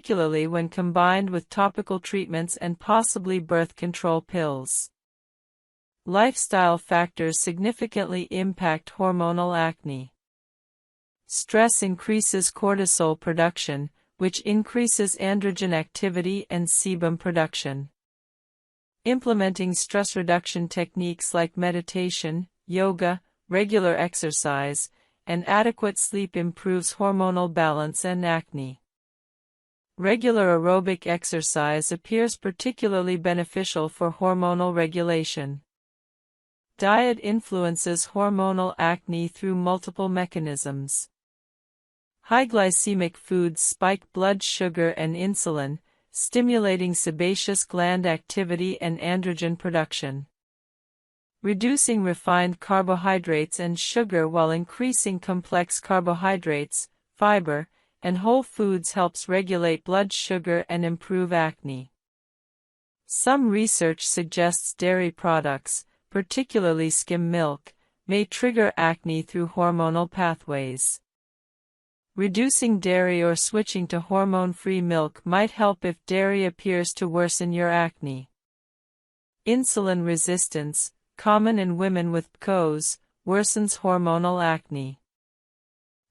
particularly when combined with topical treatments and possibly birth control pills. Lifestyle factors significantly impact hormonal acne. Stress increases cortisol production, which increases androgen activity and sebum production. Implementing stress reduction techniques like meditation, yoga, regular exercise, and adequate sleep improves hormonal balance and acne. Regular aerobic exercise appears particularly beneficial for hormonal regulation. Diet influences hormonal acne through multiple mechanisms. High glycemic foods spike blood sugar and insulin, stimulating sebaceous gland activity and androgen production. Reducing refined carbohydrates and sugar while increasing complex carbohydrates, fiber, and whole foods helps regulate blood sugar and improve acne. Some research suggests dairy products, particularly skim milk, may trigger acne through hormonal pathways. Reducing dairy or switching to hormone-free milk might help if dairy appears to worsen your acne. Insulin resistance, common in women with PCOS, worsens hormonal acne.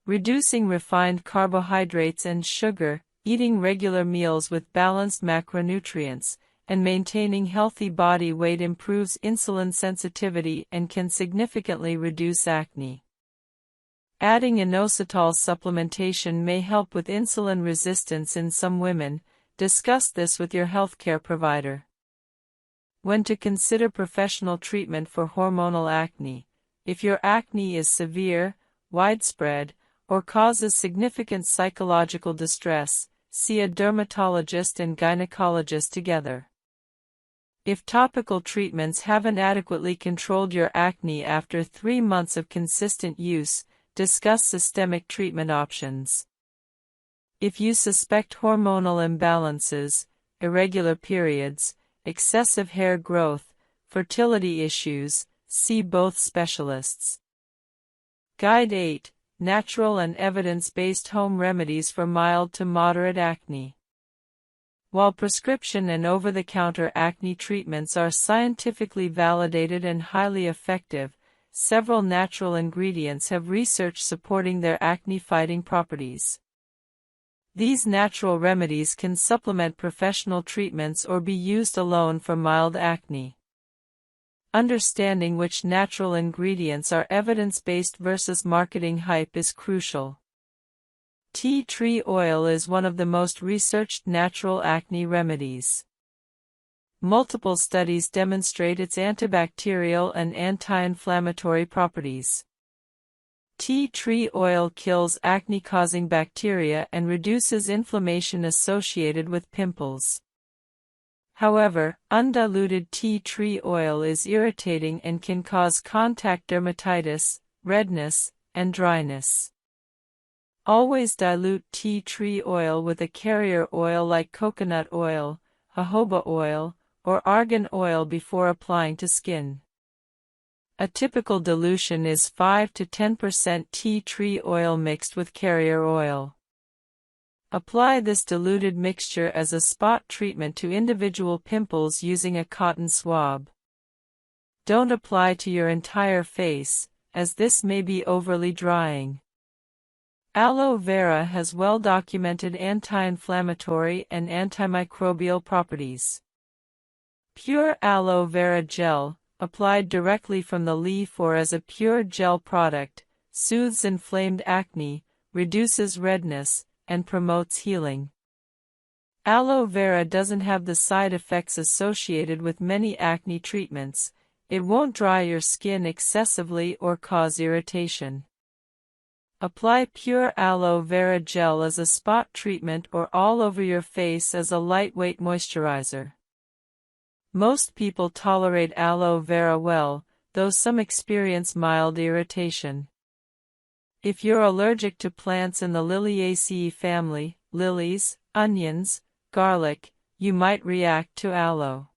Reducing refined carbohydrates and sugar, eating regular meals with balanced macronutrients, and maintaining healthy body weight improves insulin sensitivity and can significantly reduce acne. Adding inositol supplementation may help with insulin resistance in some women. Discuss this with your healthcare provider. When to consider professional treatment for hormonal acne. If your acne is severe, widespread, or causes significant psychological distress, see a dermatologist and gynecologist together. If topical treatments haven't adequately controlled your acne after 3 months of consistent use, discuss systemic treatment options. If you suspect hormonal imbalances, irregular periods, excessive hair growth, fertility issues, see both specialists. Guide 8. Natural and evidence-based home remedies for mild to moderate acne. While prescription and over-the-counter acne treatments are scientifically validated and highly effective, several natural ingredients have research supporting their acne-fighting properties. These natural remedies can supplement professional treatments or be used alone for mild acne. Understanding which natural ingredients are evidence-based versus marketing hype is crucial. Tea tree oil is one of the most researched natural acne remedies. Multiple studies demonstrate its antibacterial and anti-inflammatory properties. Tea tree oil kills acne-causing bacteria and reduces inflammation associated with pimples. However, undiluted tea tree oil is irritating and can cause contact dermatitis, redness, and dryness. Always dilute tea tree oil with a carrier oil like coconut oil, jojoba oil, or argan oil before applying to skin. A typical dilution is 5 to 10% tea tree oil mixed with carrier oil. Apply this diluted mixture as a spot treatment to individual pimples using a cotton swab. Don't apply to your entire face, as this may be overly drying. Aloe vera has well-documented anti-inflammatory and antimicrobial properties. Pure aloe vera gel, applied directly from the leaf or as a pure gel product, soothes inflamed acne, reduces redness, and promotes healing. Aloe vera doesn't have the side effects associated with many acne treatments. It won't dry your skin excessively or cause irritation. Apply pure aloe vera gel as a spot treatment or all over your face as a lightweight moisturizer. Most people tolerate aloe vera well, though some experience mild irritation. If you're allergic to plants in the Liliaceae family, lilies, onions, garlic, you might react to aloe.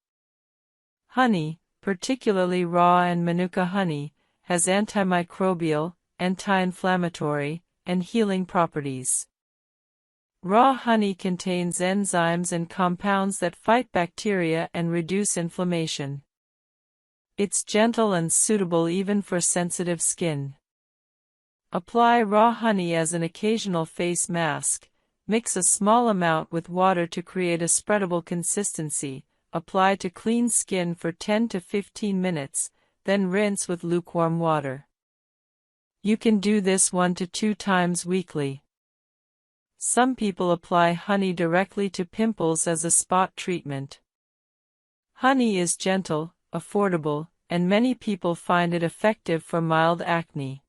Honey, particularly raw and manuka honey, has antimicrobial, anti-inflammatory, and healing properties. Raw honey contains enzymes and compounds that fight bacteria and reduce inflammation. It's gentle and suitable even for sensitive skin. Apply raw honey as an occasional face mask. Mix a small amount with water to create a spreadable consistency. Apply to clean skin for 10 to 15 minutes, then rinse with lukewarm water. You can do this 1 to 2 times weekly. Some people apply honey directly to pimples as a spot treatment. Honey is gentle, affordable, and many people find it effective for mild acne.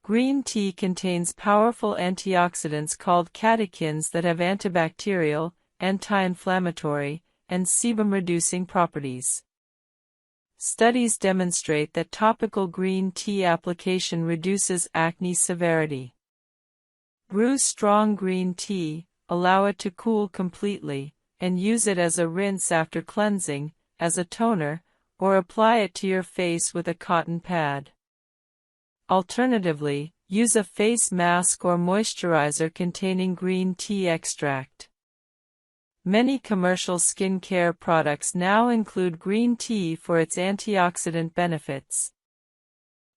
Green tea contains powerful antioxidants called catechins that have antibacterial, anti-inflammatory, and sebum-reducing properties. Studies demonstrate that topical green tea application reduces acne severity. Brew strong green tea, allow it to cool completely, and use it as a rinse after cleansing, as a toner, or apply it to your face with a cotton pad. Alternatively, use a face mask or moisturizer containing green tea extract. Many commercial skincare products now include green tea for its antioxidant benefits.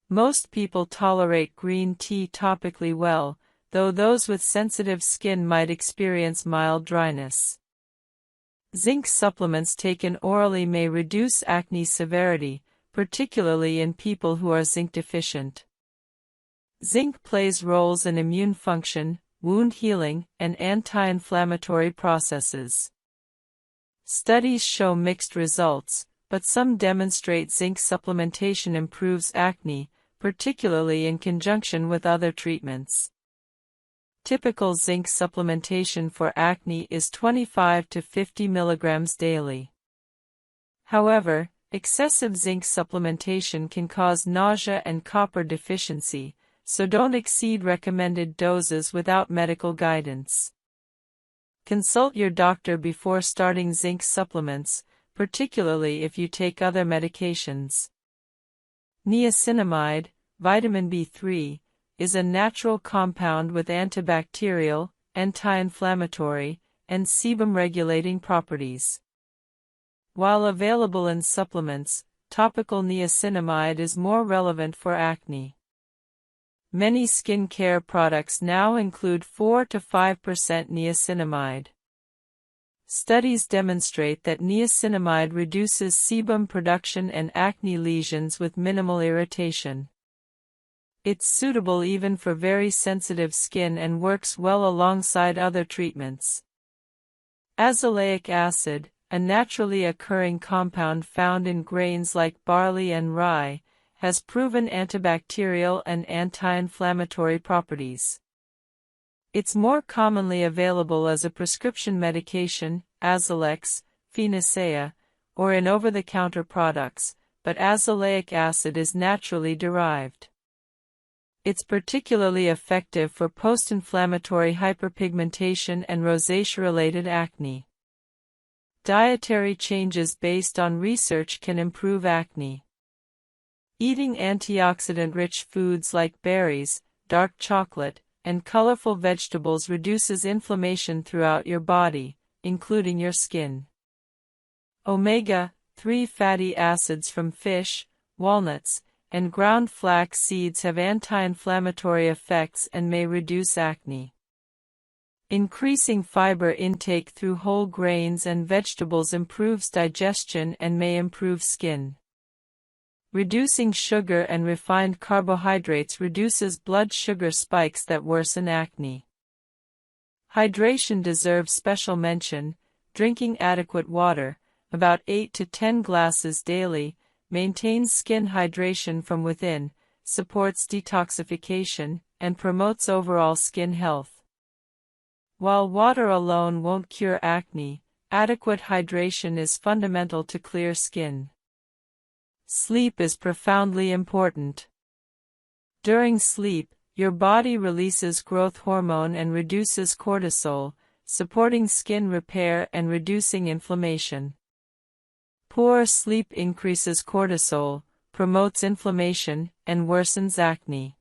Most people tolerate green tea topically well, though those with sensitive skin might experience mild dryness. Zinc supplements taken orally may reduce acne severity, particularly in people who are zinc deficient. Zinc plays roles in immune function, wound healing, and anti-inflammatory processes. Studies show mixed results, but some demonstrate zinc supplementation improves acne, particularly in conjunction with other treatments. Typical zinc supplementation for acne is 25 to 50 mg daily. However, excessive zinc supplementation can cause nausea and copper deficiency, so don't exceed recommended doses without medical guidance. Consult your doctor before starting zinc supplements, particularly if you take other medications. Niacinamide, vitamin B3, is a natural compound with antibacterial, anti-inflammatory, and sebum-regulating properties. While available in supplements, topical niacinamide is more relevant for acne. Many skincare products now include 4 to 5% niacinamide. Studies demonstrate that niacinamide reduces sebum production and acne lesions with minimal irritation. It's suitable even for very sensitive skin and works well alongside other treatments. Azelaic acid, a naturally occurring compound found in grains like barley and rye, has proven antibacterial and anti-inflammatory properties. It's more commonly available as a prescription medication, Azelaic, Phenacea, or in over-the-counter products, but azelaic acid is naturally derived. It's particularly effective for post-inflammatory hyperpigmentation and rosacea-related acne. Dietary changes based on research can improve acne. Eating antioxidant-rich foods like berries, dark chocolate, and colorful vegetables reduces inflammation throughout your body, including your skin. Omega-3 fatty acids from fish, walnuts, and ground flax seeds have anti-inflammatory effects and may reduce acne. Increasing fiber intake through whole grains and vegetables improves digestion and may improve skin. Reducing sugar and refined carbohydrates reduces blood sugar spikes that worsen acne. Hydration deserves special mention. Drinking adequate water, about 8 to 10 glasses daily, maintains skin hydration from within, supports detoxification, and promotes overall skin health. While water alone won't cure acne, adequate hydration is fundamental to clear skin. Sleep is profoundly important. During sleep, your body releases growth hormone and reduces cortisol, supporting skin repair and reducing inflammation. Poor sleep increases cortisol, promotes inflammation, and worsens acne.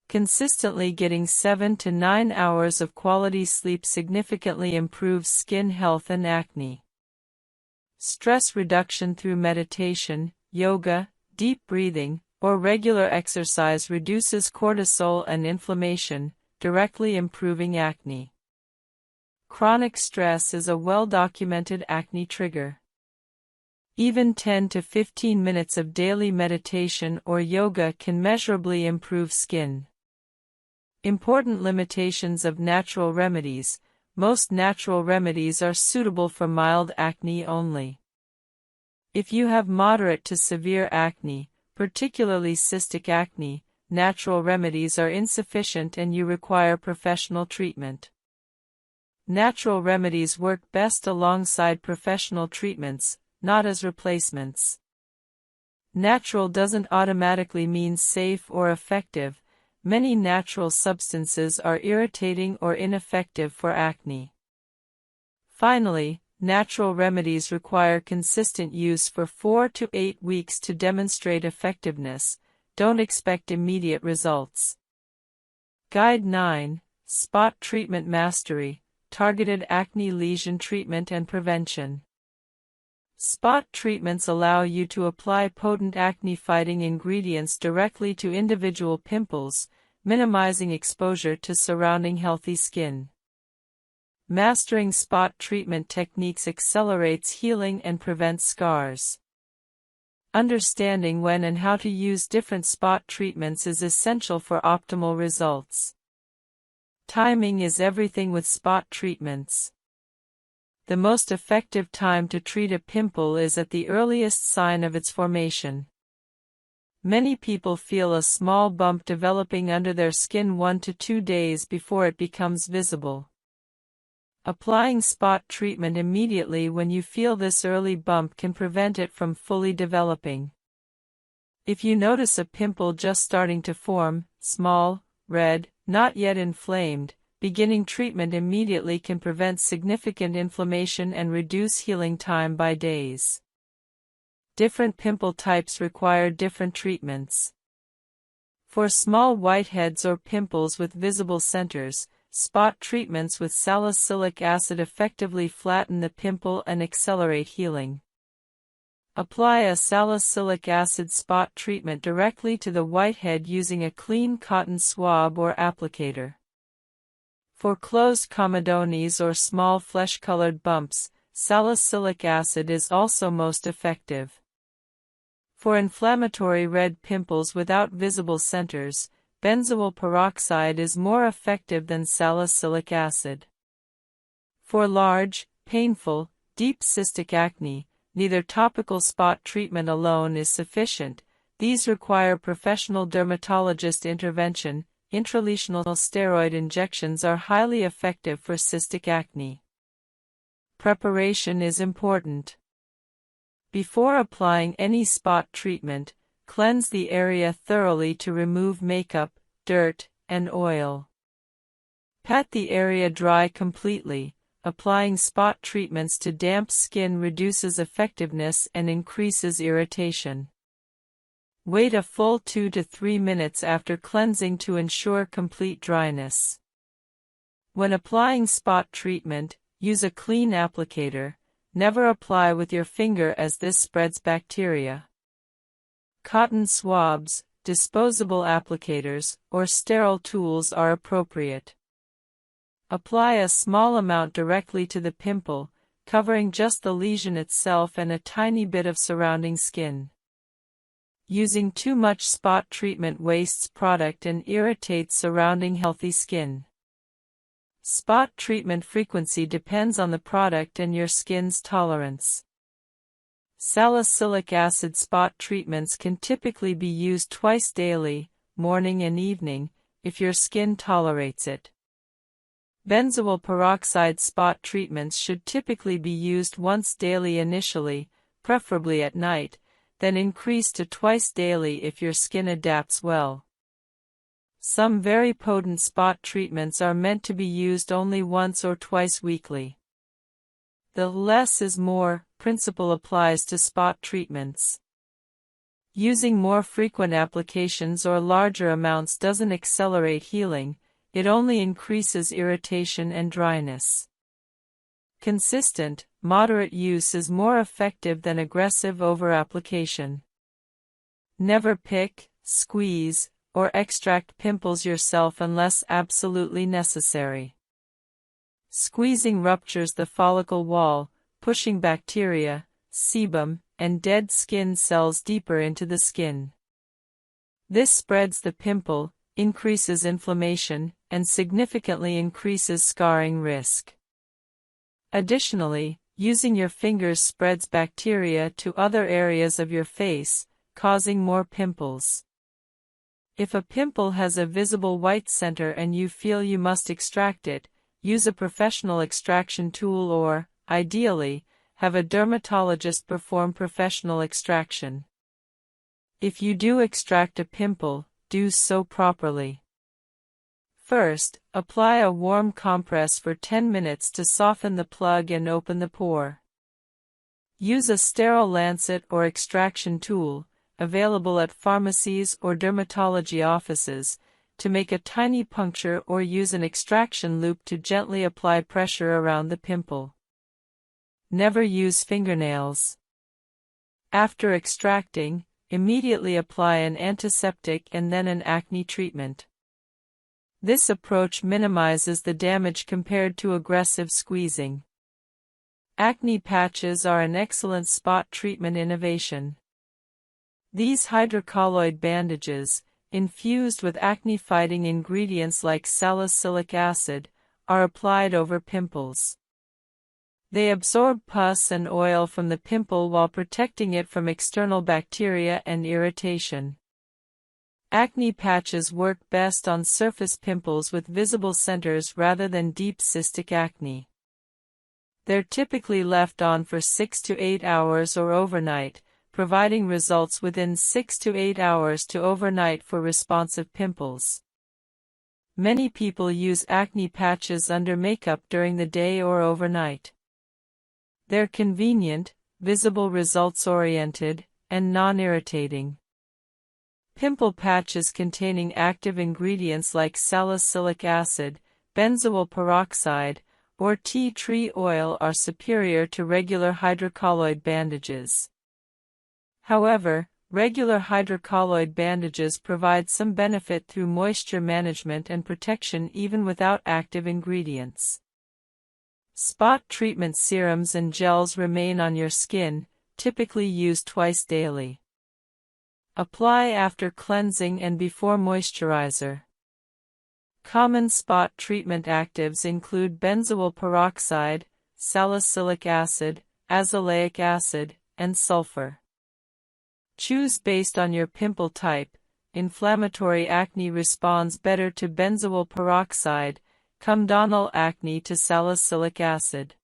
Consistently getting 7 to 9 hours of quality sleep significantly improves skin health and acne. Stress reduction through meditation, yoga, deep breathing, or regular exercise reduces cortisol and inflammation, directly improving acne. Chronic stress is a well-documented acne trigger. Even 10 to 15 minutes of daily meditation or yoga can measurably improve skin. Important limitations of natural remedies. Most natural remedies are suitable for mild acne only. If you have moderate to severe acne, particularly cystic acne, natural remedies are insufficient and you require professional treatment. Natural remedies work best alongside professional treatments, not as replacements. Natural doesn't automatically mean safe or effective. Many natural substances are irritating or ineffective for acne. Finally, natural remedies require consistent use for 4 to 8 weeks to demonstrate effectiveness. Don't expect immediate results. Guide 9. Spot Treatment Mastery, Targeted Acne Lesion Treatment and Prevention. Spot treatments allow you to apply potent acne-fighting ingredients directly to individual pimples, minimizing exposure to surrounding healthy skin. Mastering spot treatment techniques accelerates healing and prevents scars. Understanding when and how to use different spot treatments is essential for optimal results. Timing is everything with spot treatments. The most effective time to treat a pimple is at the earliest sign of its formation. Many people feel a small bump developing under their skin 1 to 2 days before it becomes visible. Applying spot treatment immediately when you feel this early bump can prevent it from fully developing. If you notice a pimple just starting to form, small, red, not yet inflamed, beginning treatment immediately can prevent significant inflammation and reduce healing time by days. Different pimple types require different treatments. For small whiteheads or pimples with visible centers, spot treatments with salicylic acid effectively flatten the pimple and accelerate healing. Apply a salicylic acid spot treatment directly to the whitehead using a clean cotton swab or applicator. For closed comedones or small flesh-colored bumps, salicylic acid is also most effective. For inflammatory red pimples without visible centers, benzoyl peroxide is more effective than salicylic acid. For large, painful, deep cystic acne, neither topical spot treatment alone is sufficient. These require professional dermatologist intervention. Intralesional steroid injections are highly effective for cystic acne. Preparation is important. Before applying any spot treatment, cleanse the area thoroughly to remove makeup, dirt, and oil. Pat the area dry completely. Applying spot treatments to damp skin reduces effectiveness and increases irritation. Wait a full 2 to 3 minutes after cleansing to ensure complete dryness. When applying spot treatment, use a clean applicator. Never apply with your finger as this spreads bacteria. Cotton swabs, disposable applicators, or sterile tools are appropriate. Apply a small amount directly to the pimple, covering just the lesion itself and a tiny bit of surrounding skin. Using too much spot treatment wastes product and irritates surrounding healthy skin. Spot treatment frequency depends on the product and your skin's tolerance. Salicylic acid spot treatments can typically be used twice daily, morning and evening, if your skin tolerates it. Benzoyl peroxide spot treatments should typically be used once daily initially, preferably at night, then increase to twice daily if your skin adapts well. Some very potent spot treatments are meant to be used only once or twice weekly. The less is more principle applies to spot treatments. Using more frequent applications or larger amounts doesn't accelerate healing, it only increases irritation and dryness. Consistent, moderate use is more effective than aggressive over-application. Never pick, squeeze, or extract pimples yourself unless absolutely necessary. Squeezing ruptures the follicle wall, pushing bacteria, sebum, and dead skin cells deeper into the skin. This spreads the pimple, increases inflammation, and significantly increases scarring risk. Additionally, using your fingers spreads bacteria to other areas of your face, causing more pimples. If a pimple has a visible white center and you feel you must extract it, use a professional extraction tool or, ideally, have a dermatologist perform professional extraction. If you do extract a pimple, do so properly. First, apply a warm compress for 10 minutes to soften the plug and open the pore. Use a sterile lancet or extraction tool, available at pharmacies or dermatology offices, to make a tiny puncture or use an extraction loop to gently apply pressure around the pimple. Never use fingernails. After extracting, immediately apply an antiseptic and then an acne treatment. This approach minimizes the damage compared to aggressive squeezing. Acne patches are an excellent spot treatment innovation. These hydrocolloid bandages, infused with acne-fighting ingredients like salicylic acid, are applied over pimples. They absorb pus and oil from the pimple while protecting it from external bacteria and irritation. Acne patches work best on surface pimples with visible centers rather than deep cystic acne. They're typically left on for 6 to 8 hours or overnight, providing results within 6 to 8 hours to overnight for responsive pimples. Many people use acne patches under makeup during the day or overnight. They're convenient, visible results-oriented, and non-irritating. Pimple patches containing active ingredients like salicylic acid, benzoyl peroxide, or tea tree oil are superior to regular hydrocolloid bandages. However, regular hydrocolloid bandages provide some benefit through moisture management and protection even without active ingredients. Spot treatment serums and gels remain on your skin, typically used twice daily. Apply after cleansing and before moisturizer. Common spot treatment actives include benzoyl peroxide, salicylic acid, azelaic acid, and sulfur. Choose based on your pimple type. Inflammatory acne responds better to benzoyl peroxide, comedonal acne to salicylic acid.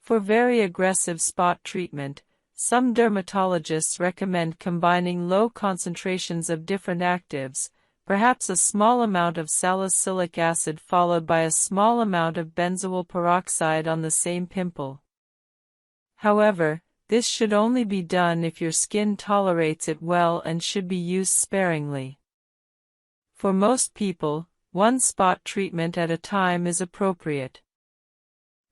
For very aggressive spot treatment, some dermatologists recommend combining low concentrations of different actives, perhaps a small amount of salicylic acid followed by a small amount of benzoyl peroxide on the same pimple. However, this should only be done if your skin tolerates it well and should be used sparingly. For most people, one spot treatment at a time is appropriate.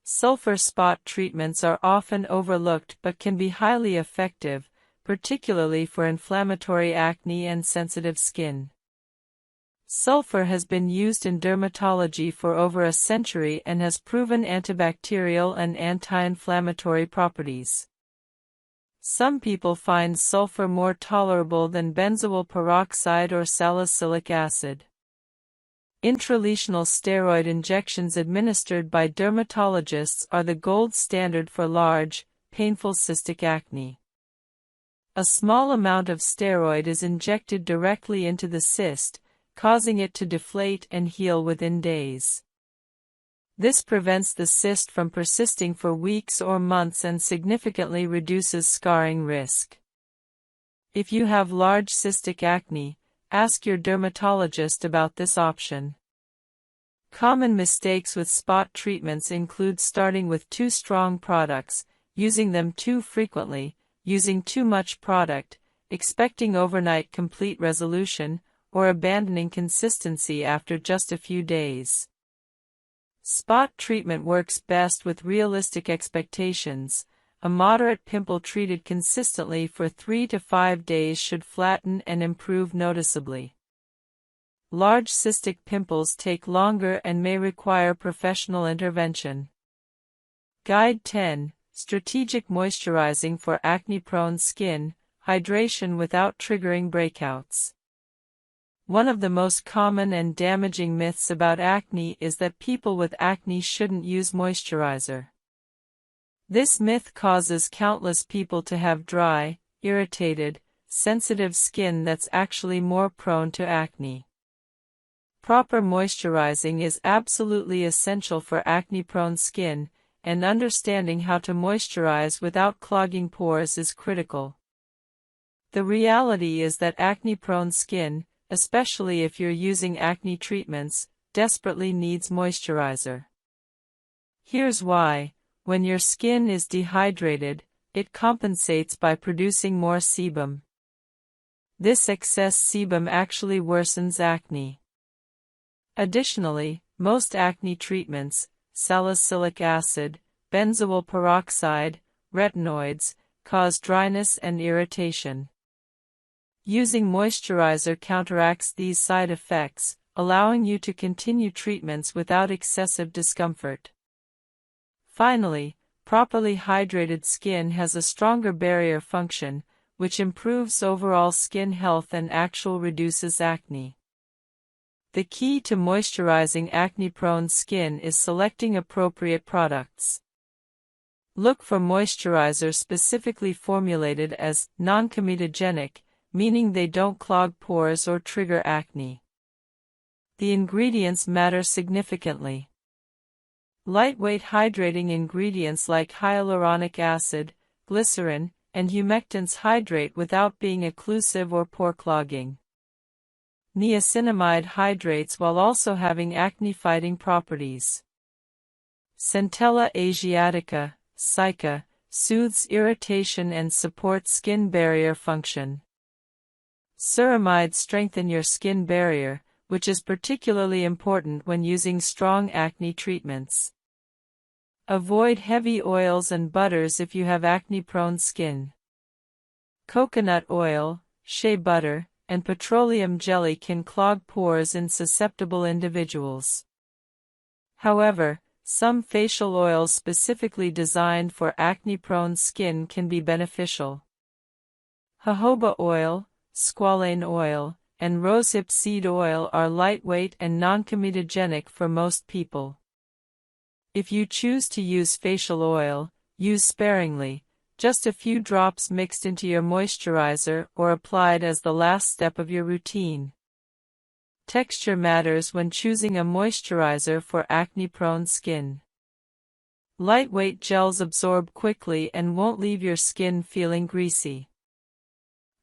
Sulfur spot treatments are often overlooked but can be highly effective, particularly for inflammatory acne and sensitive skin. Sulfur has been used in dermatology for over a century and has proven antibacterial and anti-inflammatory properties. Some people find sulfur more tolerable than benzoyl peroxide or salicylic acid. Intralesional steroid injections administered by dermatologists are the gold standard for large, painful cystic acne. A small amount of steroid is injected directly into the cyst, causing it to deflate and heal within days. This prevents the cyst from persisting for weeks or months and significantly reduces scarring risk. If you have large cystic acne, ask your dermatologist about this option. Common mistakes with spot treatments include starting with too strong products, using them too frequently, using too much product, expecting overnight complete resolution, or abandoning consistency after just a few days. Spot treatment works best with realistic expectations. A moderate pimple treated consistently for 3 to 5 days should flatten and improve noticeably. Large cystic pimples take longer and may require professional intervention. Guide 10. Strategic moisturizing for acne-prone skin, hydration without triggering breakouts. One of the most common and damaging myths about acne is that people with acne shouldn't use moisturizer. This myth causes countless people to have dry, irritated, sensitive skin that's actually more prone to acne. Proper moisturizing is absolutely essential for acne-prone skin, and understanding how to moisturize without clogging pores is critical. The reality is that acne-prone skin, especially if you're using acne treatments, desperately needs moisturizer. Here's why. When your skin is dehydrated, it compensates by producing more sebum. This excess sebum actually worsens acne. Additionally, most acne treatments, salicylic acid, benzoyl peroxide, retinoids, cause dryness and irritation. Using moisturizer counteracts these side effects, allowing you to continue treatments without excessive discomfort. Finally, properly hydrated skin has a stronger barrier function, which improves overall skin health and actually reduces acne. The key to moisturizing acne-prone skin is selecting appropriate products. Look for moisturizers specifically formulated as non-comedogenic, meaning they don't clog pores or trigger acne. The ingredients matter significantly. Lightweight hydrating ingredients like hyaluronic acid, glycerin, and humectants hydrate without being occlusive or pore clogging. Niacinamide hydrates while also having acne-fighting properties. Centella asiatica, SICA, soothes irritation and supports skin barrier function. Ceramides strengthen your skin barrier, which is particularly important when using strong acne treatments. Avoid heavy oils and butters if you have acne-prone skin. Coconut oil, shea butter, and petroleum jelly can clog pores in susceptible individuals. However, some facial oils specifically designed for acne-prone skin can be beneficial. Jojoba oil, squalane oil, and rosehip seed oil are lightweight and non-comedogenic for most people. If you choose to use facial oil, use sparingly, just a few drops mixed into your moisturizer or applied as the last step of your routine. Texture matters when choosing a moisturizer for acne-prone skin. Lightweight gels absorb quickly and won't leave your skin feeling greasy.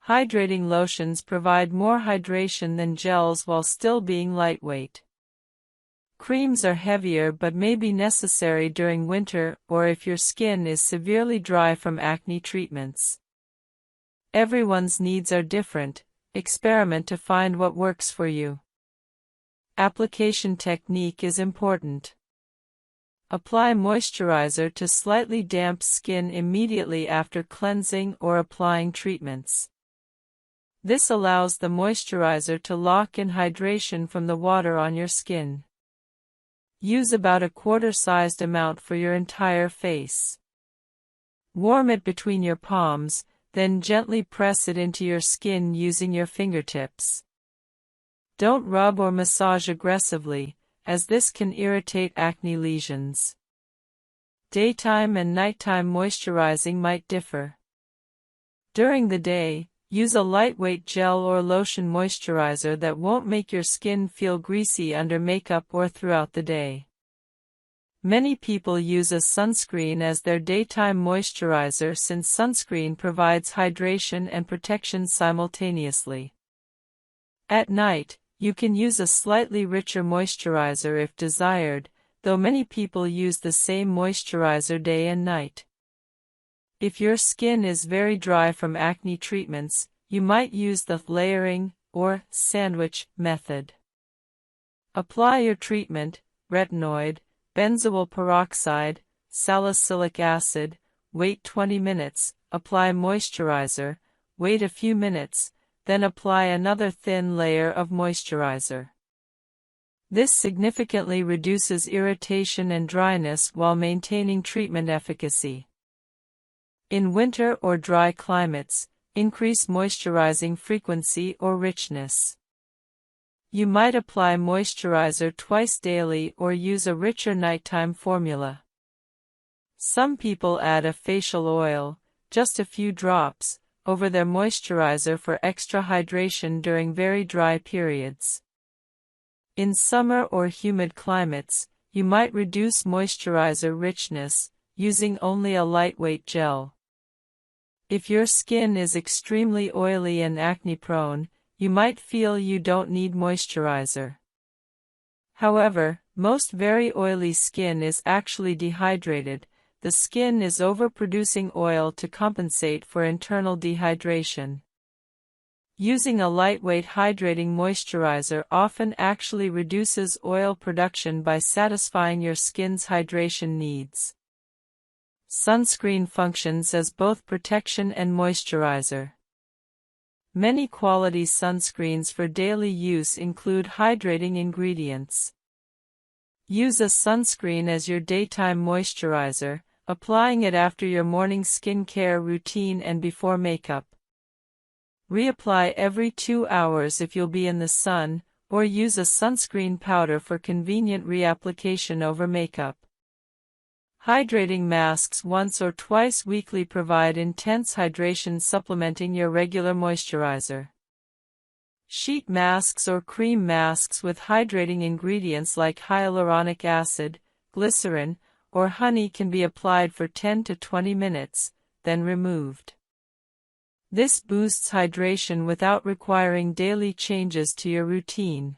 Hydrating lotions provide more hydration than gels while still being lightweight. Creams are heavier but may be necessary during winter or if your skin is severely dry from acne treatments. Everyone's needs are different. Experiment to find what works for you. Application technique is important. Apply moisturizer to slightly damp skin immediately after cleansing or applying treatments. This allows the moisturizer to lock in hydration from the water on your skin. Use about a quarter-sized amount for your entire face. Warm it between your palms, then gently press it into your skin using your fingertips. Don't rub or massage aggressively, as this can irritate acne lesions. Daytime and nighttime moisturizing might differ. During the day, use a lightweight gel or lotion moisturizer that won't make your skin feel greasy under makeup or throughout the day. Many people use a sunscreen as their daytime moisturizer since sunscreen provides hydration and protection simultaneously. At night, you can use a slightly richer moisturizer if desired, though many people use the same moisturizer day and night. If your skin is very dry from acne treatments, you might use the layering or sandwich method. Apply your treatment, retinoid, benzoyl peroxide, salicylic acid, wait 20 minutes, apply moisturizer, wait a few minutes, then apply another thin layer of moisturizer. This significantly reduces irritation and dryness while maintaining treatment efficacy. In winter or dry climates, increase moisturizing frequency or richness. You might apply moisturizer twice daily or use a richer nighttime formula. Some people add a facial oil, just a few drops, over their moisturizer for extra hydration during very dry periods. In summer or humid climates, you might reduce moisturizer richness, using only a lightweight gel. If your skin is extremely oily and acne-prone, you might feel you don't need moisturizer. However, most very oily skin is actually dehydrated. The skin is overproducing oil to compensate for internal dehydration. Using a lightweight hydrating moisturizer often actually reduces oil production by satisfying your skin's hydration needs. Sunscreen functions as both protection and moisturizer. Many quality sunscreens for daily use include hydrating ingredients. Use a sunscreen as your daytime moisturizer, applying it after your morning skincare routine and before makeup. Reapply every 2 hours if you'll be in the sun, or use a sunscreen powder for convenient reapplication over makeup. Hydrating masks once or twice weekly provide intense hydration, supplementing your regular moisturizer. Sheet masks or cream masks with hydrating ingredients like hyaluronic acid, glycerin, or honey can be applied for 10 to 20 minutes, then removed. This boosts hydration without requiring daily changes to your routine.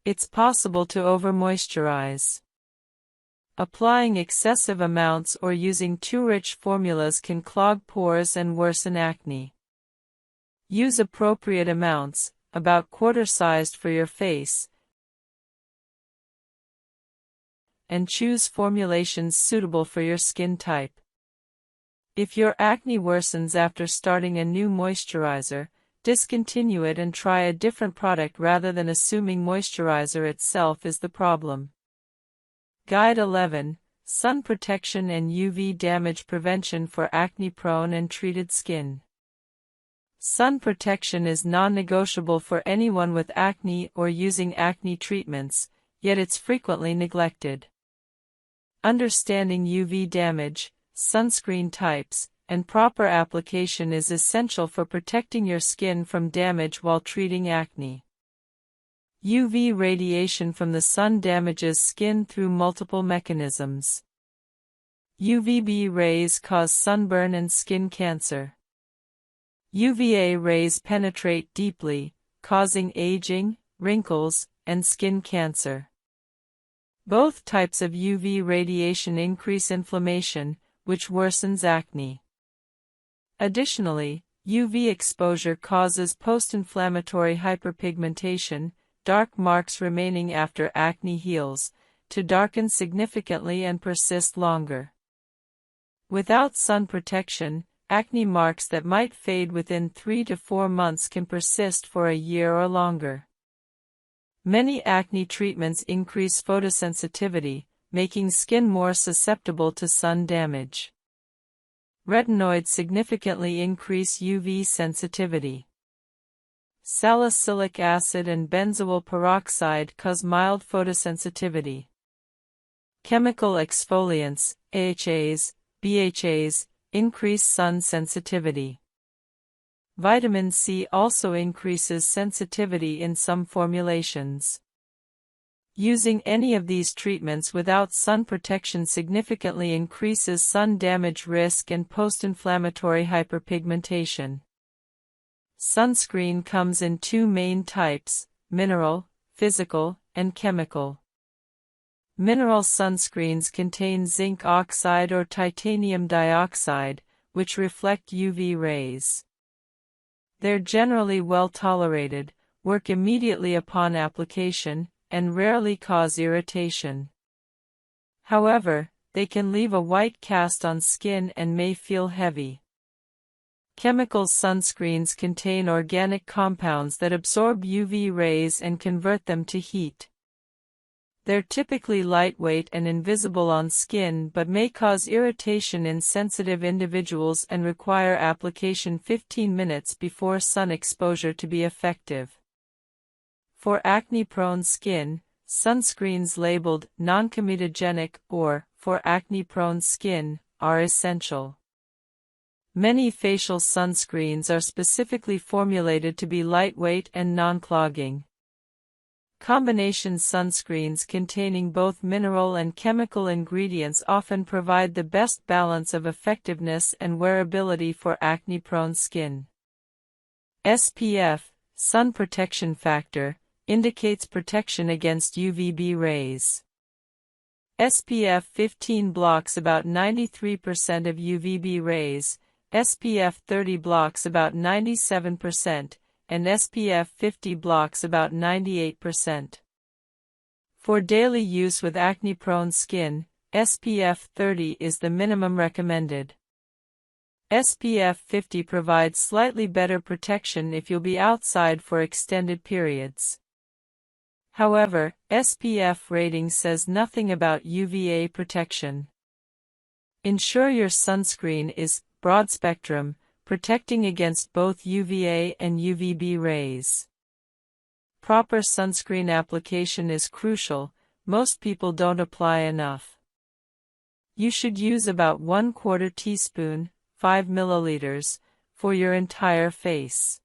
It's possible to over-moisturize. Applying excessive amounts or using too rich formulas can clog pores and worsen acne. Use appropriate amounts, about quarter-sized for your face, and choose formulations suitable for your skin type. If your acne worsens after starting a new moisturizer, discontinue it and try a different product rather than assuming moisturizer itself is the problem. Guide 11. Sun Protection and UV Damage Prevention for Acne-Prone and Treated Skin. Sun protection is non-negotiable for anyone with acne or using acne treatments, yet it's frequently neglected. Understanding UV damage, sunscreen types, and proper application is essential for protecting your skin from damage while treating acne. UV radiation from the sun damages skin through multiple mechanisms. UVB rays cause sunburn and skin cancer. UVA rays penetrate deeply, causing aging, wrinkles, and skin cancer. Both types of UV radiation increase inflammation, which worsens acne. Additionally, UV exposure causes post-inflammatory hyperpigmentation, dark marks remaining after acne heals, to darken significantly and persist longer. Without sun protection, acne marks that might fade within 3 to 4 months can persist for a year or longer. Many acne treatments increase photosensitivity, making skin more susceptible to sun damage. Retinoids significantly increase UV sensitivity. Salicylic acid and benzoyl peroxide cause mild photosensitivity. Chemical exfoliants, AHAs, BHAs, increase sun sensitivity. Vitamin C also increases sensitivity in some formulations. Using any of these treatments without sun protection significantly increases sun damage risk and post-inflammatory hyperpigmentation. Sunscreen comes in 2 main types: mineral, physical, and chemical. Mineral sunscreens contain zinc oxide or titanium dioxide, which reflect UV rays. They're generally well tolerated, work immediately upon application, and rarely cause irritation. However, they can leave a white cast on skin and may feel heavy. Chemical sunscreens contain organic compounds that absorb UV rays and convert them to heat. They're typically lightweight and invisible on skin but may cause irritation in sensitive individuals and require application 15 minutes before sun exposure to be effective. For acne-prone skin, sunscreens labeled non-comedogenic or for acne-prone skin are essential. Many facial sunscreens are specifically formulated to be lightweight and non-clogging. Combination sunscreens containing both mineral and chemical ingredients often provide the best balance of effectiveness and wearability for acne-prone skin. SPF, sun protection factor, indicates protection against UVB rays. SPF 15 blocks about 93% of UVB rays, SPF 30 blocks about 97%, and SPF 50 blocks about 98%. For daily use with acne-prone skin, SPF 30 is the minimum recommended. SPF 50 provides slightly better protection if you'll be outside for extended periods. However, SPF rating says nothing about UVA protection. Ensure your sunscreen is broad spectrum, protecting against both UVA and UVB rays. Proper sunscreen application is crucial. Most people don't apply enough. You should use about 1/4 teaspoon, 5 milliliters, for your entire face.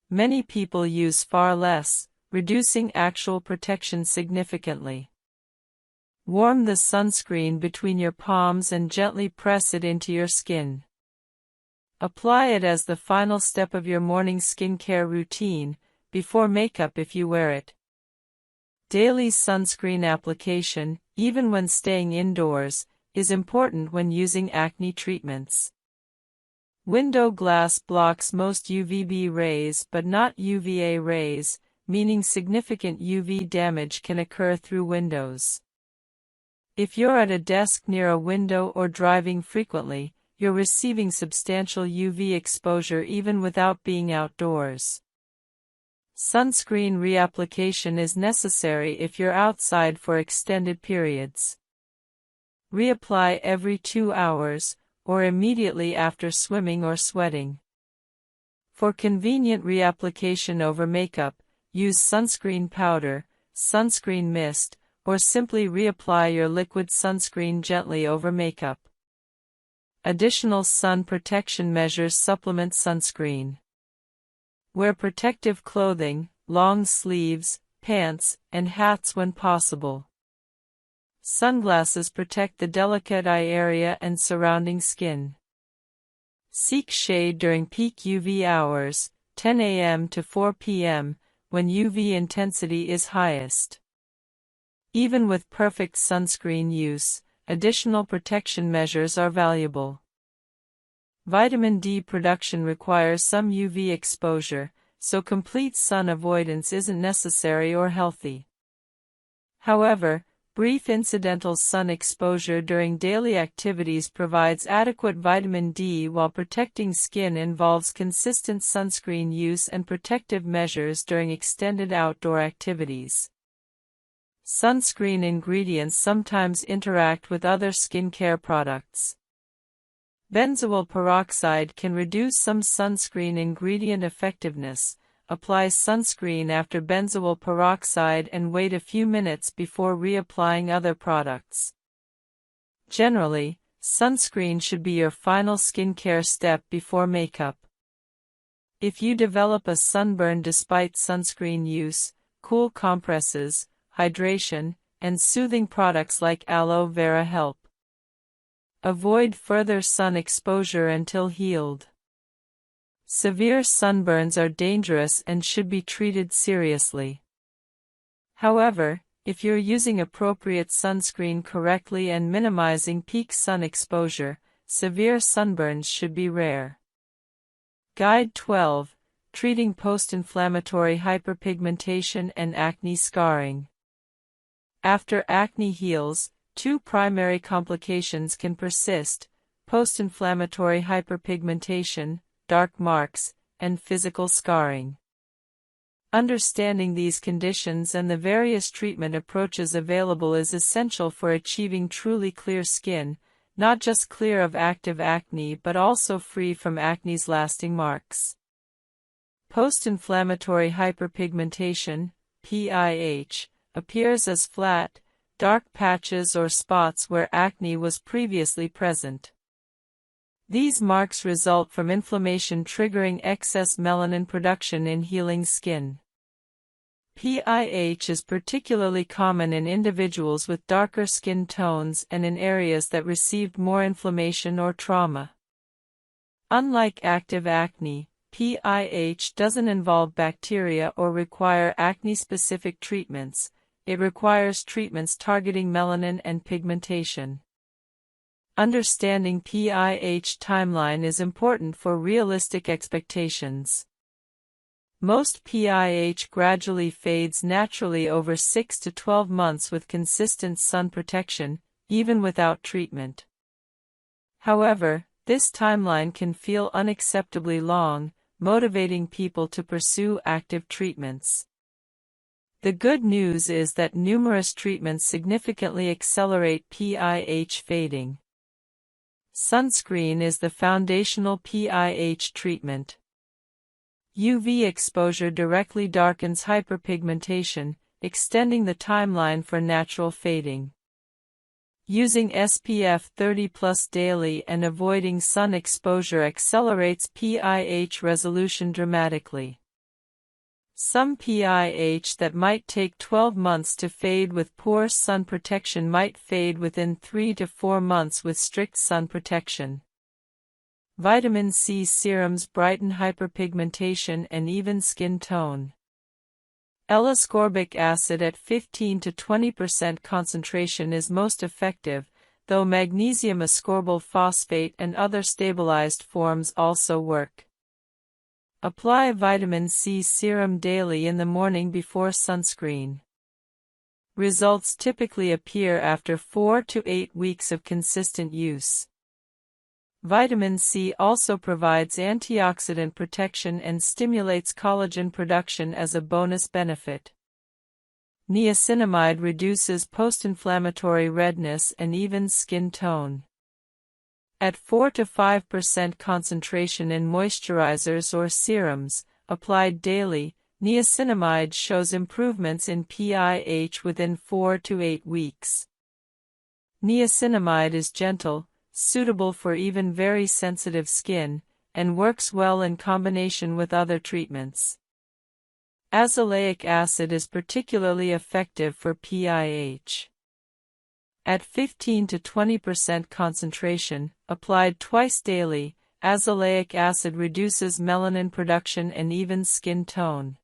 Many people use far less, reducing actual protection significantly. Warm the sunscreen between your palms and gently press it into your skin. Apply it as the final step of your morning skincare routine, before makeup if you wear it. Daily sunscreen application, even when staying indoors, is important when using acne treatments. Window glass blocks most UVB rays but not UVA rays, meaning significant UV damage can occur through windows. If you're at a desk near a window or driving frequently, you're receiving substantial UV exposure even without being outdoors. Sunscreen reapplication is necessary if you're outside for extended periods. Reapply every 2 hours, or immediately after swimming or sweating. For convenient reapplication over makeup, use sunscreen powder, sunscreen mist, or simply reapply your liquid sunscreen gently over makeup. Additional sun protection measures supplement sunscreen. Wear protective clothing, long sleeves, pants, and hats when possible. Sunglasses protect the delicate eye area and surrounding skin. Seek shade during peak UV hours, 10 a.m. to 4 p.m., when UV intensity is highest. Even with perfect sunscreen use, additional protection measures are valuable. Vitamin D production requires some UV exposure, so complete sun avoidance isn't necessary or healthy. However, brief incidental sun exposure during daily activities provides adequate vitamin D, while protecting skin involves consistent sunscreen use and protective measures during extended outdoor activities. Sunscreen ingredients sometimes interact with other skincare products. Benzoyl peroxide can reduce some sunscreen ingredient effectiveness. Apply sunscreen after benzoyl peroxide and wait a few minutes before reapplying other products. Generally, sunscreen should be your final skincare step before makeup. If you develop a sunburn despite sunscreen use, cool compresses, hydration, and soothing products like aloe vera help. Avoid further sun exposure until healed. Severe sunburns are dangerous and should be treated seriously. However, if you're using appropriate sunscreen correctly and minimizing peak sun exposure, severe sunburns should be rare. Guide 12. Treating post-inflammatory hyperpigmentation and acne scarring. After acne heals, two primary complications can persist: post-inflammatory hyperpigmentation, dark marks, and physical scarring. Understanding these conditions and the various treatment approaches available is essential for achieving truly clear skin, not just clear of active acne but also free from acne's lasting marks. Post-inflammatory hyperpigmentation, PIH, appears as flat, dark patches or spots where acne was previously present. These marks result from inflammation triggering excess melanin production in healing skin. PIH is particularly common in individuals with darker skin tones and in areas that received more inflammation or trauma. Unlike active acne, PIH doesn't involve bacteria or require acne-specific treatments. It requires treatments targeting melanin and pigmentation. Understanding PIH timeline is important for realistic expectations. Most PIH gradually fades naturally over 6 to 12 months with consistent sun protection, even without treatment. However, this timeline can feel unacceptably long, motivating people to pursue active treatments. The good news is that numerous treatments significantly accelerate PIH fading. Sunscreen is the foundational PIH treatment. UV exposure directly darkens hyperpigmentation, extending the timeline for natural fading. Using SPF 30+ daily and avoiding sun exposure accelerates PIH resolution dramatically. Some PIH that might take 12 months to fade with poor sun protection might fade within 3 to 4 months with strict sun protection. Vitamin C serums brighten hyperpigmentation and even skin tone. L-ascorbic acid at 15 to 20% concentration is most effective, though magnesium ascorbyl phosphate and other stabilized forms also work. Apply vitamin C serum daily in the morning before sunscreen. Results typically appear after 4 to 8 weeks of consistent use. Vitamin C also provides antioxidant protection and stimulates collagen production as a bonus benefit. Niacinamide reduces post-inflammatory redness and even skin tone. At 4 to 5% concentration in moisturizers or serums, applied daily, niacinamide shows improvements in PIH within 4 to 8 weeks. Niacinamide is gentle, suitable for even very sensitive skin, and works well in combination with other treatments. Azelaic acid is particularly effective for PIH. At 15 to 20% concentration, applied twice daily, azelaic acid reduces melanin production and even skin tone.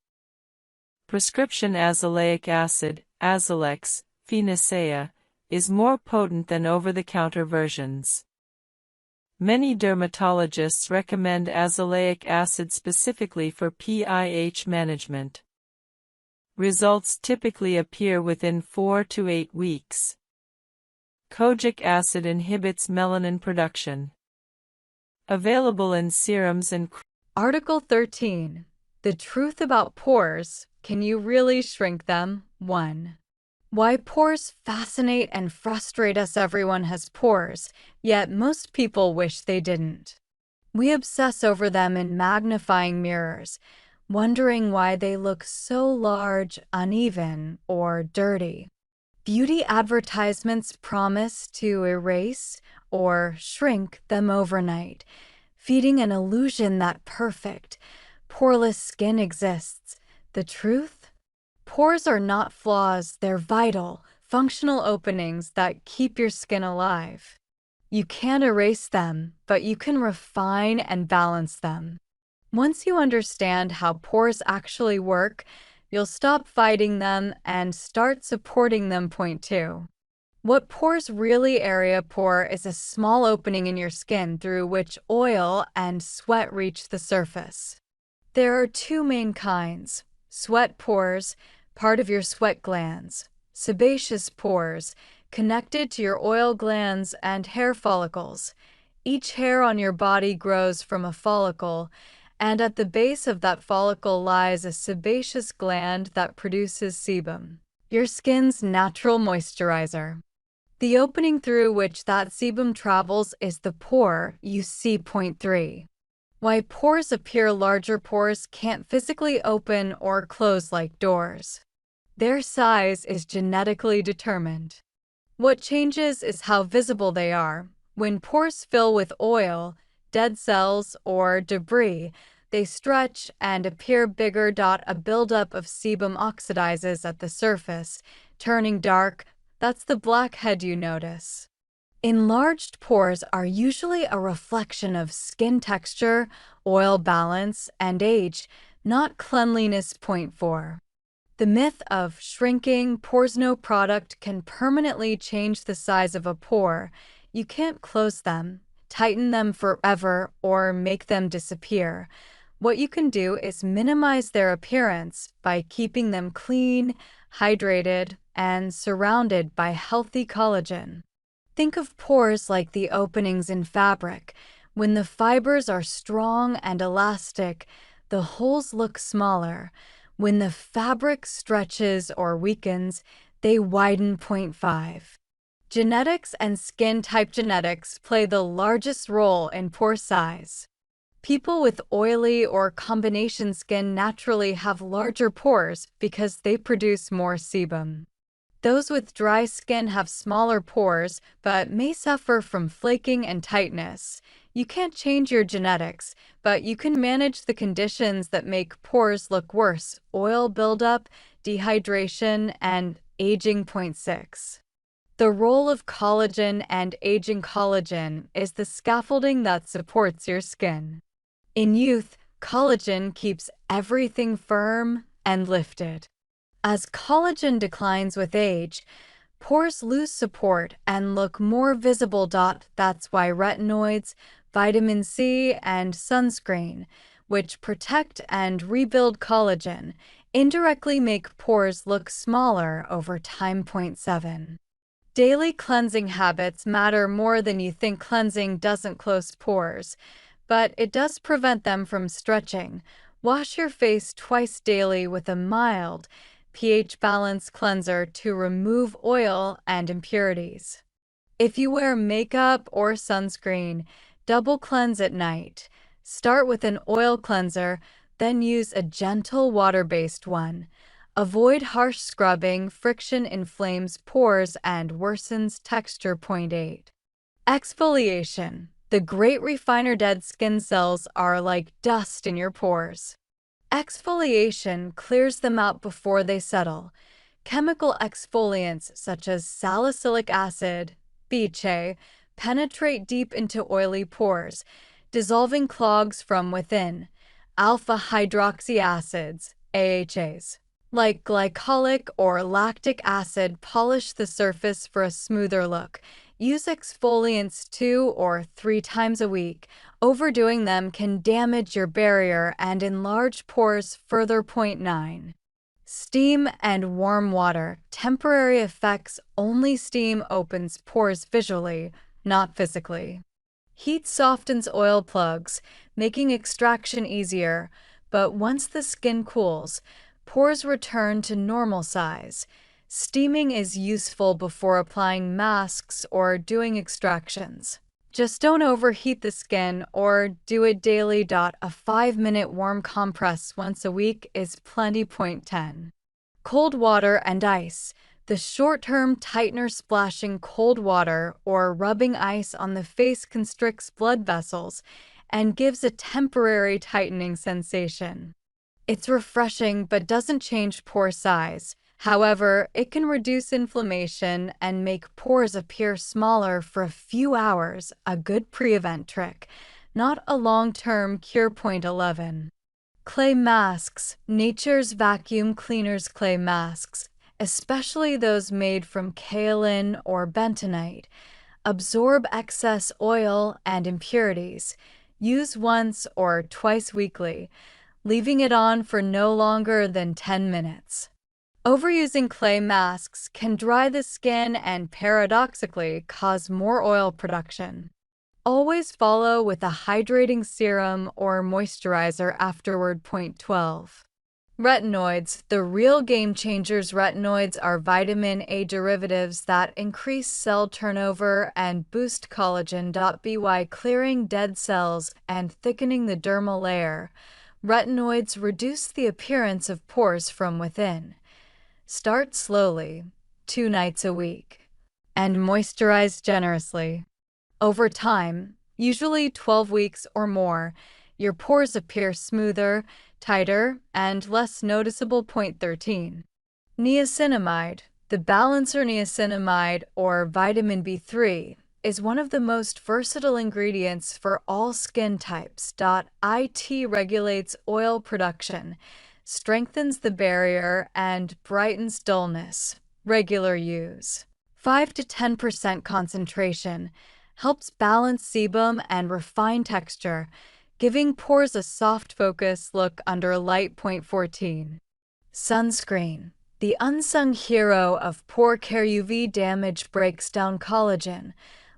Prescription azelaic acid, Azalex, Phenacea, is more potent than over-the-counter versions. Many dermatologists recommend azelaic acid specifically for PIH management. Results typically appear within 4 to 8 weeks. Kojic acid inhibits melanin production. Available in serums and Article 13. The truth about pores. Can you really shrink them? 1. Why pores fascinate and frustrate us. Everyone has pores, yet most people wish they didn't. We obsess over them in magnifying mirrors, wondering why they look so large, uneven, or dirty. Beauty advertisements promise to erase or shrink them overnight, feeding an illusion that perfect, poreless skin exists. The truth? Pores are not flaws, they're vital, functional openings that keep your skin alive. You can't erase them, but you can refine and balance them. Once you understand how pores actually work, you'll stop fighting them and start supporting them. Point 2. What pores really? Area pore is a small opening in your skin through which oil and sweat reach the surface. There are two main kinds: sweat pores, part of your sweat glands; sebaceous pores, connected to your oil glands and hair follicles. Each hair on your body grows from a follicle, and at the base of that follicle lies a sebaceous gland that produces sebum, your skin's natural moisturizer. The opening through which that sebum travels is the pore you see. Point 3. Why pores appear. Larger pores can't physically open or close like doors. Their size is genetically determined. What changes is how visible they are. When pores fill with oil, dead cells, or debris, they stretch and appear bigger. A buildup of sebum oxidizes at the surface, turning dark. That's the blackhead you notice. Enlarged pores are usually a reflection of skin texture, oil balance, and age, not cleanliness. Point 4. The myth of shrinking pores. No product can permanently change the size of a pore. You can't close them, tighten them forever, or make them disappear. What you can do is minimize their appearance by keeping them clean, hydrated, and surrounded by healthy collagen. Think of pores like the openings in fabric. When the fibers are strong and elastic, the holes look smaller. When the fabric stretches or weakens, they widen. Point 5. Genetics and skin type. Genetics play the largest role in pore size. People with oily or combination skin naturally have larger pores because they produce more sebum. Those with dry skin have smaller pores but may suffer from flaking and tightness. You can't change your genetics, but you can manage the conditions that make pores look worse: oil buildup, dehydration, and aging. Point 6. The role of collagen and aging. Collagen is the scaffolding that supports your skin. In youth, collagen keeps everything firm and lifted. As collagen declines with age, pores lose support and look more visible. That's why retinoids, vitamin C, and sunscreen, which protect and rebuild collagen, indirectly make pores look smaller over time. Point 7. Daily cleansing habits matter more than you think. Cleansing doesn't close pores, but it does prevent them from stretching. Wash your face twice daily with a mild, pH-balanced cleanser to remove oil and impurities. If you wear makeup or sunscreen, double cleanse at night. Start with an oil cleanser, then use a gentle water-based one. Avoid harsh scrubbing. Friction inflames pores and worsens texture. Point 8. Exfoliation. The great refiner. Dead skin cells are like dust in your pores. Exfoliation clears them out before they settle. Chemical exfoliants such as salicylic acid, BHA, penetrate deep into oily pores, dissolving clogs from within. Alpha hydroxy acids, AHAs, like glycolic or lactic acid, polish the surface for a smoother look. Use exfoliants 2 or 3 times a week. Overdoing them can damage your barrier and enlarge pores further. Point 9. Steam and warm water. Temporary effects. Only steam opens pores visually, not physically. Heat softens oil plugs, making extraction easier, but once the skin cools, pores return to normal size. Steaming is useful before applying masks or doing extractions. Just don't overheat the skin or do it daily. A 5-minute warm compress once a week is plenty. Point 10. Cold water and ice. The short-term tightener. Splashing cold water or rubbing ice on the face constricts blood vessels and gives a temporary tightening sensation. It's refreshing but doesn't change pore size. However, it can reduce inflammation and make pores appear smaller for a few hours. A good pre-event trick, not a long-term cure. Point 11. Clay masks. Nature's vacuum cleaners. Clay masks especially those made from kaolin or bentonite, absorb excess oil and impurities. Use once or twice weekly, leaving it on for no longer than 10 minutes. Overusing clay masks can dry the skin and paradoxically cause more oil production. Always follow with a hydrating serum or moisturizer afterward. Point 12. Retinoids. The real game changers. Retinoids are vitamin A derivatives that increase cell turnover and boost collagen.by clearing dead cells and thickening the dermal layer. Retinoids reduce the appearance of pores from within. Start slowly, 2 nights a week, and moisturize generously. Over time, usually 12 weeks or more, your pores appear smoother, tighter, and less noticeable. Point 13. Niacinamide. The balancer niacinamide, or vitamin B3, is one of the most versatile ingredients for all skin types. It regulates oil production, strengthens the barrier, and brightens dullness. Regular use. 5 to 10% concentration helps balance sebum and refine texture, giving pores a soft focus look under light. Point 14. Sunscreen. The unsung hero of pore care. UV damage breaks down collagen,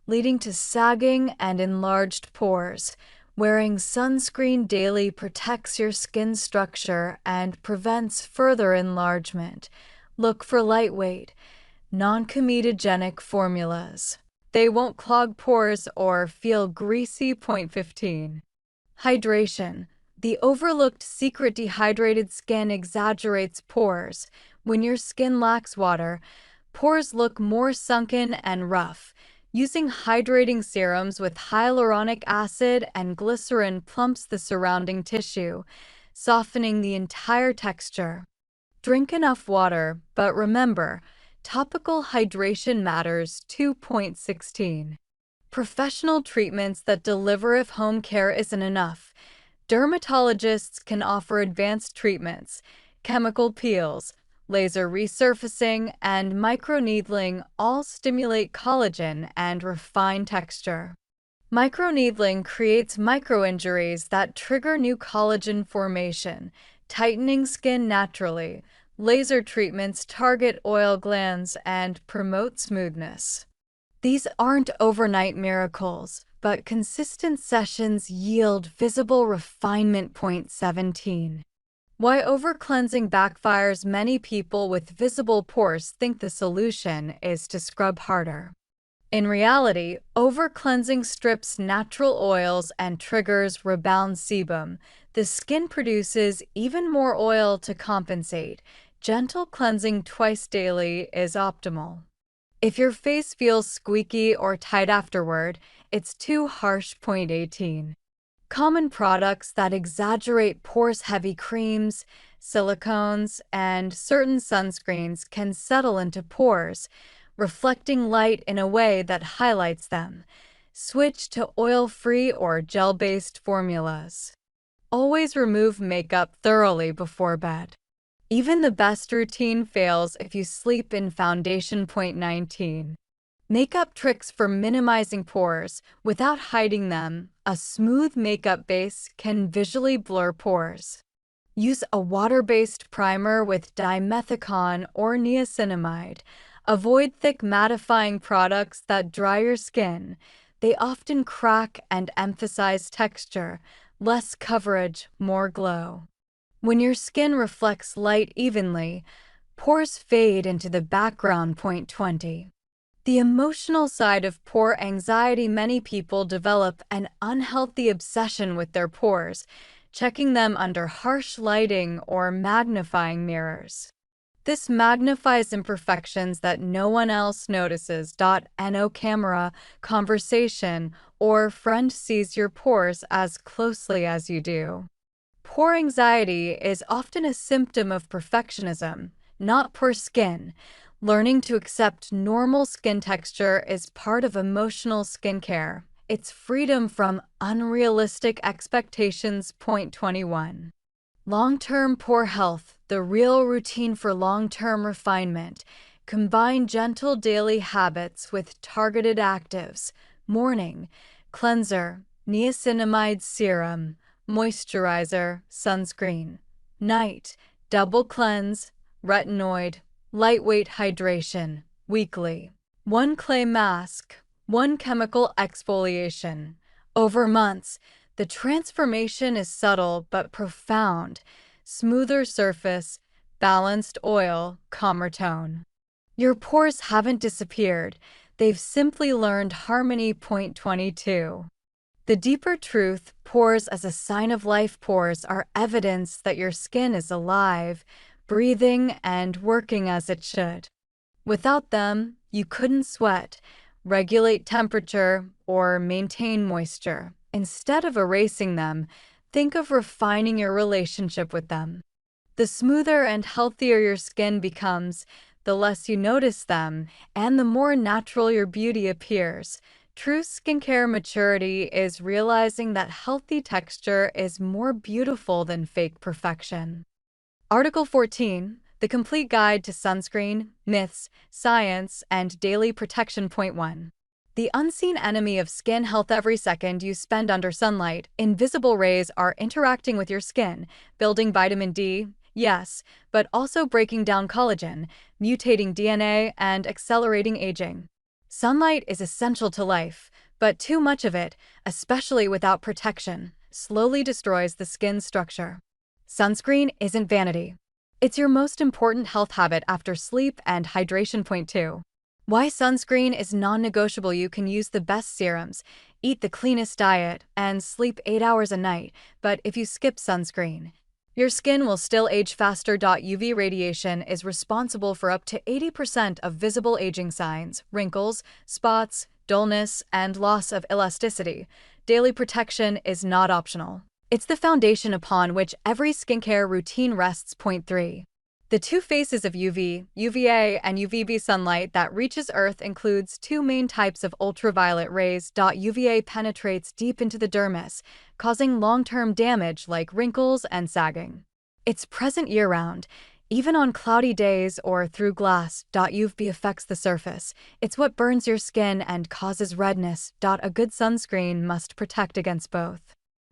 leading to sagging and enlarged pores. Wearing sunscreen daily protects your skin structure and prevents further enlargement. Look for lightweight, non-comedogenic formulas. They won't clog pores or feel greasy. Point 15. Hydration. The overlooked secret: dehydrated skin exaggerates pores. When your skin lacks water, pores look more sunken and rough. Using hydrating serums with hyaluronic acid and glycerin plumps the surrounding tissue, softening the entire texture. Drink enough water, but remember, topical hydration matters. 2.16. Professional treatments that deliver. If home care isn't enough, dermatologists can offer advanced treatments. Chemical peels, laser resurfacing, and microneedling all stimulate collagen and refine texture. Microneedling creates microinjuries that trigger new collagen formation, tightening skin naturally. Laser treatments target oil glands and promote smoothness. These aren't overnight miracles, but consistent sessions yield visible refinement. Point 17. Why overcleansing backfires. Many people with visible pores think the solution is to scrub harder. In reality, overcleansing strips natural oils and triggers rebound sebum. The skin produces even more oil to compensate. Gentle cleansing twice daily is optimal. If your face feels squeaky or tight afterward, it's too harsh. Point 18. Common products that exaggerate pores. Heavy creams, silicones, and certain sunscreens can settle into pores, reflecting light in a way that highlights them. Switch to oil-free or gel-based formulas. Always remove makeup thoroughly before bed. Even the best routine fails if you sleep in foundation. Point 19. Makeup tricks for minimizing pores without hiding them. A smooth makeup base can visually blur pores. Use a water-based primer with dimethicone or niacinamide. Avoid thick mattifying products that dry your skin. They often crack and emphasize texture. Less coverage, more glow. When your skin reflects light evenly, pores fade into the background. Point 20. The emotional side of pore anxiety. Many people develop an unhealthy obsession with their pores, checking them under harsh lighting or magnifying mirrors. This magnifies imperfections that no one else notices. No camera, conversation, or friend sees your pores as closely as you do. Pore anxiety is often a symptom of perfectionism, not poor skin. Learning to accept normal skin texture is part of emotional skincare. It's freedom from unrealistic expectations. Point 21. Long-term pore health, the real routine for long-term refinement. Combine gentle daily habits with targeted actives. Morning, cleanser, niacinamide serum, moisturizer, sunscreen. Night, double cleanse, retinoid, lightweight hydration. Weekly, 1 clay mask, 1 chemical exfoliation. Over months, the transformation is subtle but profound. Smoother surface, balanced oil, calmer tone. Your pores haven't disappeared. They've simply learned harmony. Point 22. The deeper truth, pores as a sign of life. Pores are evidence that your skin is alive, breathing, and working as it should. Without them, you couldn't sweat, regulate temperature, or maintain moisture. Instead of erasing them, think of refining your relationship with them. The smoother and healthier your skin becomes, the less you notice them, and the more natural your beauty appears. True skincare maturity is realizing that healthy texture is more beautiful than fake perfection. Article 14. The Complete Guide to Sunscreen, Myths, Science, and Daily Protection. Point 1. The unseen enemy of skin health. Every second you spend under sunlight, invisible rays are interacting with your skin, building vitamin D, yes, but also breaking down collagen, mutating DNA, and accelerating aging. Sunlight is essential to life, but too much of it, especially without protection, slowly destroys the skin's structure. Sunscreen isn't vanity. It's your most important health habit after sleep and hydration. Point 2. Why sunscreen is non-negotiable. You can use the best serums, eat the cleanest diet, and sleep 8 hours a night, but if you skip sunscreen, your skin will still age faster. UV radiation is responsible for up to 80% of visible aging signs, wrinkles, spots, dullness, and loss of elasticity. Daily protection is not optional. It's the foundation upon which every skincare routine rests. Point 3. The two faces of UV, UVA, and UVB sunlight that reaches Earth includes two main types of ultraviolet rays. UVA penetrates deep into the dermis, causing long-term damage like wrinkles and sagging. It's present year-round, even on cloudy days or through glass. UVB affects the surface. It's what burns your skin and causes redness. A good sunscreen must protect against both.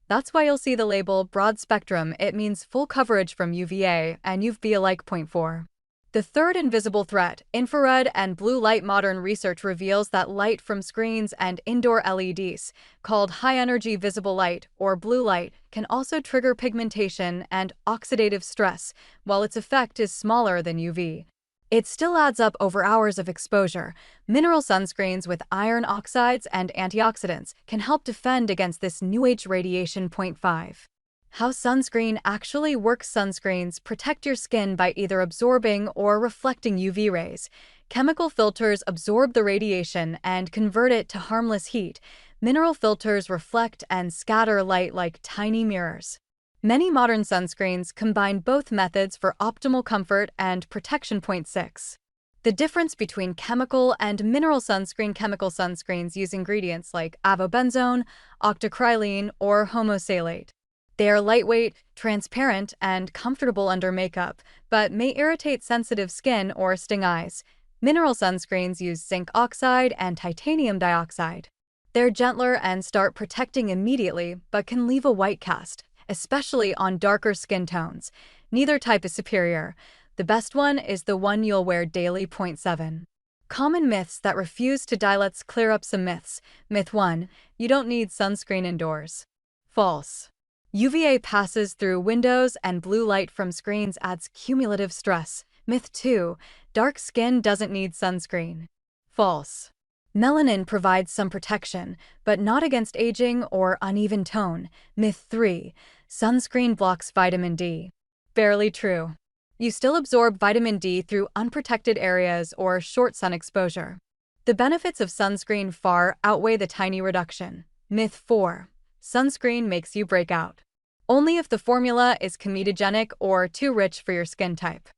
That's why you'll see the label broad spectrum. It means full coverage from UVA and UVB alike. Point 4. The third invisible threat, infrared and blue light. Modern research reveals that light from screens and indoor LEDs, called high-energy visible light or blue light, can also trigger pigmentation and oxidative stress, while its effect is smaller than UV. It still adds up over hours of exposure. Mineral sunscreens with iron oxides and antioxidants can help defend against this new-age radiation. Point 5. How sunscreen actually works. Sunscreens protect your skin by either absorbing or reflecting UV rays. Chemical filters absorb the radiation and convert it to harmless heat. Mineral filters reflect and scatter light like tiny mirrors. Many modern sunscreens combine both methods for optimal comfort and protection. Point 6. The difference between chemical and mineral sunscreen. Chemical sunscreens use ingredients like avobenzone, octocrylene, or homosalate. They are lightweight, transparent, and comfortable under makeup, but may irritate sensitive skin or sting eyes. Mineral sunscreens use zinc oxide and titanium dioxide. They're gentler and start protecting immediately, but can leave a white cast, especially on darker skin tones. Neither type is superior. The best one is the one you'll wear daily. Point 7. Common myths that refuse to die. Let's clear up some myths. Myth 1. You don't need sunscreen indoors. False. UVA passes through windows and blue light from screens adds cumulative stress. Myth 2. Dark skin doesn't need sunscreen. False. Melanin provides some protection, but not against aging or uneven tone. Myth 3. Sunscreen blocks vitamin D. Barely true. You still absorb vitamin D through unprotected areas or short sun exposure. The benefits of sunscreen far outweigh the tiny reduction. Myth 4. Sunscreen makes you break out. Only if the formula is comedogenic or too rich for your skin type.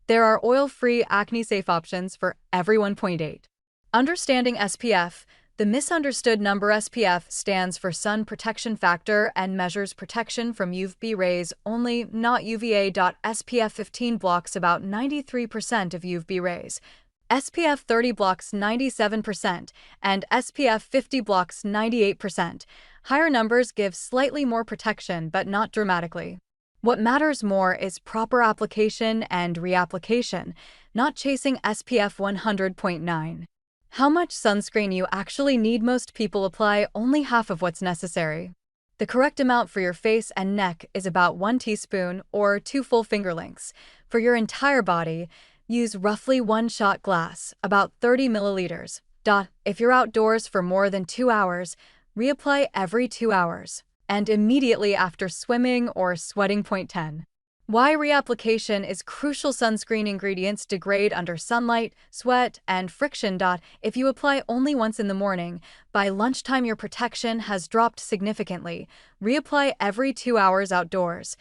There are oil-free, acne-safe options for everyone. Point 8. Understanding SPF, The misunderstood number SPF stands for sun protection factor and measures protection from UVB rays only, not UVA. SPF 15 blocks about 93% of UVB rays. SPF 30 blocks 97%, and SPF 50 blocks 98%. Higher numbers give slightly more protection, but not dramatically. What matters more is proper application and reapplication, not chasing SPF 100.9. How much sunscreen you actually need? Most people apply only half of what's necessary. The correct amount for your face and neck is about 1 teaspoon or 2 full finger lengths. For your entire body, use roughly 1 shot glass, about 30 milliliters. If you're outdoors for more than 2 hours, reapply every 2 hours, and immediately after swimming or sweating. Point 10. Why reapplication is crucial. Sunscreen ingredients degrade under sunlight, sweat, and friction. If you apply only once in the morning, by lunchtime your protection has dropped significantly. Reapply every 2 hours outdoors,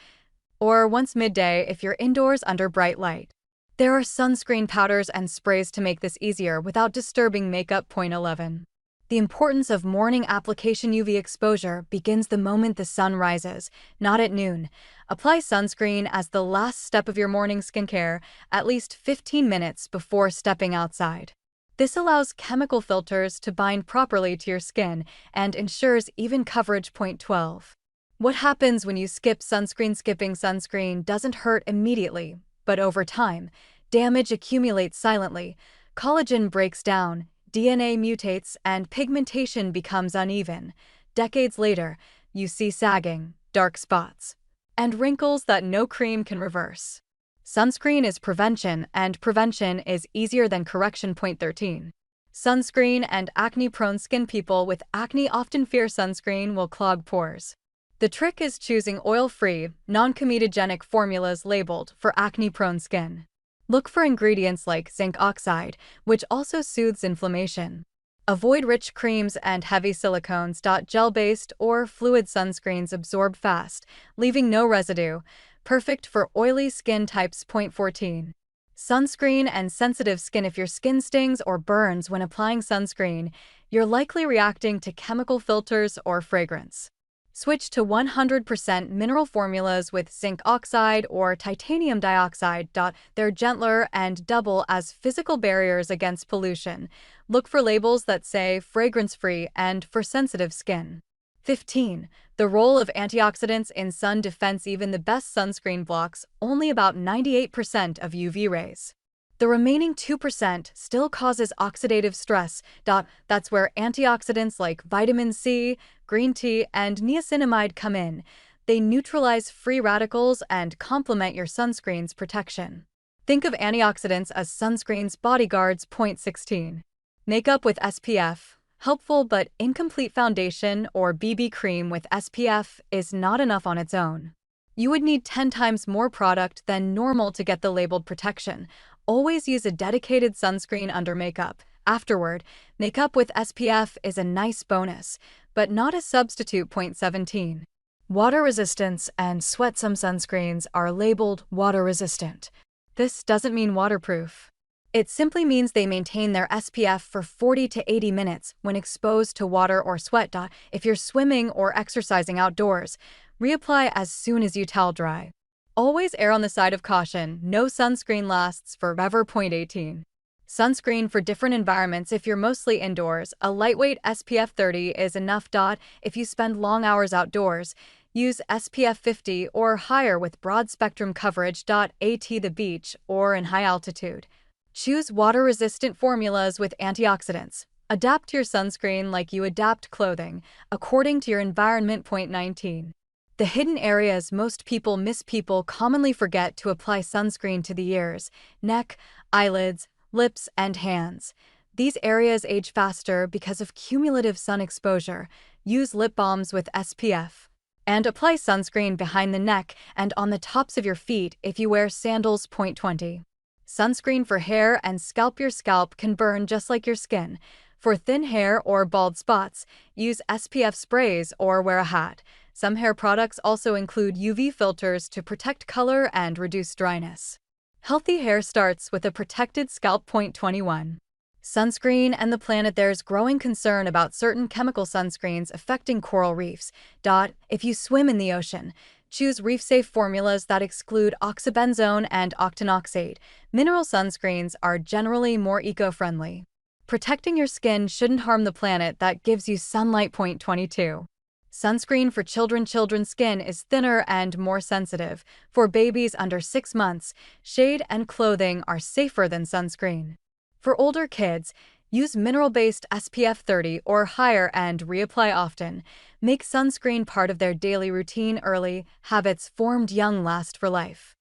or once midday if you're indoors under bright light. There are sunscreen powders and sprays to make this easier without disturbing makeup. Point 11. The importance of morning application. UV exposure begins the moment the sun rises, not at noon. Apply sunscreen as the last step of your morning skincare, at least 15 minutes before stepping outside. This allows chemical filters to bind properly to your skin and ensures even coverage. Point 12. What happens when you skip sunscreen? Skipping sunscreen doesn't hurt immediately, but over time, damage accumulates silently. Collagen breaks down, DNA mutates, and pigmentation becomes uneven. Decades later, you see sagging, dark spots, and wrinkles that no cream can reverse. Sunscreen is prevention, and prevention is easier than correction. Point 13. Sunscreen and acne-prone skin. People with acne often fear sunscreen will clog pores. The trick is choosing oil-free, non-comedogenic formulas labeled for acne-prone skin. Look for ingredients like zinc oxide, which also soothes inflammation. Avoid rich creams and heavy silicones. Gel-based or fluid sunscreens absorb fast, leaving no residue, perfect for oily skin types. Point 14. Sunscreen and sensitive skin. If your skin stings or burns when applying sunscreen, you're likely reacting to chemical filters or fragrance. Switch to 100% mineral formulas with zinc oxide or titanium dioxide. They're gentler and double as physical barriers against pollution. Look for labels that say fragrance-free and for sensitive skin. 15. The role of antioxidants in sun defense. Even the best sunscreen blocks only about 98% of UV rays. The remaining 2% still causes oxidative stress. That's where antioxidants like vitamin C, green tea, and niacinamide come in. They neutralize free radicals and complement your sunscreen's protection. Think of antioxidants as sunscreen's bodyguards. Point 16. Makeup with SPF. Helpful but incomplete. Foundation or BB cream with SPF is not enough on its own. You would need 10 times more product than normal to get the labeled protection. Always use a dedicated sunscreen under makeup. Afterward, makeup with SPF is a nice bonus, but not a substitute. Point 17. Water resistance and sweat. Some sunscreens are labeled water resistant. This doesn't mean waterproof. It simply means they maintain their SPF for 40 to 80 minutes when exposed to water or sweat. If you're swimming or exercising outdoors, reapply as soon as you towel dry. Always err on the side of caution. No sunscreen lasts forever. Point 18. Sunscreen for different environments. If you're mostly indoors, a lightweight SPF 30 is enough. If you spend long hours outdoors, use SPF 50 or higher with broad spectrum coverage. At the beach or in high altitude, choose water-resistant formulas with antioxidants. Adapt your sunscreen like you adapt clothing, according to your environment. Point 19. The hidden areas most people miss. People commonly forget to apply sunscreen to the ears, neck, eyelids, lips, and hands. These areas age faster because of cumulative sun exposure. Use lip balms with SPF. And apply sunscreen behind the neck and on the tops of your feet if you wear sandals. Point 20. Sunscreen for hair and scalp. Your scalp can burn just like your skin. For thin hair or bald spots, use SPF sprays or wear a hat. Some hair products also include UV filters to protect color and reduce dryness. Healthy hair starts with a protected scalp. Point 21. Sunscreen and the planet. There's growing concern about certain chemical sunscreens affecting coral reefs. If you swim in the ocean, choose reef-safe formulas that exclude oxybenzone and octinoxate. Mineral sunscreens are generally more eco-friendly. Protecting your skin shouldn't harm the planet. That gives you sunlight. Point 22. Sunscreen for children. Children's skin is thinner and more sensitive. For babies under 6 months, shade and clothing are safer than sunscreen. For older kids, use mineral-based SPF 30 or higher and reapply often. Make sunscreen part of their daily routine early. Habits formed young last for life.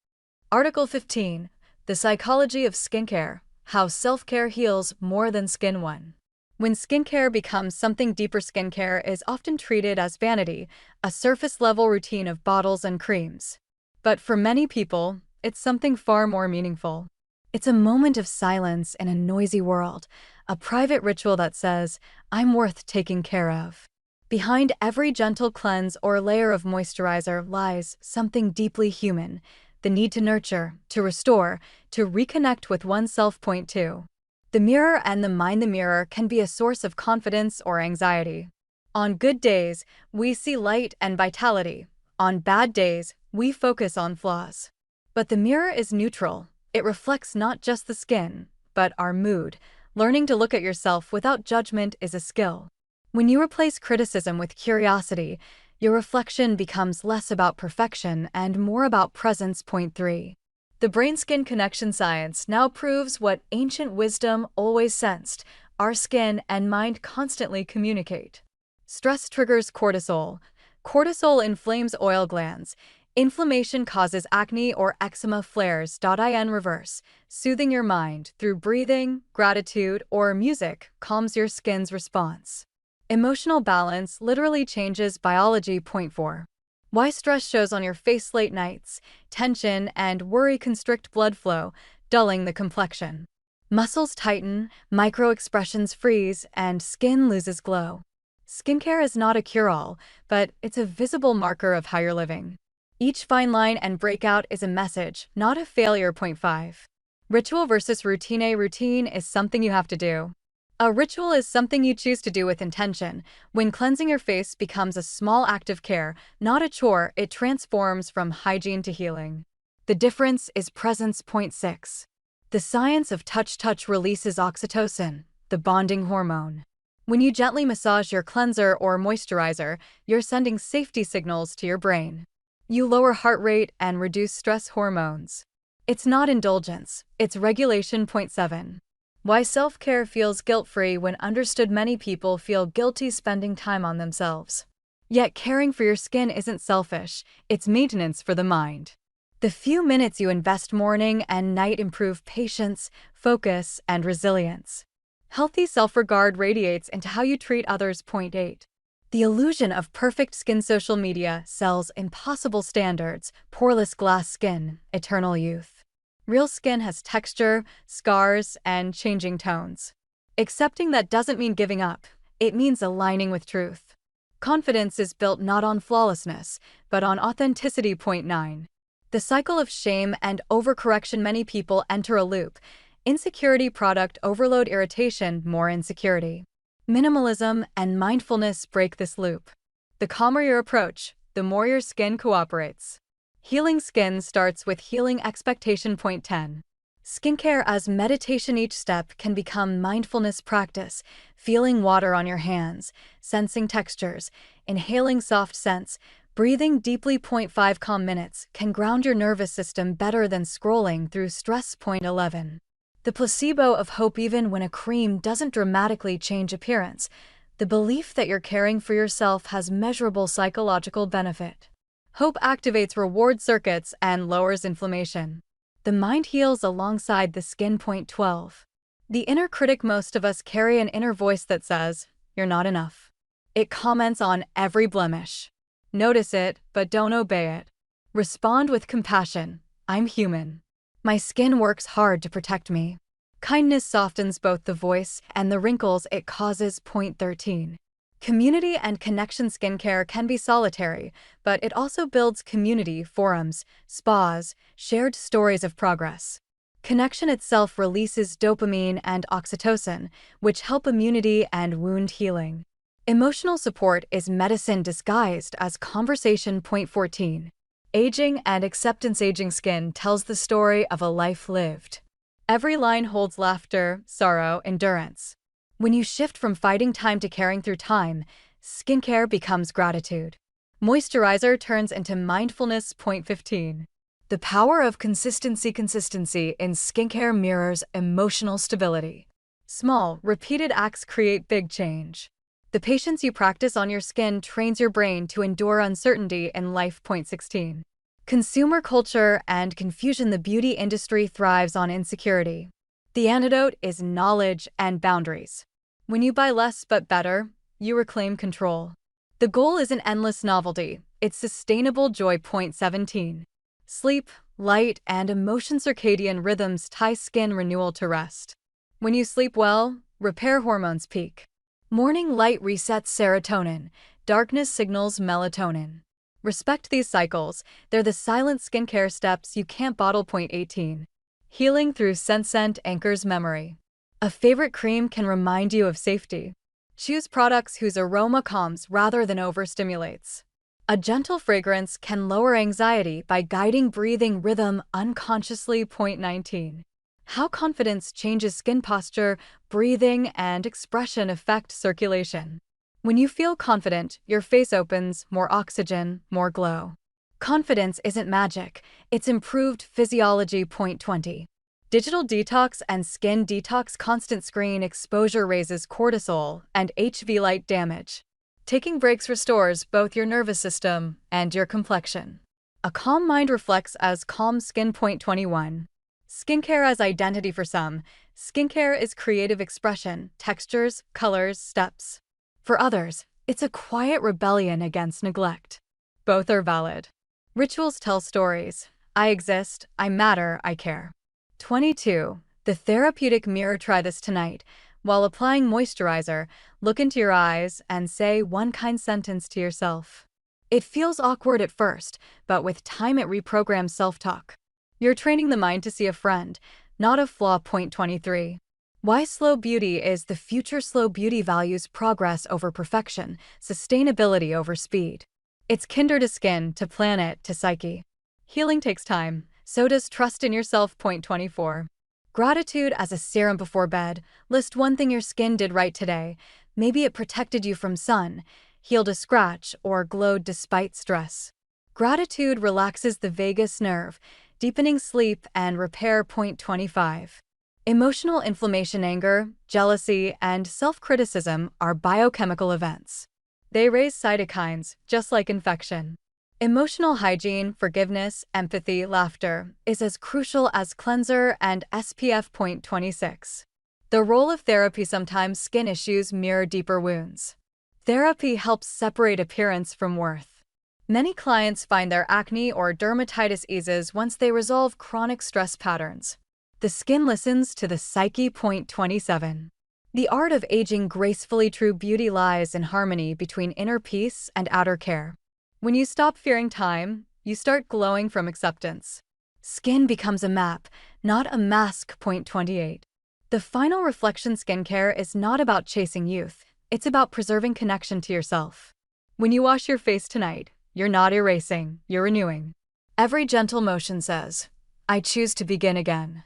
Article 15. The Psychology of Skincare. How Self-Care Heals More Than Skin. 1. When skincare becomes something deeper, skincare is often treated as vanity, a surface-level routine of bottles and creams. But for many people, it's something far more meaningful. It's a moment of silence in a noisy world, a private ritual that says, I'm worth taking care of. Behind every gentle cleanse or layer of moisturizer lies something deeply human, the need to nurture, to restore, to reconnect with oneself. Point 2. The mirror and the mind. The mirror can be a source of confidence or anxiety. On good days, we see light and vitality. On bad days, we focus on flaws. But the mirror is neutral. It reflects not just the skin, but our mood. Learning to look at yourself without judgment is a skill. When you replace criticism with curiosity, your reflection becomes less about perfection and more about presence. Point 3. The brain-skin connection. Science now proves what ancient wisdom always sensed: our skin and mind constantly communicate. Stress triggers cortisol. Cortisol inflames oil glands. Inflammation causes acne or eczema flares. In reverse, soothing your mind through breathing, gratitude, or music calms your skin's response. Emotional balance literally changes biology. Point 4. Why stress shows on your face. Late nights, tension, and worry constrict blood flow, dulling the complexion. Muscles tighten, micro-expressions freeze, and skin loses glow. Skincare is not a cure-all, but it's a visible marker of how you're living. Each fine line and breakout is a message, not a failure. Point 5. Ritual versus routine. A routine is something you have to do. A ritual is something you choose to do with intention. When cleansing your face becomes a small act of care, not a chore, it transforms from hygiene to healing. The difference is presence. Point 6. The science of touch. Touch releases oxytocin, the bonding hormone. When you gently massage your cleanser or moisturizer, you're sending safety signals to your brain. You lower heart rate and reduce stress hormones. It's not indulgence, it's regulation. Point 7. Why self-care feels guilt-free when understood. Many people feel guilty spending time on themselves. Yet caring for your skin isn't selfish, it's maintenance for the mind. The few minutes you invest morning and night improve patience, focus, and resilience. Healthy self-regard radiates into how you treat others. Point 8. The illusion of perfect skin. Social media sells impossible standards: poreless glass skin, eternal youth. Real skin has texture, scars, and changing tones. Accepting that doesn't mean giving up. It means aligning with truth. Confidence is built not on flawlessness, but on authenticity. Point 9. The cycle of shame and overcorrection. Many people enter a loop: insecurity, product overload, irritation, more insecurity. Minimalism and mindfulness break this loop. The calmer your approach, the more your skin cooperates. Healing skin starts with healing expectation. Point 10. Skincare as meditation. Each step can become mindfulness practice: feeling water on your hands, sensing textures, inhaling soft scents, breathing deeply. Point 5. Calm minutes can ground your nervous system better than scrolling through stress. Point 11. The placebo of hope. Even when a cream doesn't dramatically change appearance, the belief that you're caring for yourself has measurable psychological benefit. Hope activates reward circuits and lowers inflammation. The mind heals alongside the skin. Point 12. The inner critic. Most of us carry an inner voice that says, "You're not enough." It comments on every blemish. Notice it, but don't obey it. Respond with compassion. I'm human. My skin works hard to protect me. Kindness softens both the voice and the wrinkles it causes. Point 13. Community and connection. Skincare can be solitary, but it also builds community: forums, spas, shared stories of progress. Connection itself releases dopamine and oxytocin, which help immunity and wound healing. Emotional support is medicine disguised as conversation. Point 14. Aging and acceptance. Aging skin tells the story of a life lived. Every line holds laughter, sorrow, endurance. When you shift from fighting time to caring through time, skincare becomes gratitude. Moisturizer turns into mindfulness. Point 15. The power of consistency. Consistency in skincare mirrors emotional stability. Small, repeated acts create big change. The patience you practice on your skin trains your brain to endure uncertainty in life. Point 16. Consumer culture and confusion. The beauty industry thrives on insecurity. The antidote is knowledge and boundaries. When you buy less but better, you reclaim control. The goal isn't endless novelty, it's sustainable joy. Point 17. Sleep, light, and emotion. Circadian rhythms tie skin renewal to rest. When you sleep well, repair hormones peak. Morning light resets serotonin, darkness signals melatonin. Respect these cycles, they're the silent skincare steps you can't bottle. Point 18. Healing through scent. Scent anchors memory. A favorite cream can remind you of safety. Choose products whose aroma calms rather than overstimulates. A gentle fragrance can lower anxiety by guiding breathing rhythm unconsciously. Point 19. How confidence changes skin posture, breathing, and expression affect circulation. When you feel confident, your face opens, more oxygen, more glow. Confidence isn't magic, it's improved physiology. Point 20. Digital detox and skin detox. Constant screen exposure raises cortisol and HV light damage. Taking breaks restores both your nervous system and your complexion. A calm mind reflects as calm skin. Point 21. Skincare as identity. For some, skincare is creative expression, textures, colors, steps. For others, it's a quiet rebellion against neglect. Both are valid. Rituals tell stories. I exist, I matter, I care. 22. The therapeutic mirror. Try this tonight. While applying moisturizer, look into your eyes and say one kind sentence to yourself. It feels awkward at first, but with time it reprograms self-talk. You're training the mind to see a friend, not a flaw. Point 23. Why slow beauty is the future. Slow beauty values progress over perfection, sustainability over speed. It's kinder to skin, to planet, to psyche. Healing takes time, so does trust in yourself. Point 24. Gratitude as a serum. Before bed, list one thing your skin did right today. Maybe it protected you from sun, healed a scratch, or glowed despite stress. Gratitude relaxes the vagus nerve, deepening sleep and repair. Point 25. Emotional inflammation. Anger, jealousy, and self-criticism are biochemical events. They raise cytokines, just like infection. Emotional hygiene, forgiveness, empathy, laughter is as crucial as cleanser and SPF. Point 26. The role of therapy. Sometimes skin issues mirror deeper wounds. Therapy helps separate appearance from worth. Many clients find their acne or dermatitis eases once they resolve chronic stress patterns. The skin listens to the psyche. Point 27. The art of aging gracefully. True beauty lies in harmony between inner peace and outer care. When you stop fearing time, you start glowing from acceptance. Skin becomes a map, not a mask. Point 28. The final reflection. Skincare is not about chasing youth, it's about preserving connection to yourself. When you wash your face tonight, you're not erasing, you're renewing. Every gentle motion says, I choose to begin again.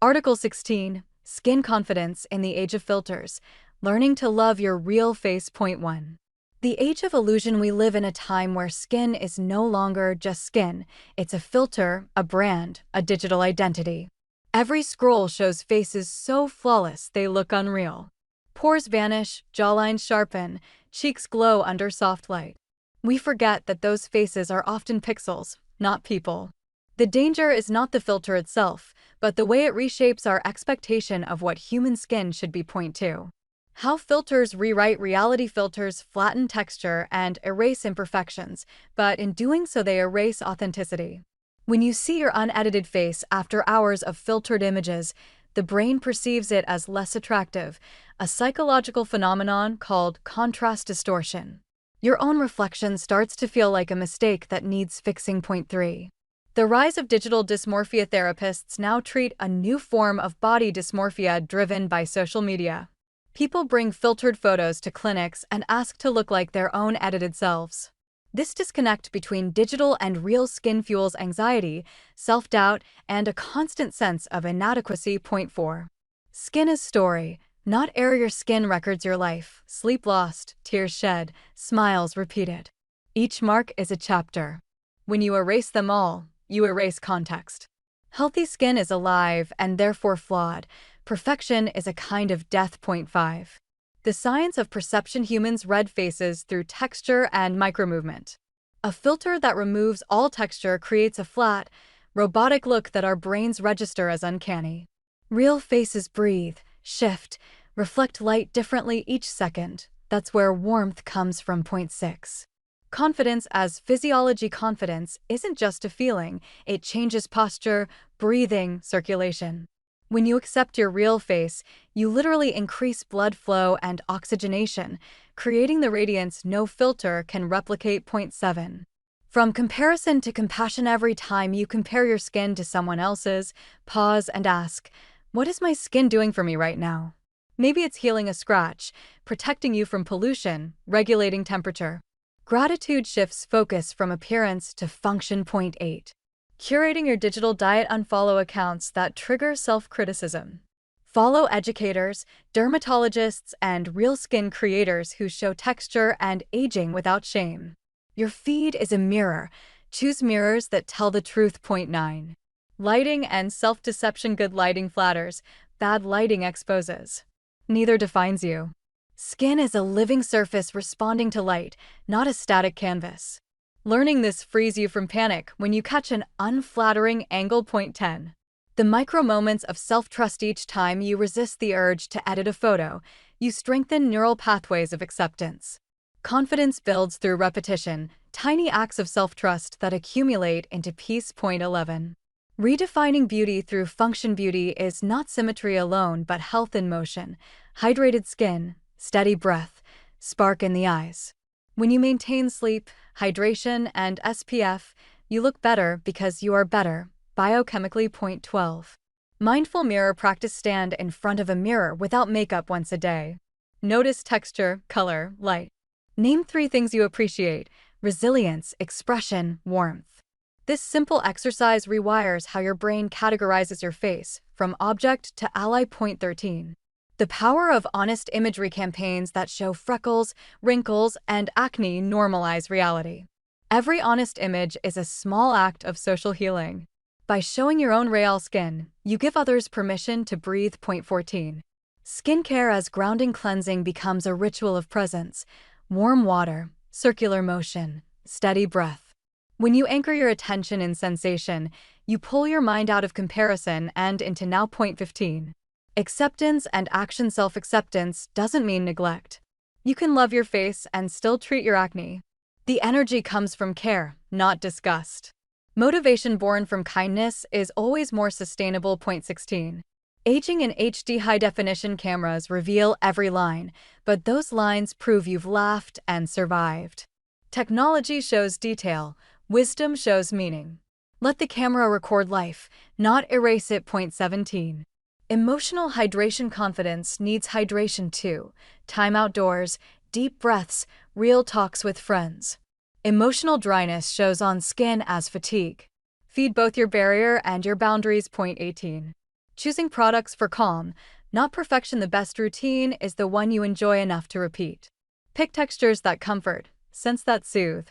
Article 16. Skin confidence in the age of filters. Learning to love your real face. Point 1. The age of illusion. We live in a time where skin is no longer just skin. It's a filter, a brand, a digital identity. Every scroll shows faces so flawless they look unreal. Pores vanish, jawlines sharpen, cheeks glow under soft light. We forget that those faces are often pixels, not people. The danger is not the filter itself, but the way it reshapes our expectation of what human skin should be. Point 2. How filters rewrite reality. Filters flatten texture and erase imperfections, but in doing so they erase authenticity. When you see your unedited face after hours of filtered images, the brain perceives it as less attractive, a psychological phenomenon called contrast distortion. Your own reflection starts to feel like a mistake that needs fixing. Point 3. The rise of digital dysmorphia therapists now treat a new form of body dysmorphia driven by social media. People bring filtered photos to clinics and ask to look like their own edited selves. This disconnect between digital and real skin fuels anxiety, self-doubt, and a constant sense of inadequacy. Point 4. Skin is story, not air. Your skin records your life, sleep lost, tears shed, smiles repeated. Each mark is a chapter. When you erase them all, you erase context. Healthy skin is alive and therefore flawed. Perfection is a kind of death. Point 5. The science of perception. Humans read faces through texture and micromovement. A filter that removes all texture creates a flat, robotic look that our brains register as uncanny. Real faces breathe, shift, reflect light differently each second. That's where warmth comes from. Point 6. Confidence as physiology. Confidence isn't just a feeling, it changes posture, breathing, circulation. When you accept your real face, you literally increase blood flow and oxygenation, creating the radiance no filter can replicate. Point 7. From comparison to compassion. Every time you compare your skin to someone else's, pause and ask, what is my skin doing for me right now? Maybe it's healing a scratch, protecting you from pollution, regulating temperature. Gratitude shifts focus from appearance to function. Point 8. Curating your digital diet. Unfollow accounts that trigger self-criticism. Follow educators, dermatologists, and real skin creators who show texture and aging without shame. Your feed is a mirror. Choose mirrors that tell the truth. Point 9. Lighting and self-deception. Good lighting flatters, bad lighting exposes. Neither defines you. Skin is a living surface responding to light, not a static canvas. Learning this frees you from panic when you catch an unflattering angle. Point 10. The micro moments of self-trust. Each time you resist the urge to edit a photo, you strengthen neural pathways of acceptance. Confidence builds through repetition, tiny acts of self-trust that accumulate into peace. Point 11. Redefining beauty through function. Beauty is not symmetry alone but health in motion, hydrated skin, steady breath, spark in the eyes. When you maintain sleep, hydration, and SPF, you look better because you are better, biochemically. Point 12. Mindful mirror practice. Stand in front of a mirror without makeup once a day. Notice texture, color, light. Name 3 things you appreciate: resilience, expression, warmth. This simple exercise rewires how your brain categorizes your face, from object to ally. Point 13. The power of honest imagery. Campaigns that show freckles, wrinkles, and acne normalize reality. Every honest image is a small act of social healing. By showing your own real skin, you give others permission to breathe. Point 14. Skincare as grounding. Cleansing becomes a ritual of presence. Warm water, circular motion, steady breath. When you anchor your attention in sensation, you pull your mind out of comparison and into now. Point 15. Acceptance and action. Self-acceptance doesn't mean neglect. You can love your face and still treat your acne. The energy comes from care, not disgust. Motivation born from kindness is always more sustainable. Point 16. Aging in HD. High-definition cameras reveal every line, but those lines prove you've laughed and survived. Technology shows detail, wisdom shows meaning. Let the camera record life, not erase it. Point 17. Emotional hydration. Confidence needs hydration too. Time outdoors, deep breaths, real talks with friends. Emotional dryness shows on skin as fatigue. Feed both your barrier and your boundaries. Point 18. Choosing products for calm, not perfection. The best routine is the one you enjoy enough to repeat. Pick textures that comfort, scents that soothe.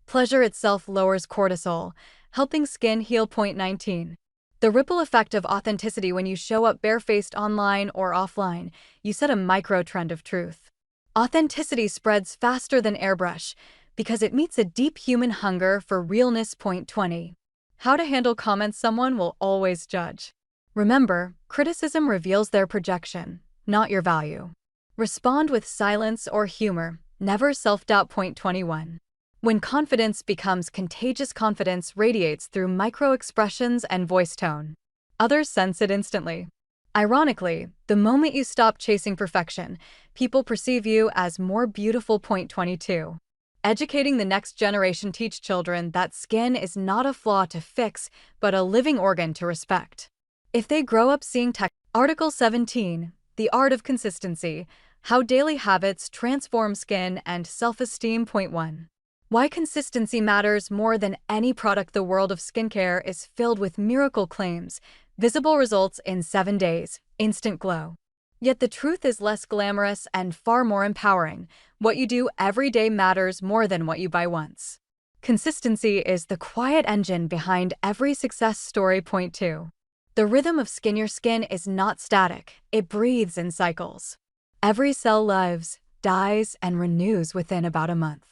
Pleasure itself lowers cortisol, helping skin heal. Point 19. The ripple effect of authenticity. When you show up barefaced online or offline, you set a micro-trend of truth. Authenticity spreads faster than airbrush because it meets a deep human hunger for realness. Point 20. How to handle comments. Someone will always judge. Remember, criticism reveals their projection, not your value. Respond with silence or humor, never self-doubt. Point 21. When confidence becomes contagious. Confidence radiates through micro-expressions and voice tone. Others sense it instantly. Ironically, the moment you stop chasing perfection, people perceive you as more beautiful. Point 22. Educating the next generation teach children that skin is not a flaw to fix, but a living organ to respect. If they grow up seeing tech. Article 17, The Art of Consistency, How Daily Habits Transform Skin and Self-Esteem. Point 1. Why consistency matters more than any product. The world of skincare is filled with miracle claims, visible results in 7 days, instant glow. Yet the truth is less glamorous and far more empowering. What you do every day matters more than what you buy once. Consistency is the quiet engine behind every success story. Point 2. The rhythm of skin. Your skin is not static, it breathes in cycles. Every cell lives, dies, and renews within about a month.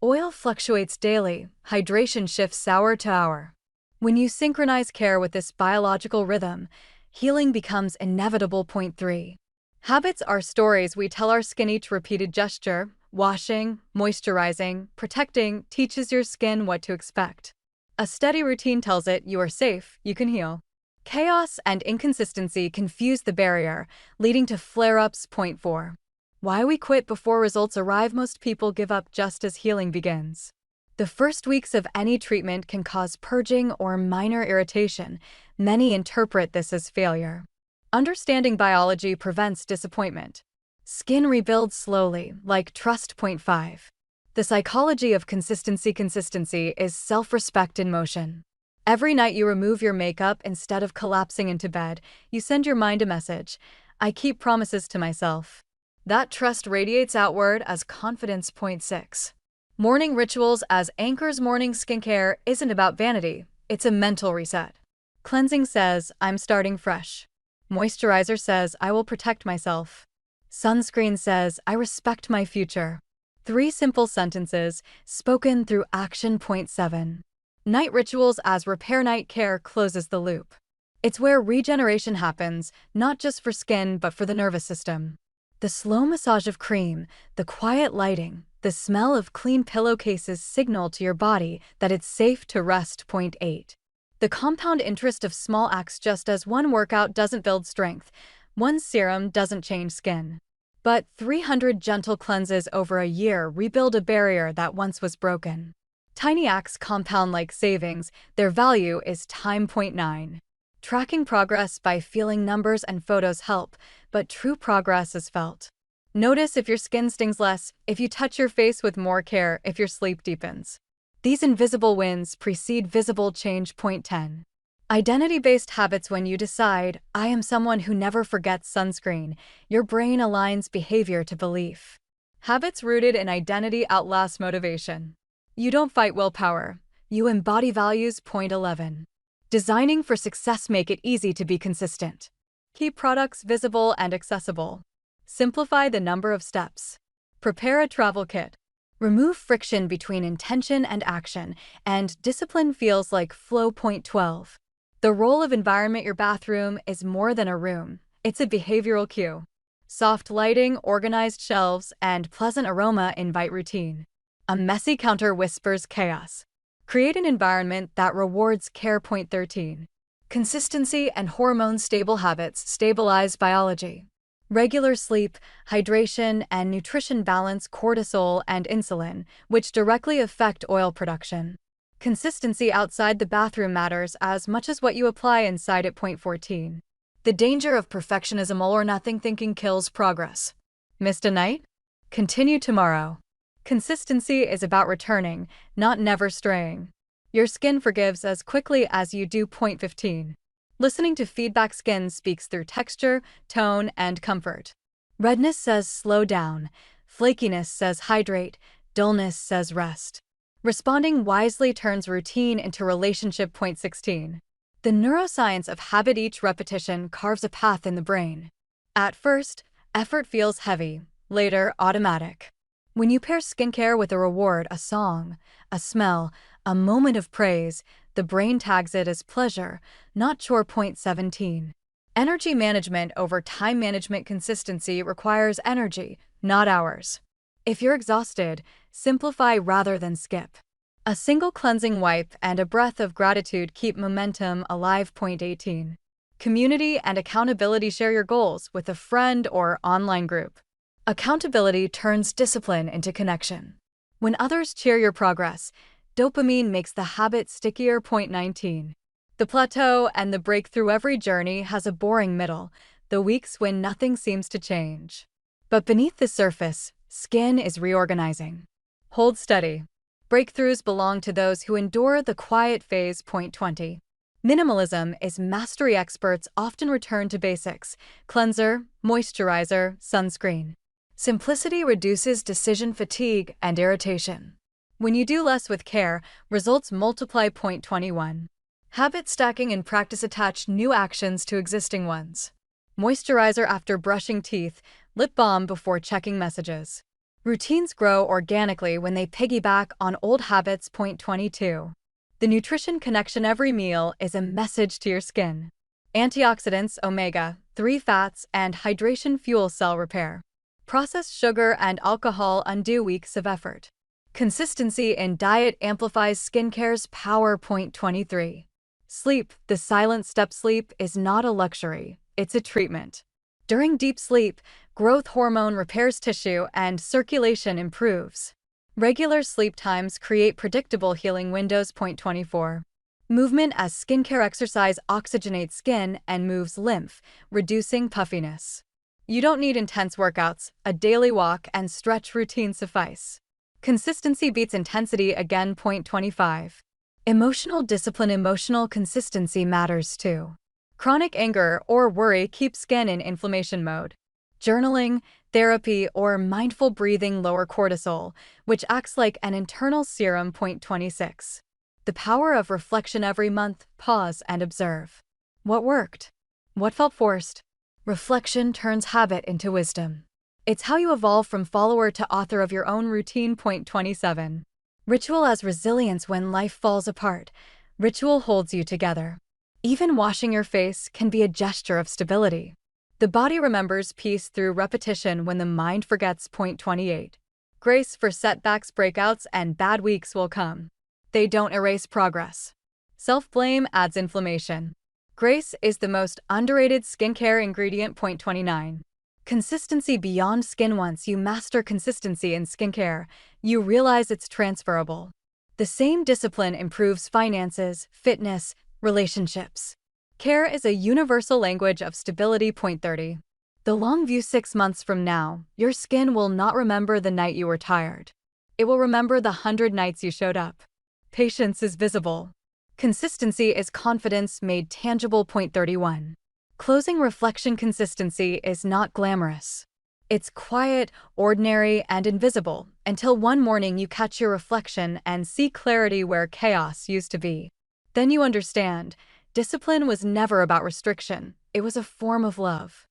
Oil fluctuates daily, hydration shifts hour to hour. When you synchronize care with this biological rhythm, healing becomes inevitable. Point 3. Habits are stories we tell our skin. Each repeated gesture, washing, moisturizing, protecting, teaches your skin what to expect. A steady routine tells it you are safe, you can heal. Chaos and inconsistency confuse the barrier, leading to flare-ups. Point 4. Why we quit before results arrive. Most people give up just as healing begins. The first weeks of any treatment can cause purging or minor irritation. Many interpret this as failure. Understanding biology prevents disappointment. Skin rebuilds slowly, like trust. Point 5. The psychology of consistency. Consistency is self-respect in motion. Every night you remove your makeup instead of collapsing into bed, you send your mind a message. I keep promises to myself. That trust radiates outward as confidence. Point 6. Morning rituals as anchors. Morning skincare isn't about vanity, it's a mental reset. Cleansing says, I'm starting fresh. Moisturizer says, I will protect myself. Sunscreen says, I respect my future. 3 simple sentences, spoken through action. Point 7. Night rituals as repair. Night care closes the loop. It's where regeneration happens, not just for skin but for the nervous system. The slow massage of cream, the quiet lighting, the smell of clean pillowcases signal to your body that it's safe to rest. Point 8. The compound interest of small acts. Just as one workout doesn't build strength, one serum doesn't change skin. But 300 gentle cleanses over a year rebuild a barrier that once was broken. Tiny acts compound like savings. Their value is time. Point 9. Tracking progress by feeling. Numbers and photos help, but true progress is felt. Notice if your skin stings less, if you touch your face with more care, if your sleep deepens. These invisible wins precede visible change. Point 10. Identity-based habits. When you decide, I am someone who never forgets sunscreen, your brain aligns behavior to belief. Habits rooted in identity outlast motivation. You don't fight willpower, you embody values. Point 11. Designing for success. Make it easy to be consistent. Keep products visible and accessible. Simplify the number of steps. Prepare a travel kit. Remove friction between intention and action, and discipline feels like flow. Point 12. The role of environment. Your bathroom is more than a room, it's a behavioral cue. Soft lighting, organized shelves, and pleasant aroma invite routine. A messy counter whispers chaos. Create an environment that rewards care. Point 13. Consistency and hormones. Stable habits stabilize biology. Regular sleep, hydration, and nutrition balance cortisol and insulin, which directly affect oil production. Consistency outside the bathroom matters as much as what you apply inside it. Point 14. The danger of perfectionism. All or nothing thinking kills progress. Missed a night? Continue tomorrow. Consistency is about returning, not never straying. Your skin forgives as quickly as you do. Point 15. Listening to feedback. Skin speaks through texture, tone, and comfort. Redness says slow down, flakiness says hydrate, dullness says rest. Responding wisely turns routine into relationship. Point 16. The neuroscience of habit. Each repetition carves a path in the brain. At first, effort feels heavy, later automatic. When you pair skincare with a reward, a song, a smell, a moment of praise, the brain tags it as pleasure, not chore. Point 17. Energy management over time management. Consistency requires energy, not hours. If you're exhausted, simplify rather than skip. A single cleansing wipe and a breath of gratitude keep momentum alive. Point 18. Community and accountability. Share your goals with a friend or online group. Accountability turns discipline into connection. When others cheer your progress, dopamine makes the habit stickier. Point 19. The plateau and the breakthrough. Every journey has a boring middle, the weeks when nothing seems to change. But beneath the surface, skin is reorganizing. Hold steady. Breakthroughs belong to those who endure the quiet phase. Point 20. Minimalism is mastery. Experts often return to basics: cleanser, moisturizer, sunscreen. Simplicity reduces decision fatigue and irritation. When you do less with care, results multiply. Point 21. Habit stacking and practice. Attach new actions to existing ones. Moisturizer after brushing teeth, lip balm before checking messages. Routines grow organically when they piggyback on old habits. Point 22. The nutrition connection. Every meal is a message to your skin. Antioxidants, omega-3 fats, and hydration fuel cell repair. Processed sugar and alcohol undo weeks of effort. Consistency in diet amplifies skincare's power. Point 23. Sleep, the silent step. Sleep is not a luxury, it's a treatment. During deep sleep, growth hormone repairs tissue and circulation improves. Regular sleep times create predictable healing windows. Point 24. Movement as skincare. Exercise oxygenates skin and moves lymph, reducing puffiness. You don't need intense workouts, a daily walk and stretch routine suffice. Consistency beats intensity. Again. Point 25. Emotional discipline. Emotional consistency matters too. Chronic anger or worry keeps skin in inflammation mode. Journaling, therapy, or mindful breathing lower cortisol, which acts like an internal serum. Point 26. The power of reflection. Every month, pause and observe. What worked? What felt forced? Reflection turns habit into wisdom. It's how you evolve from follower to author of your own routine. Point 27. Ritual as resilience. When life falls apart, ritual holds you together. Even washing your face can be a gesture of stability. The body remembers peace through repetition when the mind forgets. Point 28. Grace for setbacks. Breakouts and bad weeks will come. They don't erase progress. Self-blame adds inflammation. Grace is the most underrated skincare ingredient. Point 29. Consistency beyond skin. Once you master consistency in skincare, you realize it's transferable. The same discipline improves finances, fitness, relationships. Care is a universal language of stability. Point 30. The long view. 6 months from now, your skin will not remember the night you were tired. It will remember the 100 nights you showed up. Patience is visible. Consistency is confidence made tangible. Point 31. Closing reflection. Consistency is not glamorous. It's quiet, ordinary, and invisible, until one morning you catch your reflection and see clarity where chaos used to be. Then you understand, discipline was never about restriction, it was a form of love.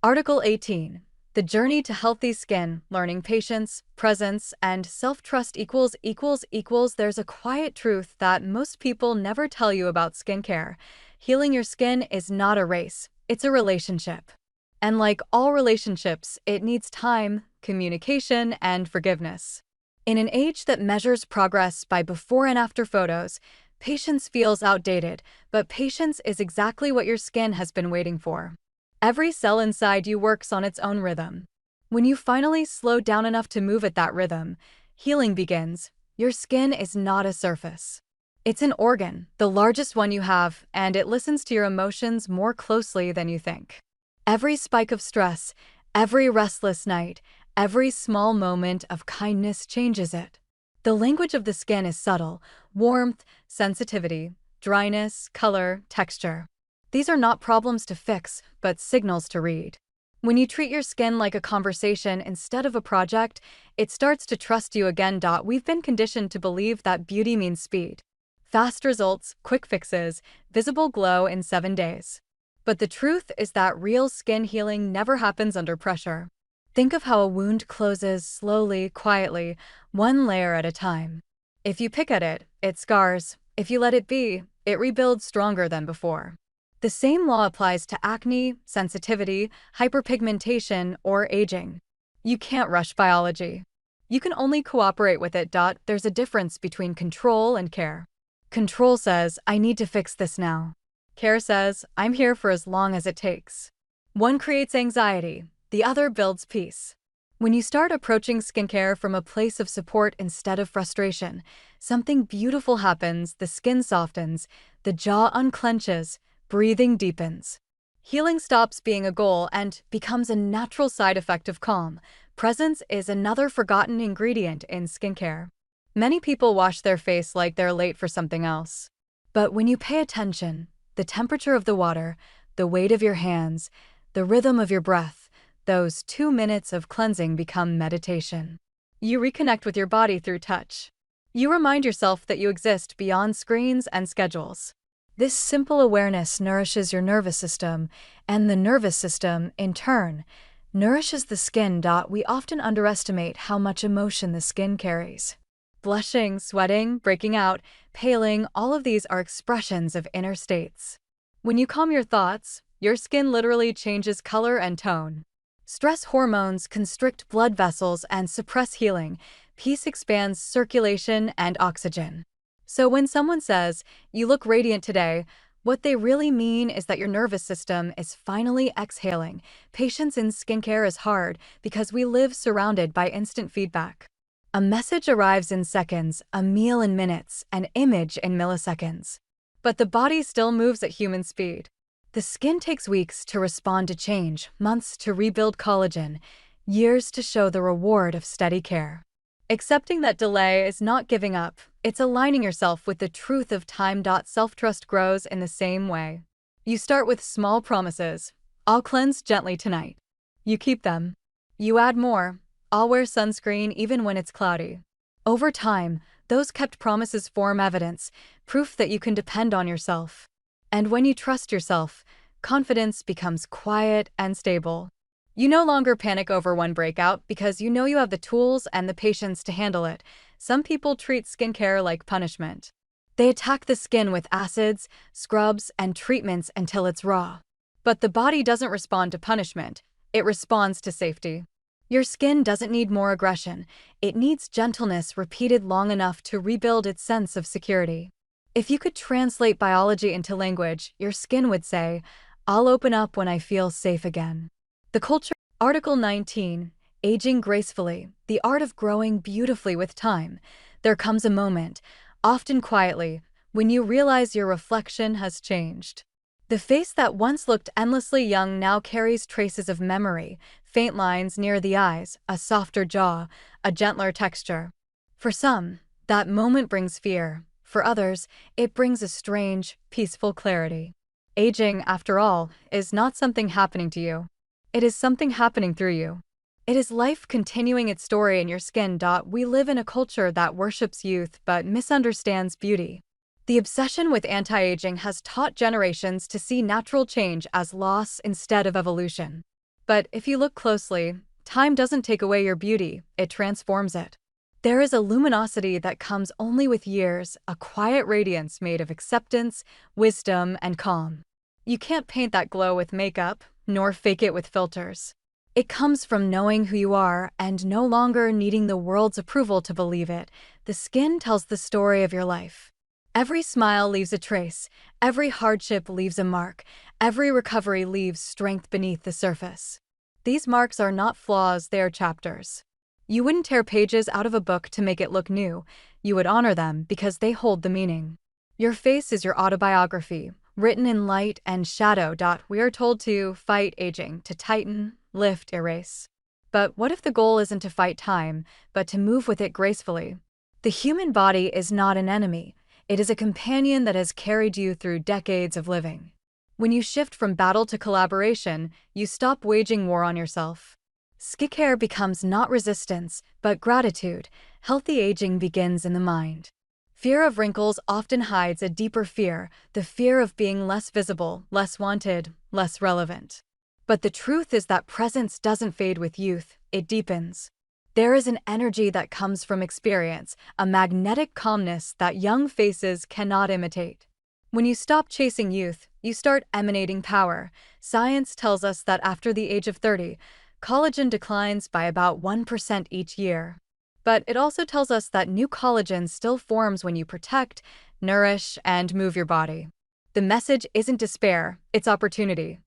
Article 18. The journey to healthy skin, learning patience, presence, and self-trust equals. There's a quiet truth that most people never tell you about skincare. Healing your skin is not a race, it's a relationship. And like all relationships, it needs time, communication, and forgiveness. In an age that measures progress by before and after photos, patience feels outdated, but patience is exactly what your skin has been waiting for. Every cell inside you works on its own rhythm. When you finally slow down enough to move at that rhythm, healing begins. Your skin is not a surface. It's an organ, the largest one you have, and it listens to your emotions more closely than you think. Every spike of stress, every restless night, every small moment of kindness changes it. The language of the skin is subtle: warmth, sensitivity, dryness, color, texture. These are not problems to fix, but signals to read. When you treat your skin like a conversation instead of a project, it starts to trust you again. We've been conditioned to believe that beauty means speed. Fast results, quick fixes, visible glow in 7 days. But the truth is that real skin healing never happens under pressure. Think of how a wound closes slowly, quietly, one layer at a time. If you pick at it, it scars. If you let it be, it rebuilds stronger than before. The same law applies to acne, sensitivity, hyperpigmentation, or aging. You can't rush biology. You can only cooperate with it. There's a difference between control and care. Control says, I need to fix this now. Care says, I'm here for as long as it takes. One creates anxiety, the other builds peace. When you start approaching skincare from a place of support instead of frustration, something beautiful happens. The skin softens, the jaw unclenches, breathing deepens. Healing stops being a goal and becomes a natural side effect of calm. Presence is another forgotten ingredient in skincare. Many people wash their face like they're late for something else. But when you pay attention, the temperature of the water, the weight of your hands, the rhythm of your breath, those 2 minutes of cleansing become meditation. You reconnect with your body through touch. You remind yourself that you exist beyond screens and schedules. This simple awareness nourishes your nervous system, and the nervous system, in turn, nourishes the skin. We often underestimate how much emotion the skin carries. Blushing, sweating, breaking out, paling, all of these are expressions of inner states. When you calm your thoughts, your skin literally changes color and tone. Stress hormones constrict blood vessels and suppress healing. Peace expands circulation and oxygen. So when someone says, "You look radiant today," what they really mean is that your nervous system is finally exhaling. Patience in skincare is hard because we live surrounded by instant feedback. A message arrives in seconds, a meal in minutes, an image in milliseconds. But the body still moves at human speed. The skin takes weeks to respond to change, months to rebuild collagen, years to show the reward of steady care. Accepting that delay is not giving up, it's aligning yourself with the truth of time. Self-trust grows in the same way. You start with small promises. "I'll cleanse gently tonight." You keep them. You add more. "I'll wear sunscreen even when it's cloudy." Over time, those kept promises form evidence, proof that you can depend on yourself. And when you trust yourself, confidence becomes quiet and stable. You no longer panic over one breakout because you know you have the tools and the patience to handle it. Some people treat skincare like punishment. They attack the skin with acids, scrubs, and treatments until it's raw. But the body doesn't respond to punishment, it responds to safety. Your skin doesn't need more aggression, it needs gentleness repeated long enough to rebuild its sense of security. If you could translate biology into language, your skin would say, "I'll open up when I feel safe again." The culture. Article 19. Aging gracefully, the art of growing beautifully with time. There comes a moment, often quietly, when you realize your reflection has changed. The face that once looked endlessly young now carries traces of memory, faint lines near the eyes, a softer jaw, a gentler texture. For some, that moment brings fear. For others, it brings a strange, peaceful clarity. Aging, after all, is not something happening to you. It is something happening through you. It is life continuing its story in your skin. We live in a culture that worships youth but misunderstands beauty. The obsession with anti-aging has taught generations to see natural change as loss instead of evolution. But if you look closely, time doesn't take away your beauty, it transforms it. There is a luminosity that comes only with years, a quiet radiance made of acceptance, wisdom, and calm. You can't paint that glow with makeup, nor fake it with filters. It comes from knowing who you are and no longer needing the world's approval to believe it. The skin tells the story of your life. Every smile leaves a trace, every hardship leaves a mark, every recovery leaves strength beneath the surface. These marks are not flaws, they are chapters. You wouldn't tear pages out of a book to make it look new. You would honor them because they hold the meaning. Your face is your autobiography, written in light and shadow. We are told to fight aging, to tighten, lift, erase. But what if the goal isn't to fight time, but to move with it gracefully? The human body is not an enemy. It is a companion that has carried you through decades of living. When you shift from battle to collaboration, you stop waging war on yourself. Skincare becomes not resistance, but gratitude. Healthy aging begins in the mind. Fear of wrinkles often hides a deeper fear, the fear of being less visible, less wanted, less relevant. But the truth is that presence doesn't fade with youth, it deepens. There is an energy that comes from experience, a magnetic calmness that young faces cannot imitate. When you stop chasing youth, you start emanating power. Science tells us that after the age of 30, collagen declines by about 1% each year. But it also tells us that new collagen still forms when you protect, nourish, and move your body. The message isn't despair, it's opportunity.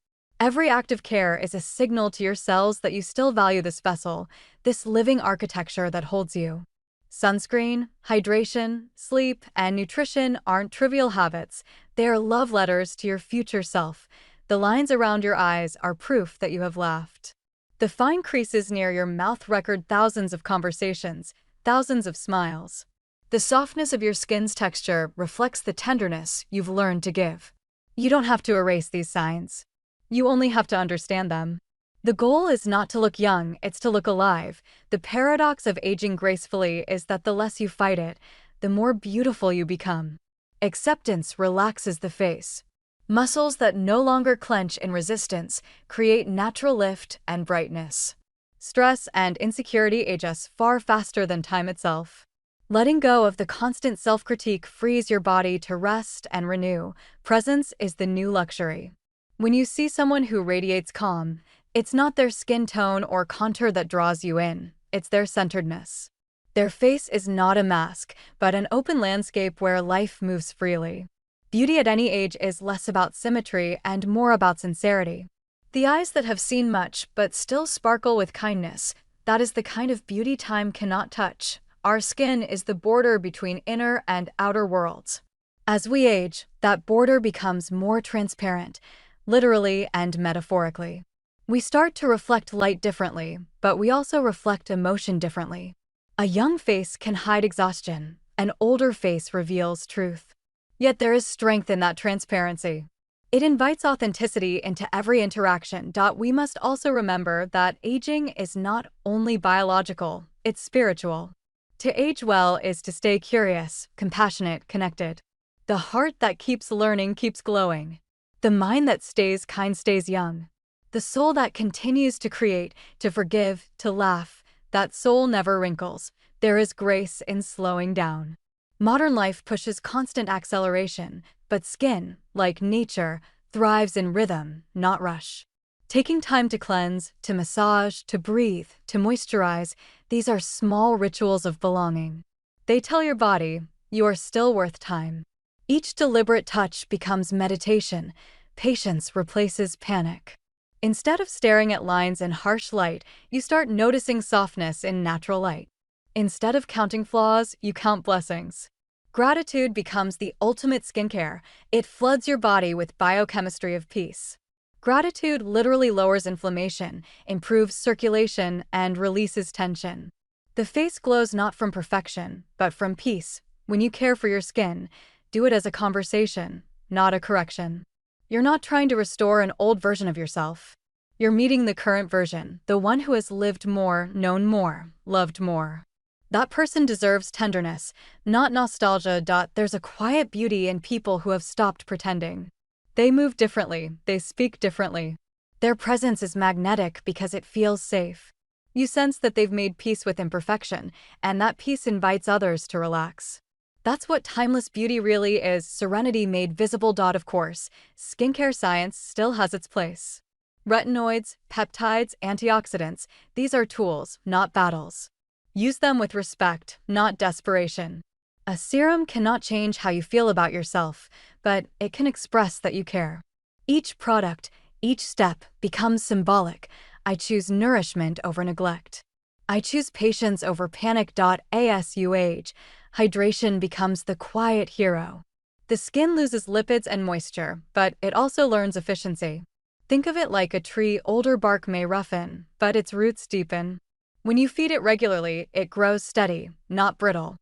Every act of care is a signal to your cells that you still value this vessel, this living architecture that holds you. Sunscreen, hydration, sleep, and nutrition aren't trivial habits. They are love letters to your future self. The lines around your eyes are proof that you have laughed. The fine creases near your mouth record thousands of conversations, thousands of smiles. The softness of your skin's texture reflects the tenderness you've learned to give. You don't have to erase these signs. You only have to understand them. The goal is not to look young, it's to look alive. The paradox of aging gracefully is that the less you fight it, the more beautiful you become. Acceptance relaxes the face. Muscles that no longer clench in resistance create natural lift and brightness. Stress and insecurity age us far faster than time itself. Letting go of the constant self-critique frees your body to rest and renew. Presence is the new luxury. When you see someone who radiates calm, it's not their skin tone or contour that draws you in, it's their centeredness. Their face is not a mask, but an open landscape where life moves freely. Beauty at any age is less about symmetry and more about sincerity. The eyes that have seen much but still sparkle with kindness, that is the kind of beauty time cannot touch. Our skin is the border between inner and outer worlds. As we age, that border becomes more transparent, literally and metaphorically. We start to reflect light differently, but we also reflect emotion differently. A young face can hide exhaustion, an older face reveals truth. Yet there is strength in that transparency. It invites authenticity into every interaction. We must also remember that aging is not only biological, it's spiritual. To age well is to stay curious, compassionate, connected. The heart that keeps learning keeps glowing. The mind that stays kind stays young. The soul that continues to create, to forgive, to laugh, that soul never wrinkles. There is grace in slowing down. Modern life pushes constant acceleration, but skin, like nature, thrives in rhythm, not rush. Taking time to cleanse, to massage, to breathe, to moisturize, these are small rituals of belonging. They tell your body, you are still worth time. Each deliberate touch becomes meditation. Patience replaces panic. Instead of staring at lines in harsh light, you start noticing softness in natural light. Instead of counting flaws, you count blessings. Gratitude becomes the ultimate skincare. It floods your body with biochemistry of peace. Gratitude literally lowers inflammation, improves circulation, and releases tension. The face glows not from perfection, but from peace. When you care for your skin, do it as a conversation, not a correction. You're not trying to restore an old version of yourself. You're meeting the current version, the one who has lived more, known more, loved more. That person deserves tenderness, not nostalgia. There's a quiet beauty in people who have stopped pretending. They move differently, they speak differently. Their presence is magnetic because it feels safe. You sense that they've made peace with imperfection, and that peace invites others to relax. That's what timeless beauty really is, serenity made visible. Of course, skincare science still has its place. Retinoids, peptides, antioxidants, these are tools, not battles. Use them with respect, not desperation. A serum cannot change how you feel about yourself, but it can express that you care. Each product, each step becomes symbolic. I choose nourishment over neglect. I choose patience over panic. As you age, hydration becomes the quiet hero. The skin loses lipids and moisture, but it also learns efficiency. Think of it like a tree. Older bark may roughen, but its roots deepen. When you feed it regularly, it grows steady, not brittle.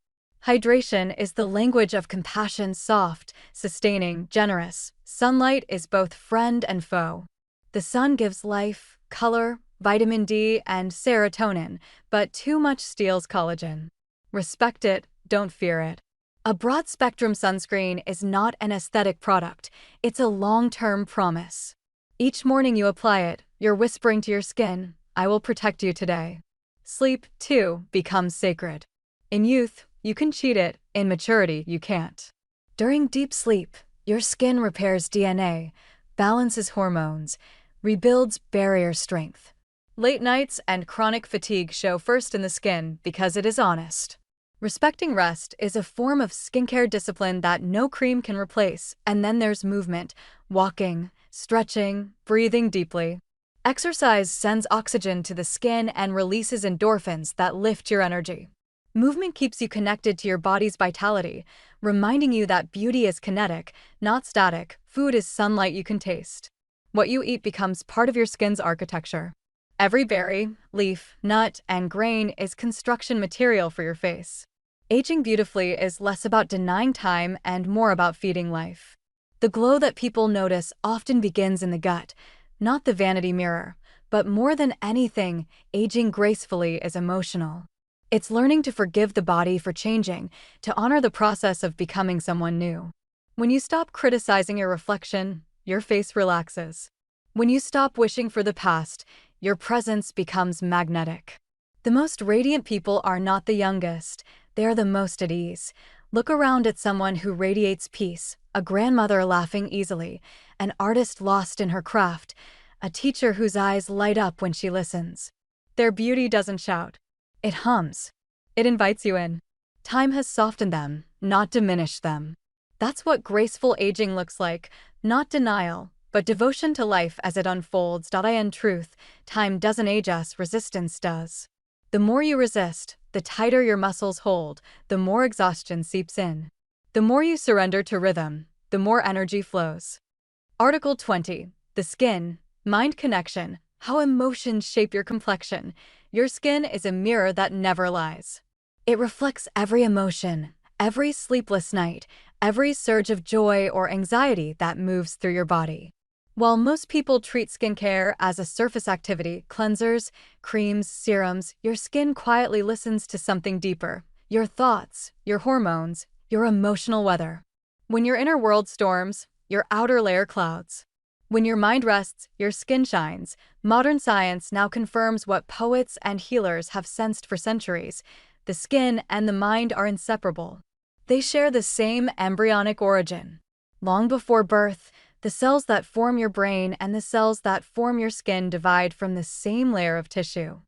Hydration is the language of compassion, soft, sustaining, generous. Sunlight is both friend and foe. The sun gives life, color, vitamin D, and serotonin, but too much steals collagen. Respect it, don't fear it. A broad-spectrum sunscreen is not an aesthetic product, it's a long-term promise. Each morning you apply it, you're whispering to your skin, I will protect you today. Sleep, too, becomes sacred. In youth, you can cheat it, in maturity, you can't. During deep sleep, your skin repairs DNA, balances hormones, rebuilds barrier strength. Late nights and chronic fatigue show first in the skin because it is honest. Respecting rest is a form of skincare discipline that no cream can replace. And then there's movement, walking, stretching, breathing deeply. Exercise sends oxygen to the skin and releases endorphins that lift your energy. Movement keeps you connected to your body's vitality, reminding you that beauty is kinetic, not static. Food is sunlight you can taste. What you eat becomes part of your skin's architecture. Every berry, leaf, nut, and grain is construction material for your face. Aging beautifully is less about denying time and more about feeding life. The glow that people notice often begins in the gut, not the vanity mirror, but more than anything, aging gracefully is emotional. It's learning to forgive the body for changing, to honor the process of becoming someone new. When you stop criticizing your reflection, your face relaxes. When you stop wishing for the past, your presence becomes magnetic. The most radiant people are not the youngest, they are the most at ease. Look around at someone who radiates peace, a grandmother laughing easily, an artist lost in her craft, a teacher whose eyes light up when she listens. Their beauty doesn't shout. It hums. It invites you in. Time has softened them, not diminished them. That's what graceful aging looks like, not denial, but devotion to life as it unfolds. In truth, time doesn't age us, resistance does. The more you resist, the tighter your muscles hold, the more exhaustion seeps in. The more you surrender to rhythm, the more energy flows. Article 20. The skin, mind connection, how emotions shape your complexion. Your skin is a mirror that never lies. It reflects every emotion, every sleepless night, every surge of joy or anxiety that moves through your body. While most people treat skincare as a surface activity, cleansers, creams, serums, your skin quietly listens to something deeper, your thoughts, your hormones, your emotional weather. When your inner world storms, your outer layer clouds. When your mind rests, your skin shines. Modern science now confirms what poets and healers have sensed for centuries. The skin and the mind are inseparable. They share the same embryonic origin. Long before birth, the cells that form your brain and the cells that form your skin divide from the same layer of tissue.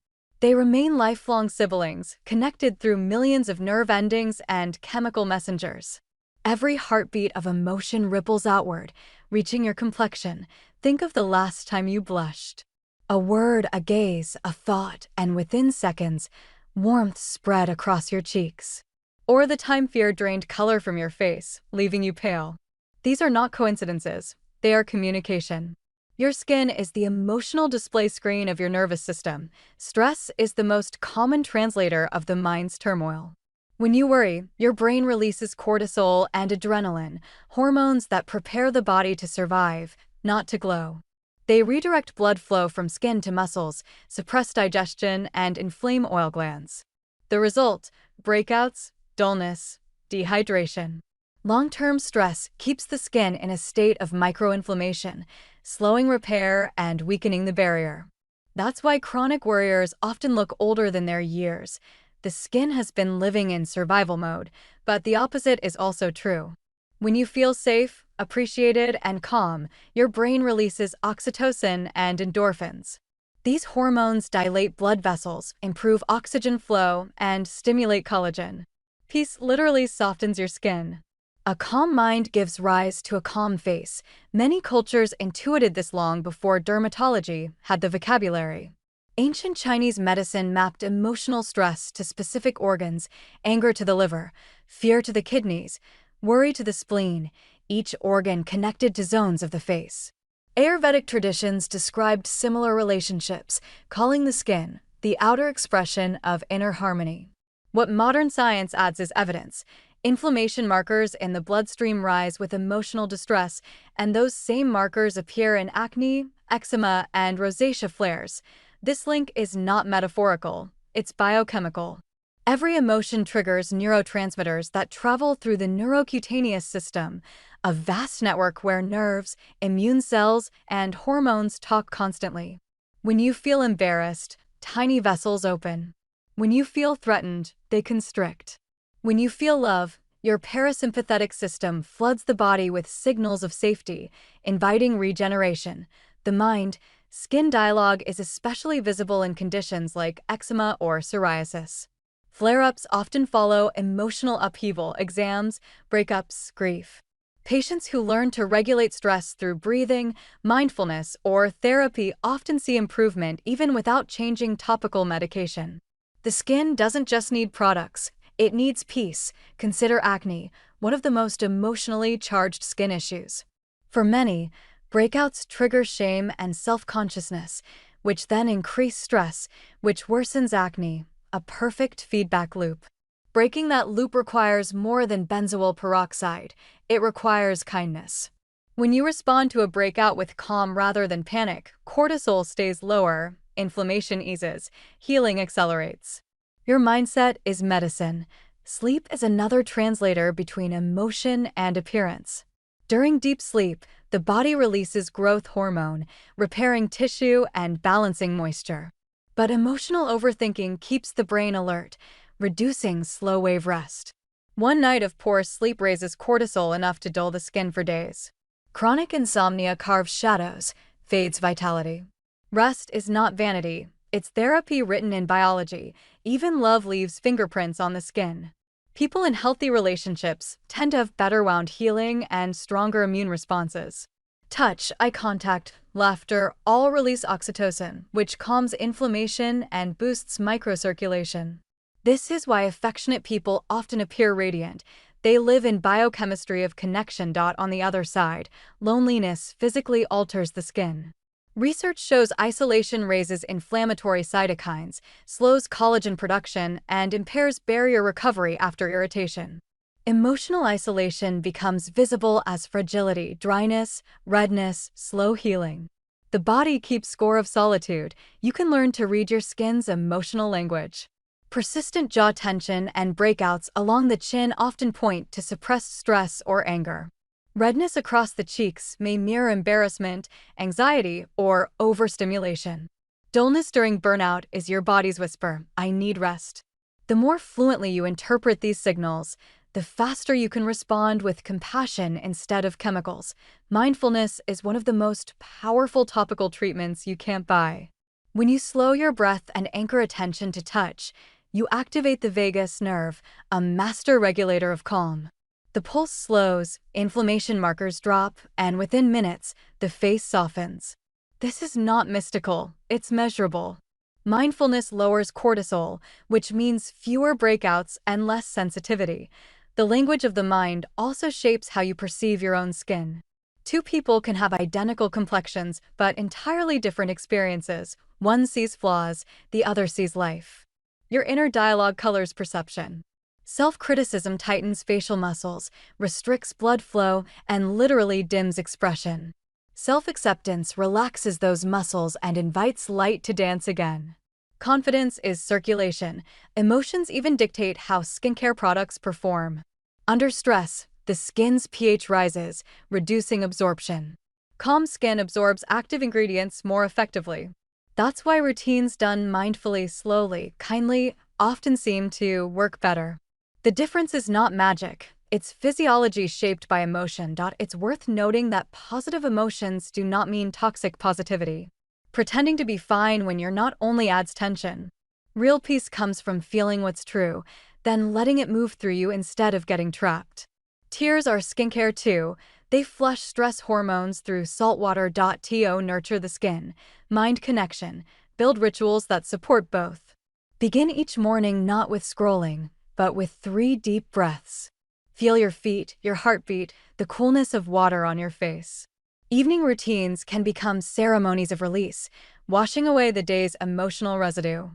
They remain lifelong siblings, connected through millions of nerve endings and chemical messengers. Every heartbeat of emotion ripples outward, reaching your complexion. Think of the last time you blushed. A word, a gaze, a thought, and within seconds, warmth spread across your cheeks. Or the time fear drained color from your face, leaving you pale. These are not coincidences. They are communication. Your skin is the emotional display screen of your nervous system. Stress is the most common translator of the mind's turmoil. When you worry, your brain releases cortisol and adrenaline, hormones that prepare the body to survive, not to glow. They redirect blood flow from skin to muscles, suppress digestion, and inflame oil glands. The result: breakouts, dullness, dehydration. Long-term stress keeps the skin in a state of microinflammation, slowing repair and weakening the barrier. That's why chronic worriers often look older than their years. The skin has been living in survival mode, but the opposite is also true. When you feel safe, appreciated, and calm, your brain releases oxytocin and endorphins. These hormones dilate blood vessels, improve oxygen flow, and stimulate collagen. Peace literally softens your skin. A calm mind gives rise to a calm face. Many cultures intuited this long before dermatology had the vocabulary. Ancient Chinese medicine mapped emotional stress to specific organs, anger to the liver, fear to the kidneys, worry to the spleen, each organ connected to zones of the face. Ayurvedic traditions described similar relationships, calling the skin the outer expression of inner harmony. What modern science adds is evidence. Inflammation markers in the bloodstream rise with emotional distress, and those same markers appear in acne, eczema, and rosacea flares. This link is not metaphorical, it's biochemical. Every emotion triggers neurotransmitters that travel through the neurocutaneous system, a vast network where nerves, immune cells, and hormones talk constantly. When you feel embarrassed, tiny vessels open. When you feel threatened, they constrict. When you feel love, your parasympathetic system floods the body with signals of safety, inviting regeneration. The mind-skin dialogue is especially visible in conditions like eczema or psoriasis. Flare-ups often follow emotional upheaval, exams, breakups, grief. Patients who learn to regulate stress through breathing, mindfulness, or therapy often see improvement even without changing topical medication. The skin doesn't just need products, it needs peace. Consider acne, one of the most emotionally charged skin issues. For many, breakouts trigger shame and self-consciousness, which then increase stress, which worsens acne, a perfect feedback loop. Breaking that loop requires more than benzoyl peroxide. It requires kindness. When you respond to a breakout with calm rather than panic, cortisol stays lower, inflammation eases, healing accelerates. Your mindset is medicine. Sleep is another translator between emotion and appearance. During deep sleep, the body releases growth hormone, repairing tissue and balancing moisture. But emotional overthinking keeps the brain alert, reducing slow-wave rest. One night of poor sleep raises cortisol enough to dull the skin for days. Chronic insomnia carves shadows, fades vitality. Rest is not vanity, it's therapy written in biology. Even love leaves fingerprints on the skin. People in healthy relationships tend to have better wound healing and stronger immune responses. Touch, eye contact, laughter all release oxytocin, which calms inflammation and boosts microcirculation. This is why affectionate people often appear radiant. They live in biochemistry of connection. On the other side, loneliness physically alters the skin. Research shows isolation raises inflammatory cytokines, slows collagen production, and impairs barrier recovery after irritation. Emotional isolation becomes visible as fragility, dryness, redness, slow healing. The body keeps score of solitude. You can learn to read your skin's emotional language. Persistent jaw tension and breakouts along the chin often point to suppressed stress or anger. Redness across the cheeks may mirror embarrassment, anxiety, or overstimulation. Dullness during burnout is your body's whisper, "I need rest." The more fluently you interpret these signals, the faster you can respond with compassion instead of chemicals. Mindfulness is one of the most powerful topical treatments you can't buy. When you slow your breath and anchor attention to touch, you activate the vagus nerve, a master regulator of calm. The pulse slows, inflammation markers drop, and within minutes, the face softens. This is not mystical, it's measurable. Mindfulness lowers cortisol, which means fewer breakouts and less sensitivity. The language of the mind also shapes how you perceive your own skin. Two people can have identical complexions, but entirely different experiences. One sees flaws, the other sees life. Your inner dialogue colors perception. Self-criticism tightens facial muscles, restricts blood flow, and literally dims expression. Self-acceptance relaxes those muscles and invites light to dance again. Confidence is circulation. Emotions even dictate how skincare products perform. Under stress, the skin's pH rises, reducing absorption. Calm skin absorbs active ingredients more effectively. That's why routines done mindfully, slowly, kindly, often seem to work better. The difference is not magic, it's physiology shaped by emotion. It's worth noting that positive emotions do not mean toxic positivity. Pretending to be fine when you're not only adds tension. Real peace comes from feeling what's true, then letting it move through you instead of getting trapped. Tears are skincare too. They flush stress hormones through saltwater. To nurture the skin, mind connection, build rituals that support both. Begin each morning not with scrolling, but with 3 deep breaths. Feel your feet, your heartbeat, the coolness of water on your face. Evening routines can become ceremonies of release, washing away the day's emotional residue.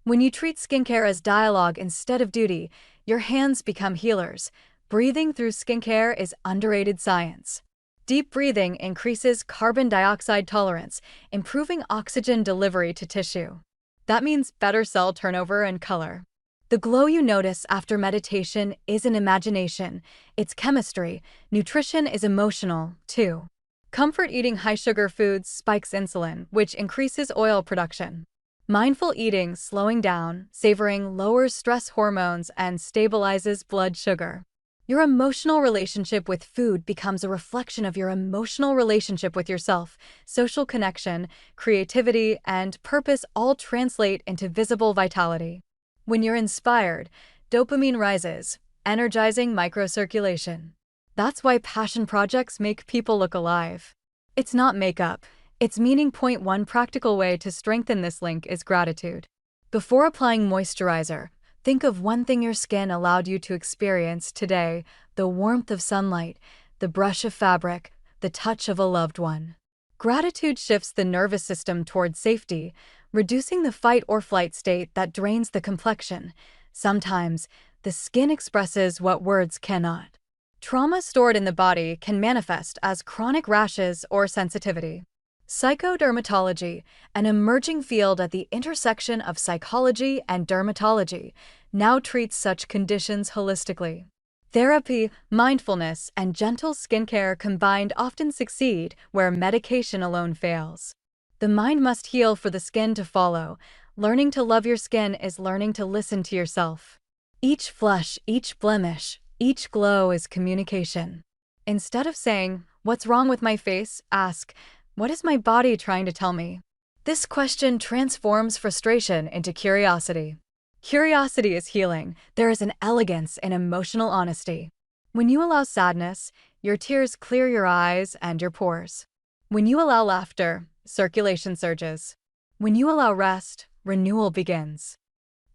When you treat skincare as dialogue instead of duty, your hands become healers. Breathing through skincare is underrated science. Deep breathing increases carbon dioxide tolerance, improving oxygen delivery to tissue. That means better cell turnover and color. The glow you notice after meditation isn't imagination, it's chemistry. Nutrition is emotional, too. Comfort eating high-sugar foods spikes insulin, which increases oil production. Mindful eating, slowing down, savoring lowers stress hormones and stabilizes blood sugar. Your emotional relationship with food becomes a reflection of your emotional relationship with yourself. Social connection, creativity, and purpose all translate into visible vitality. When you're inspired, dopamine rises, energizing microcirculation. That's why passion projects make people look alive. It's not makeup, it's meaning. Point one practical way to strengthen this link is gratitude. Before applying moisturizer, think of one thing your skin allowed you to experience today: the warmth of sunlight, the brush of fabric, the touch of a loved one. Gratitude shifts the nervous system toward safety, reducing the fight or flight state that drains the complexion. Sometimes, the skin expresses what words cannot. Trauma stored in the body can manifest as chronic rashes or sensitivity. Psychodermatology, an emerging field at the intersection of psychology and dermatology, now treats such conditions holistically. Therapy, mindfulness, and gentle skincare combined often succeed where medication alone fails. The mind must heal for the skin to follow. Learning to love your skin is learning to listen to yourself. Each flush, each blemish, each glow is communication. Instead of saying, "What's wrong with my face?" ask, "What is my body trying to tell me?" This question transforms frustration into curiosity. Curiosity is healing. There is an elegance in emotional honesty. When you allow sadness, your tears clear your eyes and your pores. When you allow laughter, circulation surges. When you allow rest, renewal begins.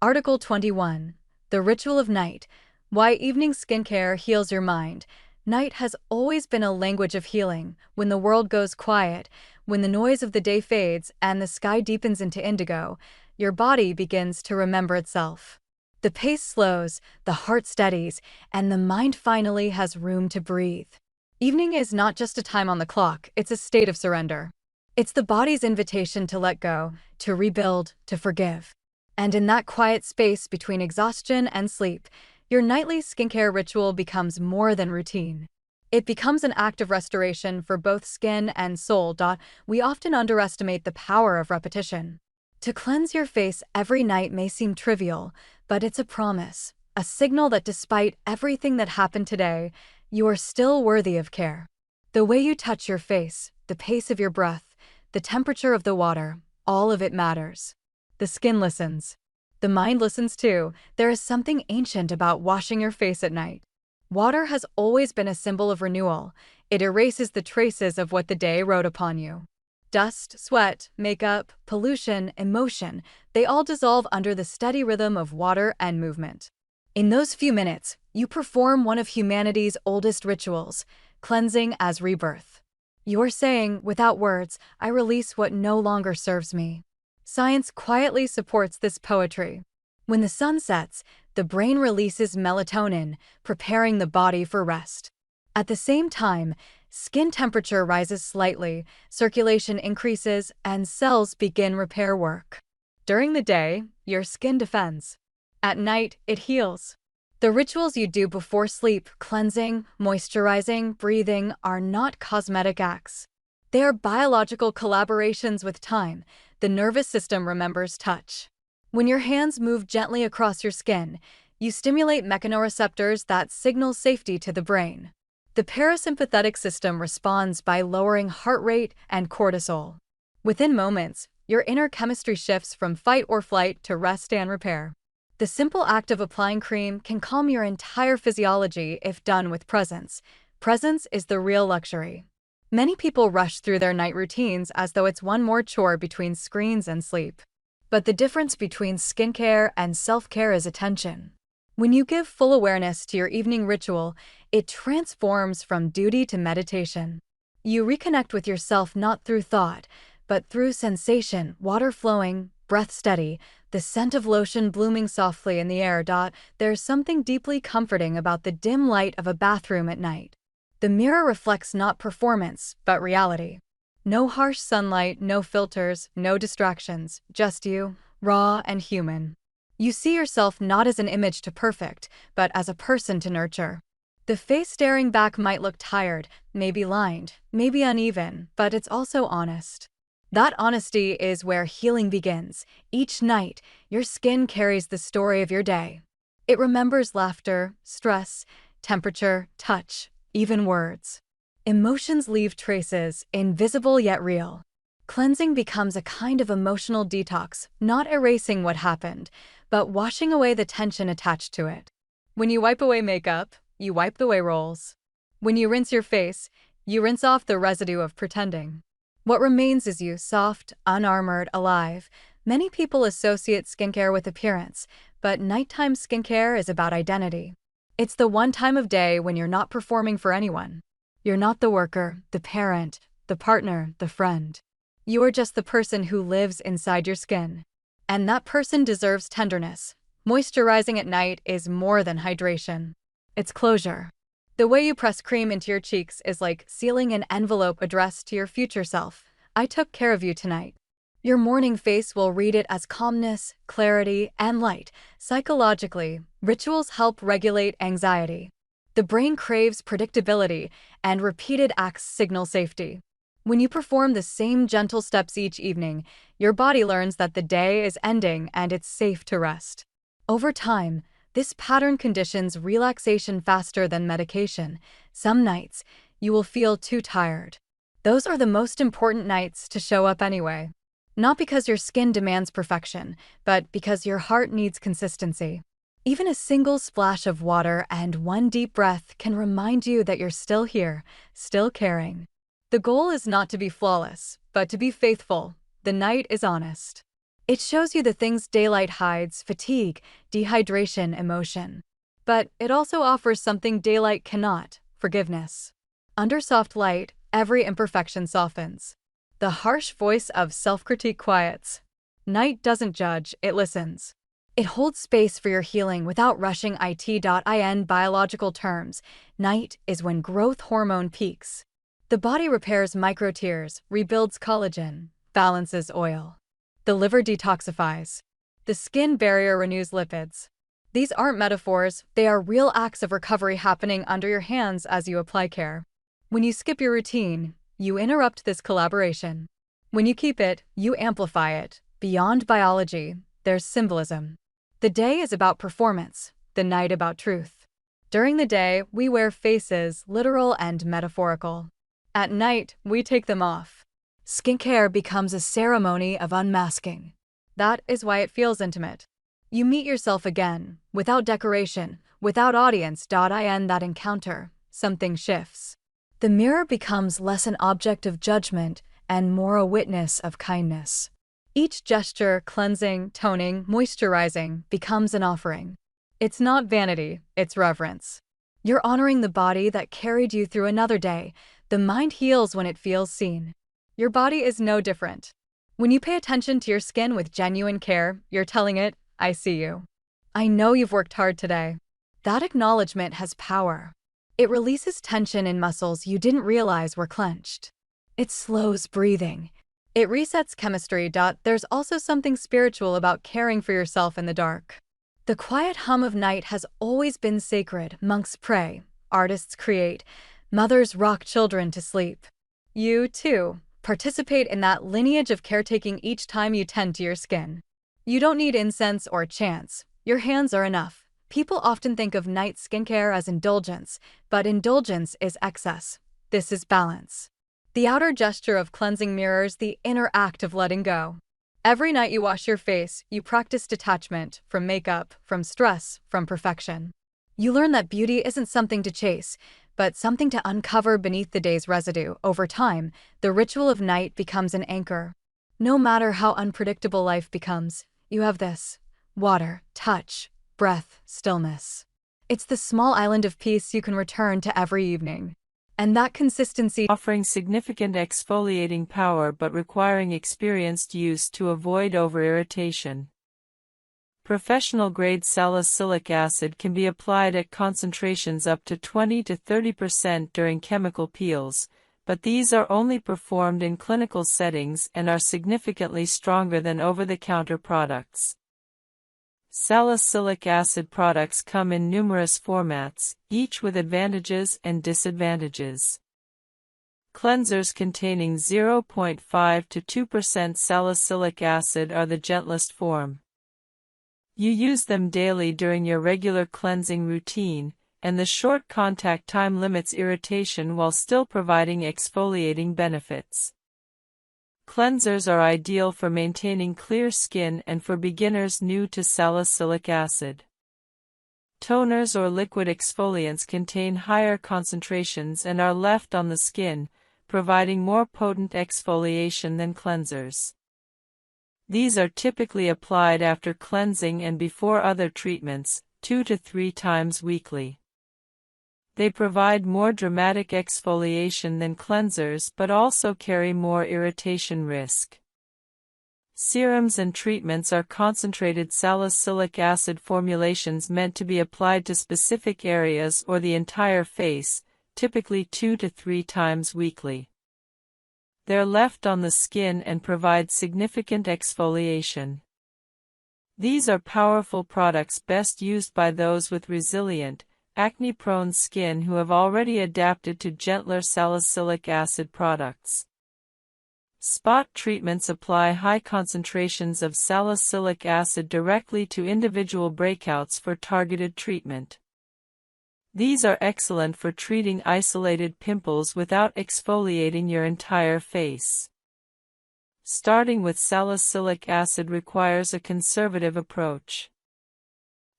Article 21. The Ritual of Night. Why evening skincare heals your mind. Night has always been a language of healing. When the world goes quiet, when the noise of the day fades and the sky deepens into indigo, your body begins to remember itself. The pace slows, the heart steadies, and the mind finally has room to breathe. Evening is not just a time on the clock, it's a state of surrender. It's the body's invitation to let go, to rebuild, to forgive. And in that quiet space between exhaustion and sleep, your nightly skincare ritual becomes more than routine. It becomes an act of restoration for both skin and soul. We often underestimate the power of repetition. To cleanse your face every night may seem trivial, but it's a promise, a signal that despite everything that happened today, you are still worthy of care. The way you touch your face, the pace of your breath, the temperature of the water, all of it matters. The skin listens. The mind listens too. There is something ancient about washing your face at night. Water has always been a symbol of renewal. It erases the traces of what the day wrote upon you. Dust, sweat, makeup, pollution, emotion, they all dissolve under the steady rhythm of water and movement. In those few minutes, you perform one of humanity's oldest rituals, cleansing as rebirth. You're saying, without words, "I release what no longer serves me." Science quietly supports this poetry. When the sun sets, the brain releases melatonin, preparing the body for rest. At the same time, skin temperature rises slightly, circulation increases, and cells begin repair work. During the day, your skin defends. At night, it heals. The rituals you do before sleep, cleansing, moisturizing, breathing, are not cosmetic acts. They are biological collaborations with time. The nervous system remembers touch. When your hands move gently across your skin, you stimulate mechanoreceptors that signal safety to the brain. The parasympathetic system responds by lowering heart rate and cortisol. Within moments, your inner chemistry shifts from fight or flight to rest and repair. The simple act of applying cream can calm your entire physiology if done with presence. Presence is the real luxury. Many people rush through their night routines as though it's one more chore between screens and sleep. But the difference between skincare and self-care is attention. When you give full awareness to your evening ritual, it transforms from duty to meditation. You reconnect with yourself not through thought, but through sensation, water flowing, breath steady, the scent of lotion blooming softly in the air. There's something deeply comforting about the dim light of a bathroom at night. The mirror reflects not performance, but reality. No harsh sunlight, no filters, no distractions, just you, raw and human. You see yourself not as an image to perfect, but as a person to nurture. The face staring back might look tired, maybe lined, maybe uneven, but it's also honest. That honesty is where healing begins. Each night, your skin carries the story of your day. It remembers laughter, stress, temperature, touch, even words. Emotions leave traces, invisible yet real. Cleansing becomes a kind of emotional detox, not erasing what happened, but washing away the tension attached to it. When you wipe away makeup, you wipe away roles. When you rinse your face, you rinse off the residue of pretending. What remains is you, soft, unarmored, alive. Many people associate skincare with appearance, but nighttime skincare is about identity. It's the one time of day when you're not performing for anyone. You're not the worker, the parent, the partner, the friend. You are just the person who lives inside your skin. And that person deserves tenderness. Moisturizing at night is more than hydration. It's closure. The way you press cream into your cheeks is like sealing an envelope addressed to your future self. I took care of you tonight. Your morning face will read it as calmness, clarity, and light. Psychologically, rituals help regulate anxiety. The brain craves predictability, and repeated acts signal safety. When you perform the same gentle steps each evening, your body learns that the day is ending and it's safe to rest. Over time, this pattern conditions relaxation faster than medication. Some nights, you will feel too tired. Those are the most important nights to show up anyway. Not because your skin demands perfection, but because your heart needs consistency. Even a single splash of water and one deep breath can remind you that you're still here, still caring. The goal is not to be flawless, but to be faithful. The night is honest. It shows you the things daylight hides: fatigue, dehydration, emotion. But it also offers something daylight cannot: forgiveness. Under soft light, every imperfection softens. The harsh voice of self-critique quiets. Night doesn't judge, it listens. It holds space for your healing without rushing it.in biological terms. Night is when growth hormone peaks. The body repairs microtears, rebuilds collagen, balances oil. The liver detoxifies. The skin barrier renews lipids. These aren't metaphors, they are real acts of recovery happening under your hands as you apply care. When you skip your routine, you interrupt this collaboration. When you keep it, you amplify it. Beyond biology, there's symbolism. The day is about performance, the night about truth. During the day, we wear faces, literal and metaphorical. At night, we take them off. Skincare becomes a ceremony of unmasking. That is why it feels intimate. You meet yourself again, without decoration, without audience. In that encounter, something shifts. The mirror becomes less an object of judgment and more a witness of kindness. Each gesture, cleansing, toning, moisturizing, becomes an offering. It's not vanity, it's reverence. You're honoring the body that carried you through another day. The mind heals when it feels seen. Your body is no different. When you pay attention to your skin with genuine care, you're telling it, I see you. I know you've worked hard today. That acknowledgement has power. It releases tension in muscles you didn't realize were clenched. It slows breathing. It resets chemistry. There's also something spiritual about caring for yourself in the dark. The quiet hum of night has always been sacred. Monks pray, artists create, mothers rock children to sleep. You, too, participate in that lineage of caretaking each time you tend to your skin. You don't need incense or chants. Your hands are enough. People often think of night skincare as indulgence, but indulgence is excess. This is balance. The outer gesture of cleansing mirrors the inner act of letting go. Every night you wash your face, you practice detachment from makeup, from stress, from perfection. You learn that beauty isn't something to chase, but something to uncover beneath the day's residue. Over time, the ritual of night becomes an anchor. No matter how unpredictable life becomes, you have this: water, touch, breath, stillness. It's the small island of peace you can return to every evening. And that consistency, offering significant exfoliating power but requiring experienced use to avoid over-irritation. Professional-grade salicylic acid can be applied at concentrations up to 20 to 30% during chemical peels, but these are only performed in clinical settings and are significantly stronger than over-the-counter products. Salicylic acid products come in numerous formats, each with advantages and disadvantages. Cleansers containing 0.5 to 2% salicylic acid are the gentlest form. You use them daily during your regular cleansing routine, and the short contact time limits irritation while still providing exfoliating benefits. Cleansers are ideal for maintaining clear skin and for beginners new to salicylic acid. Toners or liquid exfoliants contain higher concentrations and are left on the skin, providing more potent exfoliation than cleansers. These are typically applied after cleansing and before other treatments, 2 to 3 times weekly. They provide more dramatic exfoliation than cleansers but also carry more irritation risk. Serums and treatments are concentrated salicylic acid formulations meant to be applied to specific areas or the entire face, typically 2 to 3 times weekly. They're left on the skin and provide significant exfoliation. These are powerful products best used by those with resilient, acne-prone skin who have already adapted to gentler salicylic acid products. Spot treatments apply high concentrations of salicylic acid directly to individual breakouts for targeted treatment. These are excellent for treating isolated pimples without exfoliating your entire face. Starting with salicylic acid requires a conservative approach.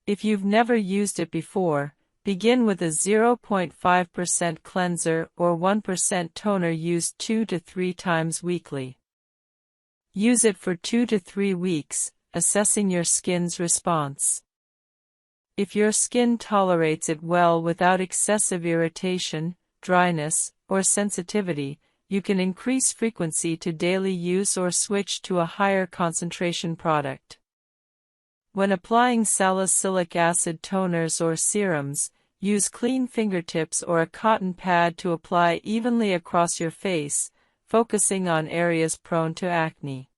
If you've never used it before, begin with a 0.5% cleanser or 1% toner used 2 to 3 times weekly. Use it for 2 to 3 weeks, assessing your skin's response. If your skin tolerates it well without excessive irritation, dryness, or sensitivity, you can increase frequency to daily use or switch to a higher concentration product. When applying salicylic acid toners or serums, use clean fingertips or a cotton pad to apply evenly across your face, focusing on areas prone to acne.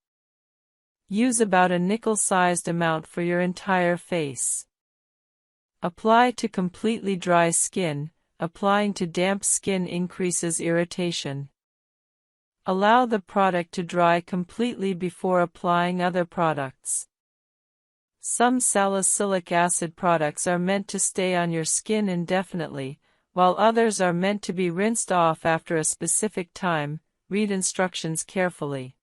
Use about a nickel-sized amount for your entire face. Apply to completely dry skin. Applying to damp skin increases irritation. Allow the product to dry completely before applying other products. Some salicylic acid products are meant to stay on your skin indefinitely, while others are meant to be rinsed off after a specific time. Read instructions carefully.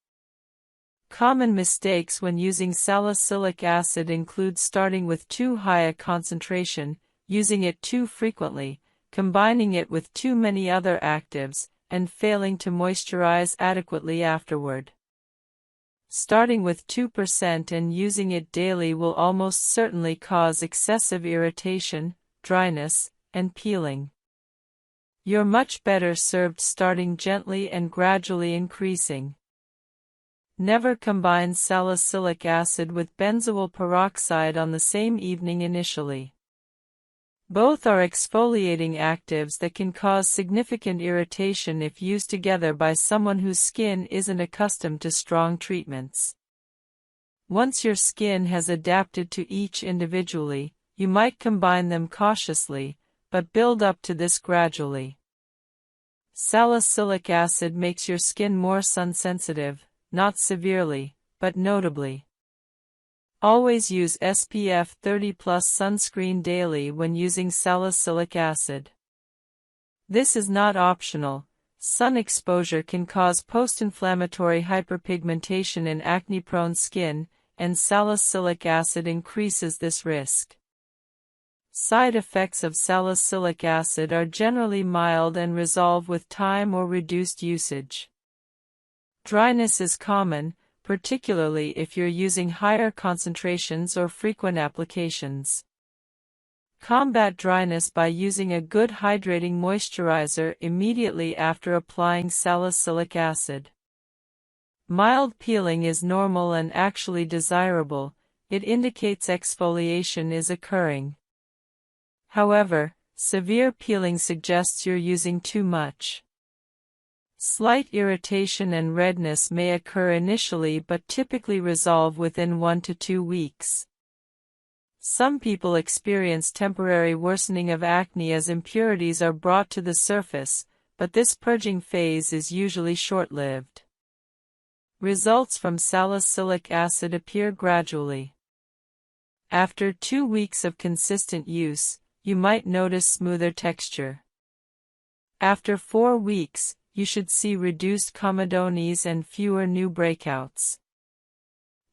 Common mistakes when using salicylic acid include starting with too high a concentration, using it too frequently, combining it with too many other actives, and failing to moisturize adequately afterward. Starting with 2% and using it daily will almost certainly cause excessive irritation, dryness, and peeling. You're much better served starting gently and gradually increasing. Never combine salicylic acid with benzoyl peroxide on the same evening initially. Both are exfoliating actives that can cause significant irritation if used together by someone whose skin isn't accustomed to strong treatments. Once your skin has adapted to each individually, you might combine them cautiously, but build up to this gradually. Salicylic acid makes your skin more sun-sensitive, not severely, but notably. Always use SPF 30+ sunscreen daily when using salicylic acid. This is not optional. Sun exposure can cause post-inflammatory hyperpigmentation in acne-prone skin, and salicylic acid increases this risk. Side effects of salicylic acid are generally mild and resolve with time or reduced usage. Dryness is common, particularly if you're using higher concentrations or frequent applications. Combat dryness by using a good hydrating moisturizer immediately after applying salicylic acid. Mild peeling is normal and actually desirable. It indicates exfoliation is occurring. However, severe peeling suggests you're using too much. Slight irritation and redness may occur initially but typically resolve within 1 to 2 weeks. Some people experience temporary worsening of acne as impurities are brought to the surface, but this purging phase is usually short-lived. Results from salicylic acid appear gradually. After 2 weeks of consistent use, you might notice smoother texture. After 4 weeks, you should see reduced comedones and fewer new breakouts.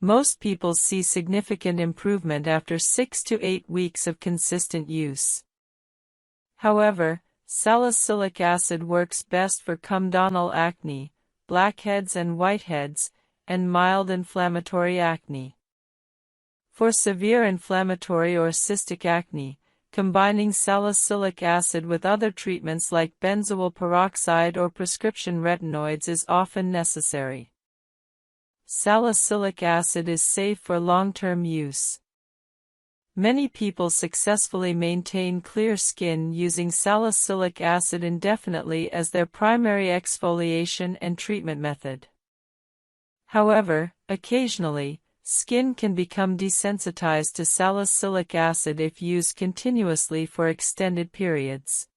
Most people see significant improvement after 6 to 8 weeks of consistent use. However, salicylic acid works best for comedonal acne, blackheads and whiteheads, and mild inflammatory acne. For severe inflammatory or cystic acne, combining salicylic acid with other treatments like benzoyl peroxide or prescription retinoids is often necessary. Salicylic acid is safe for long-term use. Many people successfully maintain clear skin using salicylic acid indefinitely as their primary exfoliation and treatment method. However, occasionally, skin can become desensitized to salicylic acid if used continuously for extended periods.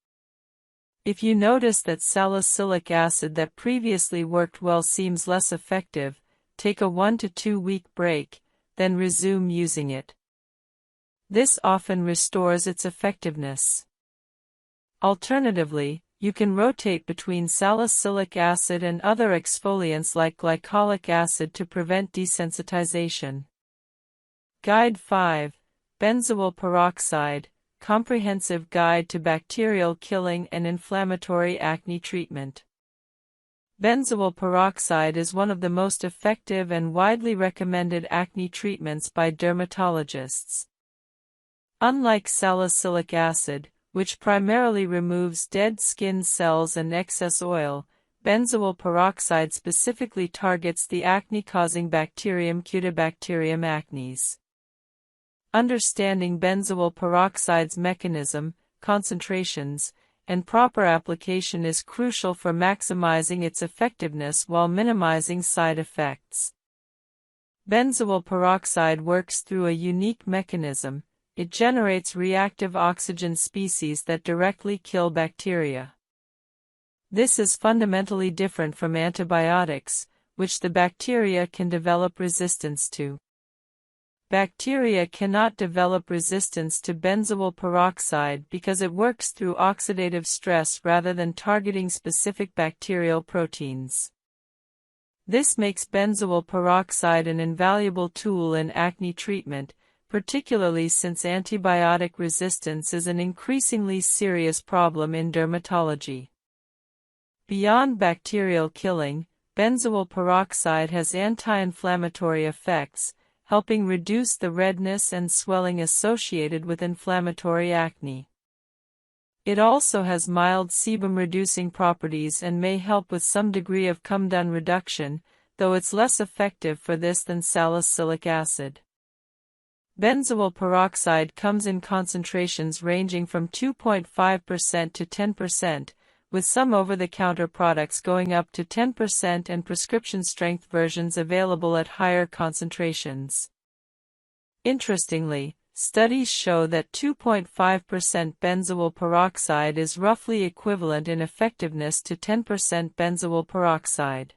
If you notice that salicylic acid that previously worked well seems less effective, take a 1 to 2 week break, then resume using it. This often restores its effectiveness. Alternatively, you can rotate between salicylic acid and other exfoliants like glycolic acid to prevent desensitization. Guide 5. Benzoyl peroxide, Comprehensive Guide to Bacterial Killing and Inflammatory Acne Treatment. Benzoyl peroxide is one of the most effective and widely recommended acne treatments by dermatologists. Unlike salicylic acid, which primarily removes dead skin cells and excess oil, benzoyl peroxide specifically targets the acne-causing bacterium 𝑭𝒂𝒄𝒊𝒂𝒍 acnes. Understanding benzoyl peroxide's mechanism, concentrations, and proper application is crucial for maximizing its effectiveness while minimizing side effects. Benzoyl peroxide works through a unique mechanism. It generates reactive oxygen species that directly kill bacteria. This is fundamentally different from antibiotics, which the bacteria can develop resistance to. Bacteria cannot develop resistance to benzoyl peroxide because it works through oxidative stress rather than targeting specific bacterial proteins. This makes benzoyl peroxide an invaluable tool in acne treatment, particularly since antibiotic resistance is an increasingly serious problem in dermatology. Beyond bacterial killing, benzoyl peroxide has anti-inflammatory effects, helping reduce the redness and swelling associated with inflammatory acne. It also has mild sebum-reducing properties and may help with some degree of comedone reduction, though it's less effective for this than salicylic acid. Benzoyl peroxide comes in concentrations ranging from 2.5% to 10%, with some over-the-counter products going up to 10% and prescription-strength versions available at higher concentrations. Interestingly, studies show that 2.5% benzoyl peroxide is roughly equivalent in effectiveness to 10% benzoyl peroxide.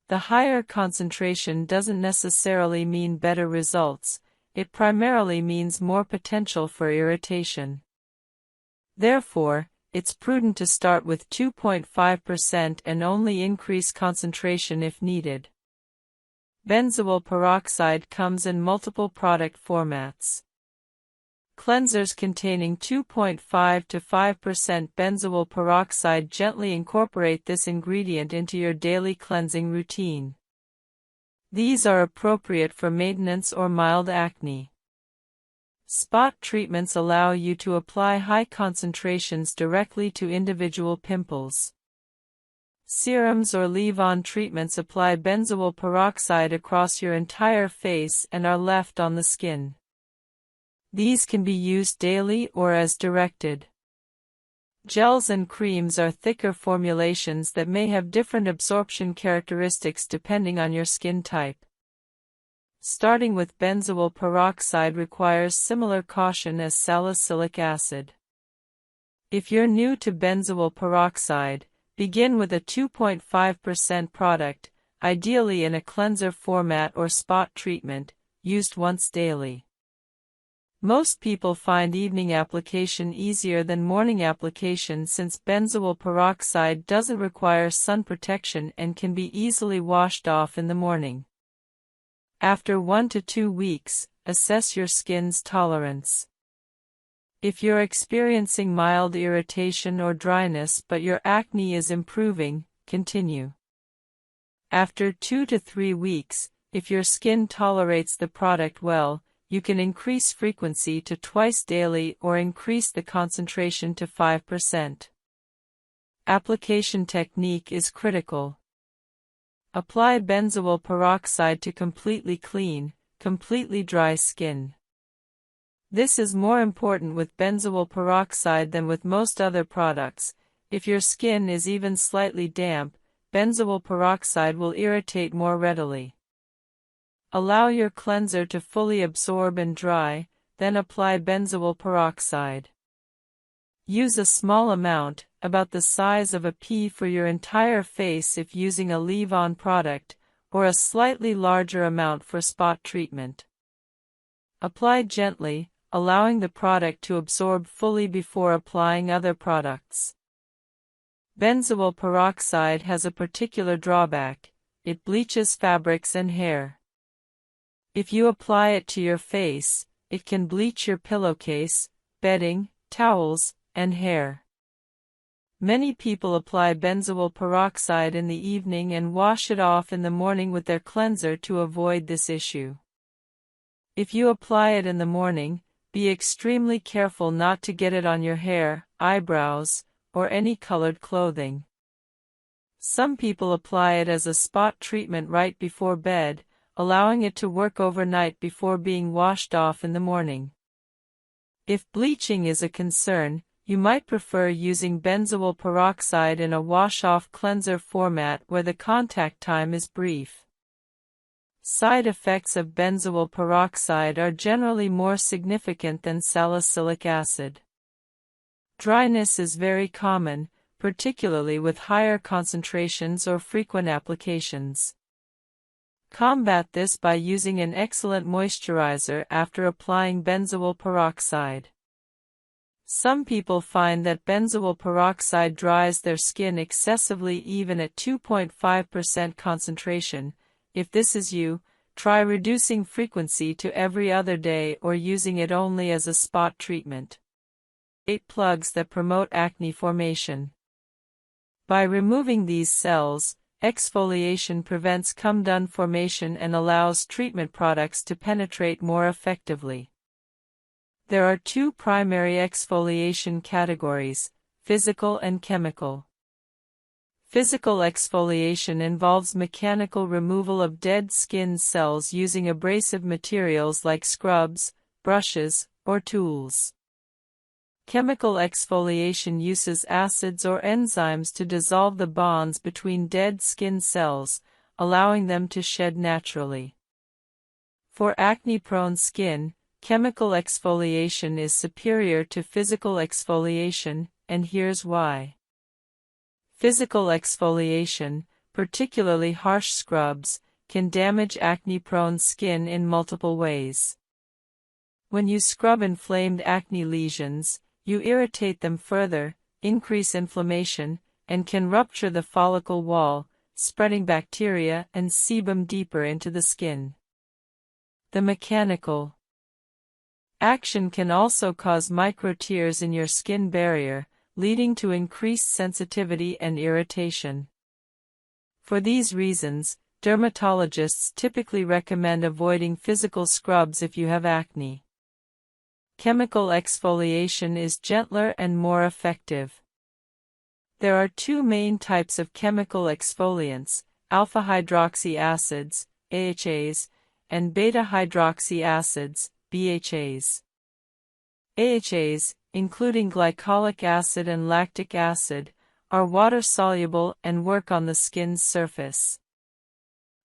The higher concentration doesn't necessarily mean better results. It primarily means more potential for irritation. Therefore, it's prudent to start with 2.5% and only increase concentration if needed. Benzoyl peroxide comes in multiple product formats. Cleansers containing 2.5 to 5% benzoyl peroxide gently incorporate this ingredient into your daily cleansing routine. These are appropriate for maintenance or mild acne. Spot treatments allow you to apply high concentrations directly to individual pimples. Serums or leave-on treatments apply benzoyl peroxide across your entire face and are left on the skin. These can be used daily or as directed. Gels and creams are thicker formulations that may have different absorption characteristics depending on your skin type. Starting with benzoyl peroxide requires similar caution as salicylic acid. If you're new to benzoyl peroxide, begin with a 2.5% product, ideally in a cleanser format or spot treatment, used once daily. Most people find evening application easier than morning application since benzoyl peroxide doesn't require sun protection and can be easily washed off in the morning. After 1 to 2 weeks, assess your skin's tolerance. If you're experiencing mild irritation or dryness but your acne is improving, continue. After 2 to 3 weeks, if your skin tolerates the product well, you can increase frequency to twice daily or increase the concentration to 5%. Application technique is critical. Apply benzoyl peroxide to completely clean, completely dry skin. This is more important with benzoyl peroxide than with most other products. If your skin is even slightly damp, benzoyl peroxide will irritate more readily. Allow your cleanser to fully absorb and dry, then apply benzoyl peroxide. Use a small amount, about the size of a pea for your entire face if using a leave-on product, or a slightly larger amount for spot treatment. Apply gently, allowing the product to absorb fully before applying other products. Benzoyl peroxide has a particular drawback: it bleaches fabrics and hair. If you apply it to your face, it can bleach your pillowcase, bedding, towels, and hair. Many people apply benzoyl peroxide in the evening and wash it off in the morning with their cleanser to avoid this issue. If you apply it in the morning, be extremely careful not to get it on your hair, eyebrows, or any colored clothing. Some people apply it as a spot treatment right before bed, allowing it to work overnight before being washed off in the morning. If bleaching is a concern, you might prefer using benzoyl peroxide in a wash-off cleanser format where the contact time is brief. Side effects of benzoyl peroxide are generally more significant than salicylic acid. Dryness is very common, particularly with higher concentrations or frequent applications. Combat this by using an excellent moisturizer after applying benzoyl peroxide. Some people find that benzoyl peroxide dries their skin excessively even at 2.5% concentration. If this is you, try reducing frequency to every other day or using it only as a spot treatment. 8 plugs that promote acne formation. By removing these cells, exfoliation prevents cum-dun formation and allows treatment products to penetrate more effectively. There are 2 primary exfoliation categories: physical and chemical. Physical exfoliation involves mechanical removal of dead skin cells using abrasive materials like scrubs, brushes, or tools. Chemical exfoliation uses acids or enzymes to dissolve the bonds between dead skin cells, allowing them to shed naturally. For acne-prone skin, chemical exfoliation is superior to physical exfoliation, and here's why. Physical exfoliation, particularly harsh scrubs, can damage acne-prone skin in multiple ways. When you scrub inflamed acne lesions, you irritate them further, increase inflammation, and can rupture the follicle wall, spreading bacteria and sebum deeper into the skin. The mechanical action can also cause micro-tears in your skin barrier, leading to increased sensitivity and irritation. For these reasons, dermatologists typically recommend avoiding physical scrubs if you have acne. Chemical exfoliation is gentler and more effective. There are 2 main types of chemical exfoliants: alpha-hydroxy acids, AHAs, and beta-hydroxy acids, BHAs. AHAs, including glycolic acid and lactic acid, are water-soluble and work on the skin's surface.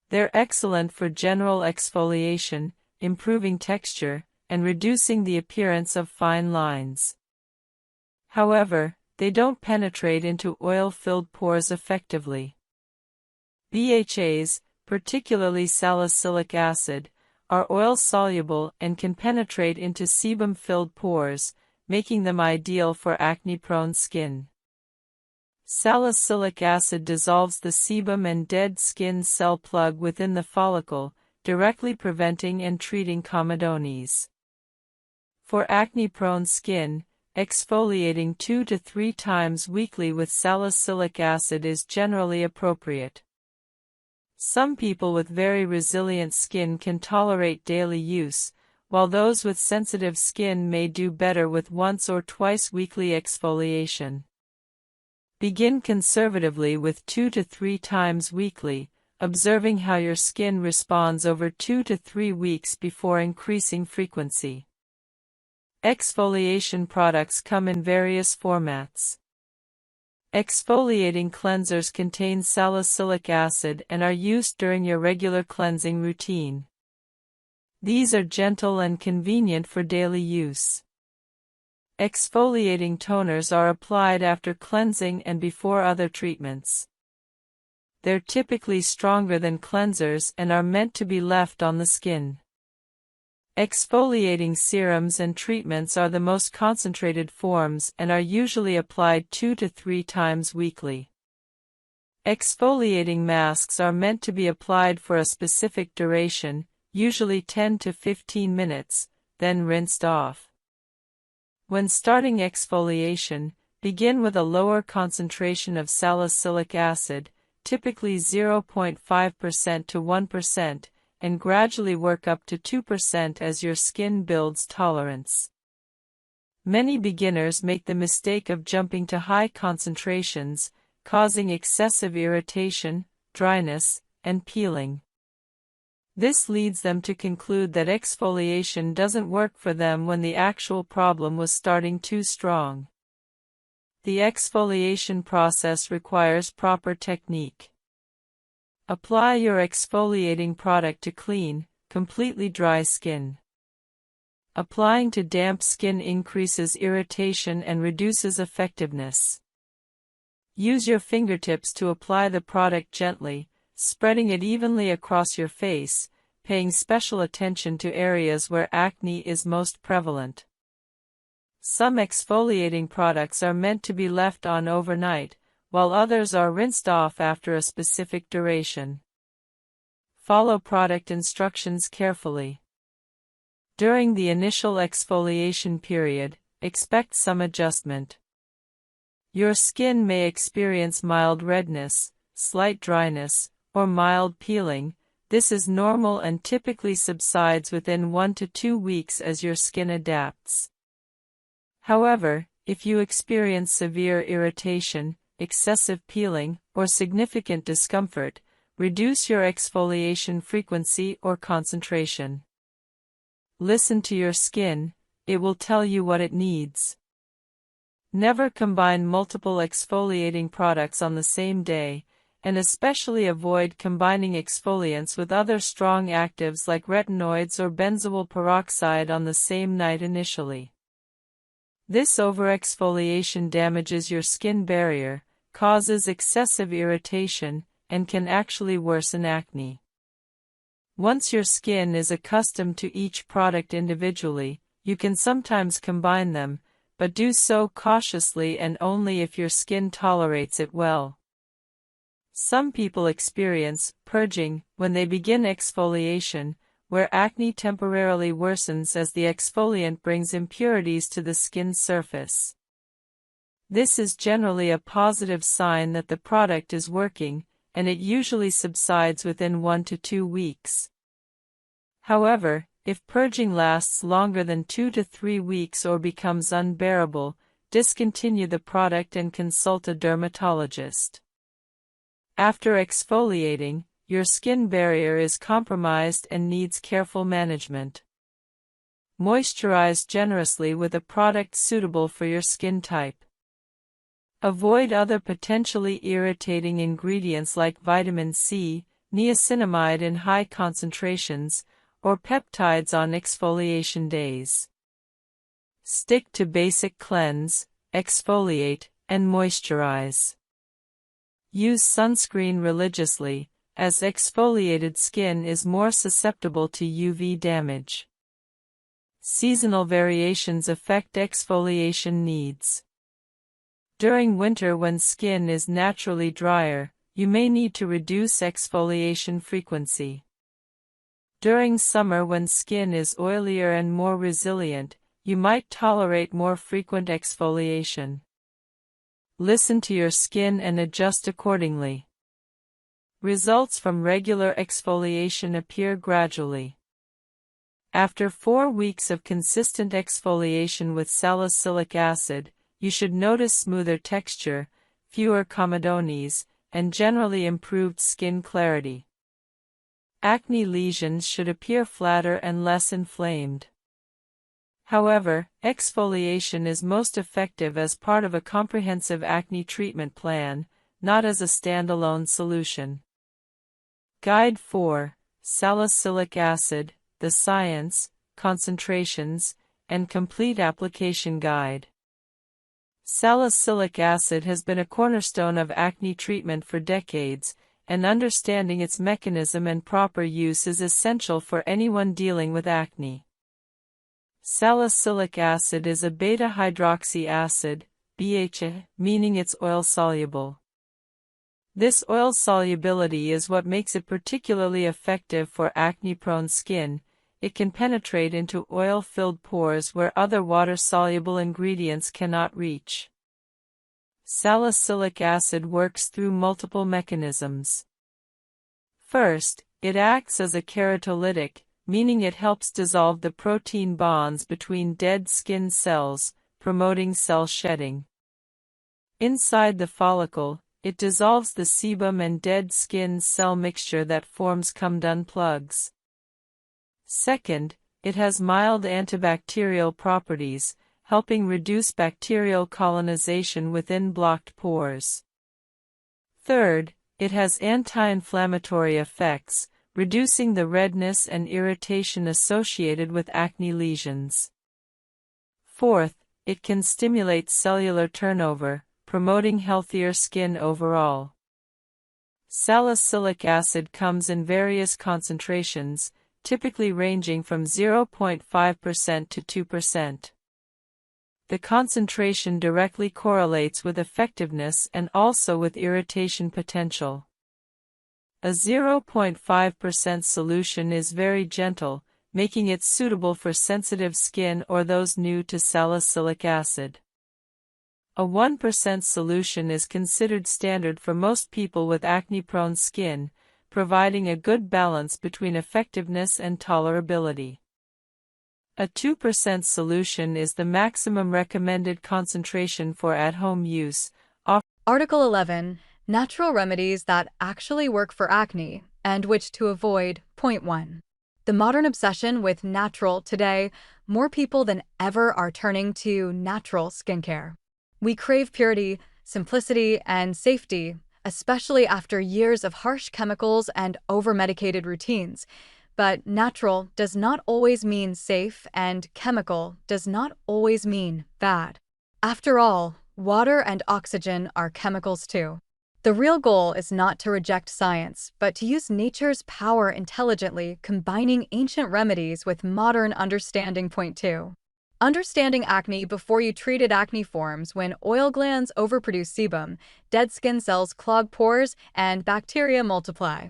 They're excellent for general exfoliation, improving texture, and reducing the appearance of fine lines. However, they don't penetrate into oil-filled pores effectively. BHAs, particularly salicylic acid, are oil-soluble and can penetrate into sebum-filled pores, making them ideal for acne-prone skin. Salicylic acid dissolves the sebum and dead skin cell plug within the follicle, directly preventing and treating comedones. For acne-prone skin, exfoliating 2 to 3 times weekly with salicylic acid is generally appropriate. Some people with very resilient skin can tolerate daily use, while those with sensitive skin may do better with once or twice weekly exfoliation. Begin conservatively with 2 to 3 times weekly, observing how your skin responds over 2 to 3 weeks before increasing frequency. Exfoliation products come in various formats. Exfoliating cleansers contain salicylic acid and are used during your regular cleansing routine. These are gentle and convenient for daily use. Exfoliating toners are applied after cleansing and before other treatments. They're typically stronger than cleansers and are meant to be left on the skin. Exfoliating serums and treatments are the most concentrated forms and are usually applied 2 to 3 times weekly. Exfoliating masks are meant to be applied for a specific duration, usually 10 to 15 minutes, then rinsed off. When starting exfoliation, begin with a lower concentration of salicylic acid, typically 0.5% to 1%, and gradually work up to 2% as your skin builds tolerance. Many beginners make the mistake of jumping to high concentrations, causing excessive irritation, dryness, and peeling. This leads them to conclude that exfoliation doesn't work for them when the actual problem was starting too strong. The exfoliation process requires proper technique. Apply your exfoliating product to clean, completely dry skin. Applying to damp skin increases irritation and reduces effectiveness. Use your fingertips to apply the product gently, spreading it evenly across your face, paying special attention to areas where acne is most prevalent. Some exfoliating products are meant to be left on overnight, while others are rinsed off after a specific duration. Follow product instructions carefully. During the initial exfoliation period, expect some adjustment. Your skin may experience mild redness, slight dryness, or mild peeling. This is normal and typically subsides within 1 to 2 weeks as your skin adapts. However, if you experience severe irritation, excessive peeling, or significant discomfort, reduce your exfoliation frequency or concentration. Listen to your skin, it will tell you what it needs. Never combine multiple exfoliating products on the same day, and especially avoid combining exfoliants with other strong actives like retinoids or benzoyl peroxide on the same night initially. This overexfoliation damages your skin barrier, causes excessive irritation, and can actually worsen acne. Once your skin is accustomed to each product individually, you can sometimes combine them, but do so cautiously and only if your skin tolerates it well. Some people experience purging when they begin exfoliation, where acne temporarily worsens as the exfoliant brings impurities to the skin surface. This is generally a positive sign that the product is working, and it usually subsides within 1 to 2 weeks. However, if purging lasts longer than 2 to 3 weeks or becomes unbearable, discontinue the product and consult a dermatologist. After exfoliating, your skin barrier is compromised and needs careful management. Moisturize generously with a product suitable for your skin type. Avoid other potentially irritating ingredients like vitamin C, niacinamide in high concentrations, or peptides on exfoliation days. Stick to basic cleanse, exfoliate, and moisturize. Use sunscreen religiously, as exfoliated skin is more susceptible to UV damage. Seasonal variations affect exfoliation needs. During winter, when skin is naturally drier, you may need to reduce exfoliation frequency. During summer, when skin is oilier and more resilient, you might tolerate more frequent exfoliation. Listen to your skin and adjust accordingly. Results from regular exfoliation appear gradually. After 4 weeks of consistent exfoliation with salicylic acid, you should notice smoother texture, fewer comedones, and generally improved skin clarity. Acne lesions should appear flatter and less inflamed. However, exfoliation is most effective as part of a comprehensive acne treatment plan, not as a standalone solution. Guide 4. Salicylic acid, the science, concentrations, and complete application guide. Salicylic acid has been a cornerstone of acne treatment for decades, and understanding its mechanism and proper use is essential for anyone dealing with acne. Salicylic acid is a beta-hydroxy acid, BHA, meaning it's oil-soluble. This oil solubility is what makes it particularly effective for acne-prone skin. It can penetrate into oil-filled pores where other water-soluble ingredients cannot reach. Salicylic acid works through multiple mechanisms. First, it acts as a keratolytic, meaning it helps dissolve the protein bonds between dead skin cells, promoting cell shedding. Inside the follicle, it dissolves the sebum and dead skin cell mixture that forms comedone plugs. Second, it has mild antibacterial properties, helping reduce bacterial colonization within blocked pores. Third, it has anti-inflammatory effects, reducing the redness and irritation associated with acne lesions. Fourth, it can stimulate cellular turnover, promoting healthier skin overall. Salicylic acid comes in various concentrations, typically ranging from 0.5% to 2%. The concentration directly correlates with effectiveness and also with irritation potential. A 0.5% solution is very gentle, making it suitable for sensitive skin or those new to salicylic acid. A 1% solution is considered standard for most people with acne-prone skin, providing a good balance between effectiveness and tolerability. A 2% solution is the maximum recommended concentration for at-home use. Article 11. Natural remedies that actually work for acne, and which to avoid. Point 1. The modern obsession with natural today, more people than ever are turning to natural skincare. We crave purity, simplicity, and safety, especially after years of harsh chemicals and over-medicated routines. But natural does not always mean safe, and chemical does not always mean bad. After all, water and oxygen are chemicals too. The real goal is not to reject science, but to use nature's power intelligently, combining ancient remedies with modern understanding. Point 2. Understanding acne before you treated acne forms when oil glands overproduce sebum, dead skin cells clog pores, and bacteria multiply.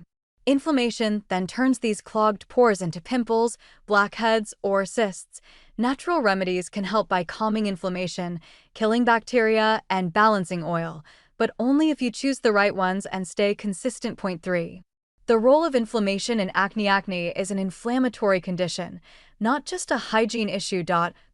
Inflammation then turns these clogged pores into pimples, blackheads, or cysts. Natural remedies can help by calming inflammation, killing bacteria, and balancing oil, but only if you choose the right ones and stay consistent. Point 3. The role of inflammation in acne. Acne is an inflammatory condition, not just a hygiene issue.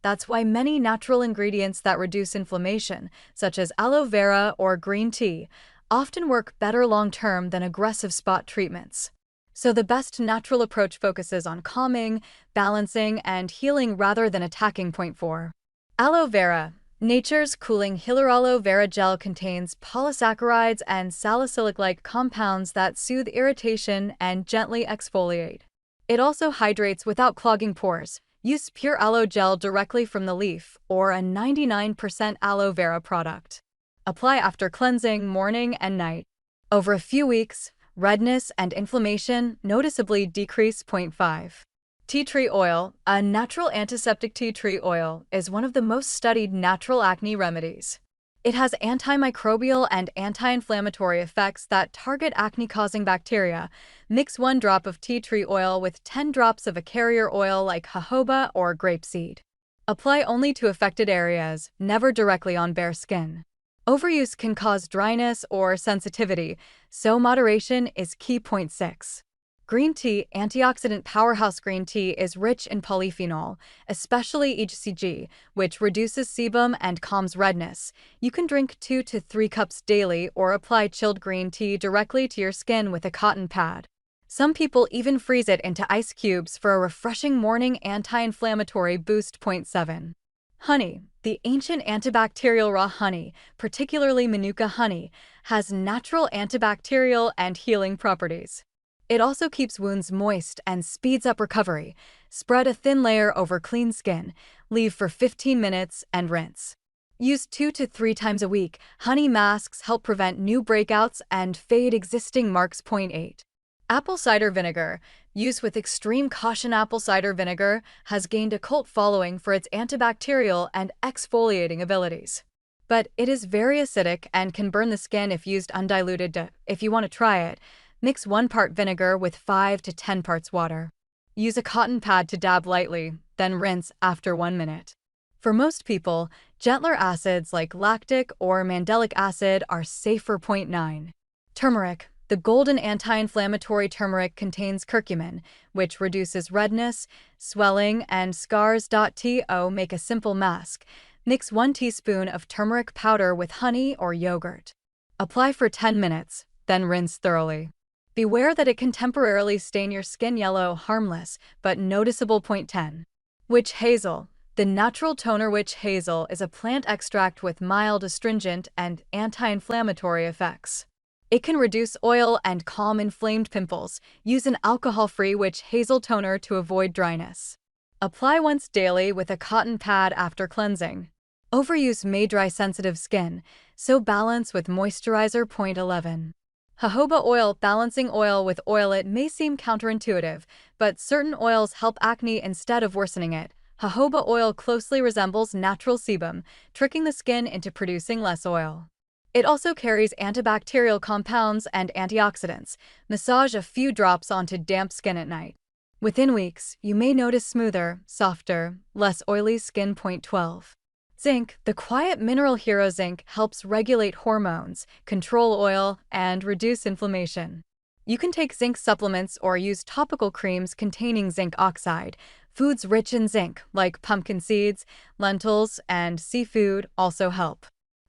That's why many natural ingredients that reduce inflammation, such as aloe vera or green tea, often work better long-term than aggressive spot treatments. So the best natural approach focuses on calming, balancing, and healing rather than attacking. Point 4. Aloe vera. Nature's cooling hyaluronic vera gel contains polysaccharides and salicylic-like compounds that soothe irritation and gently exfoliate. It also hydrates without clogging pores. Use pure aloe gel directly from the leaf or a 99% aloe vera product. Apply after cleansing morning and night. Over a few weeks, redness and inflammation noticeably decrease. Point 5. Tea tree oil, a natural antiseptic. Tea tree oil is one of the most studied natural acne remedies. It has antimicrobial and anti-inflammatory effects that target acne-causing bacteria. Mix 1 drop of tea tree oil with 10 drops of a carrier oil like jojoba or grapeseed. Apply only to affected areas, never directly on bare skin. Overuse can cause dryness or sensitivity, so moderation is key. Point 6. Green tea. Antioxidant powerhouse green tea is rich in polyphenol, especially ℏ, which reduces sebum and calms redness. You can drink 2 to 3 cups daily or apply chilled green tea directly to your skin with a cotton pad. Some people even freeze it into ice cubes for a refreshing morning anti-inflammatory boost. Point 7. Honey. The ancient antibacterial raw honey, particularly Manuka honey, has natural antibacterial and healing properties. It also keeps wounds moist and speeds up recovery. Spread a thin layer over clean skin, leave for 15 minutes, and rinse. Use 2 to 3 times a week. Honey masks help prevent new breakouts and fade existing marks. Point 8. Apple cider vinegar. Use with extreme caution. Apple cider vinegar has gained a cult following for its antibacterial and exfoliating abilities. But it is very acidic and can burn the skin if used undiluted. If you want to try it, mix 1 part vinegar with 5 to 10 parts water. Use a cotton pad to dab lightly, then rinse after 1 minute. For most people, gentler acids like lactic or mandelic acid are safer. Point 9. Turmeric. The golden anti-inflammatory turmeric contains curcumin, which reduces redness, swelling, and scars. To make a simple mask, mix 1 teaspoon of turmeric powder with honey or yogurt. Apply for 10 minutes, then rinse thoroughly. Beware that it can temporarily stain your skin yellow. Harmless, but noticeable. Point 10. Witch hazel. The natural toner witch hazel is a plant extract with mild astringent and anti-inflammatory effects. It can reduce oil and calm inflamed pimples. Use an alcohol-free witch hazel toner to avoid dryness. Apply once daily with a cotton pad after cleansing. Overuse may dry sensitive skin, so balance with moisturizer. Point 11. Jojoba oil. Balancing oil with oil. It may seem counterintuitive, but certain oils help acne instead of worsening it. Jojoba oil closely resembles natural sebum, tricking the skin into producing less oil. It also carries antibacterial compounds and antioxidants. Massage a few drops onto damp skin at night. Within weeks, you may notice smoother, softer, less oily skin. Point 12. Zinc. The quiet mineral hero zinc helps regulate hormones, control oil, and reduce inflammation. You can take zinc supplements or use topical creams containing zinc oxide. Foods rich in zinc, like pumpkin seeds, lentils, and seafood, also help.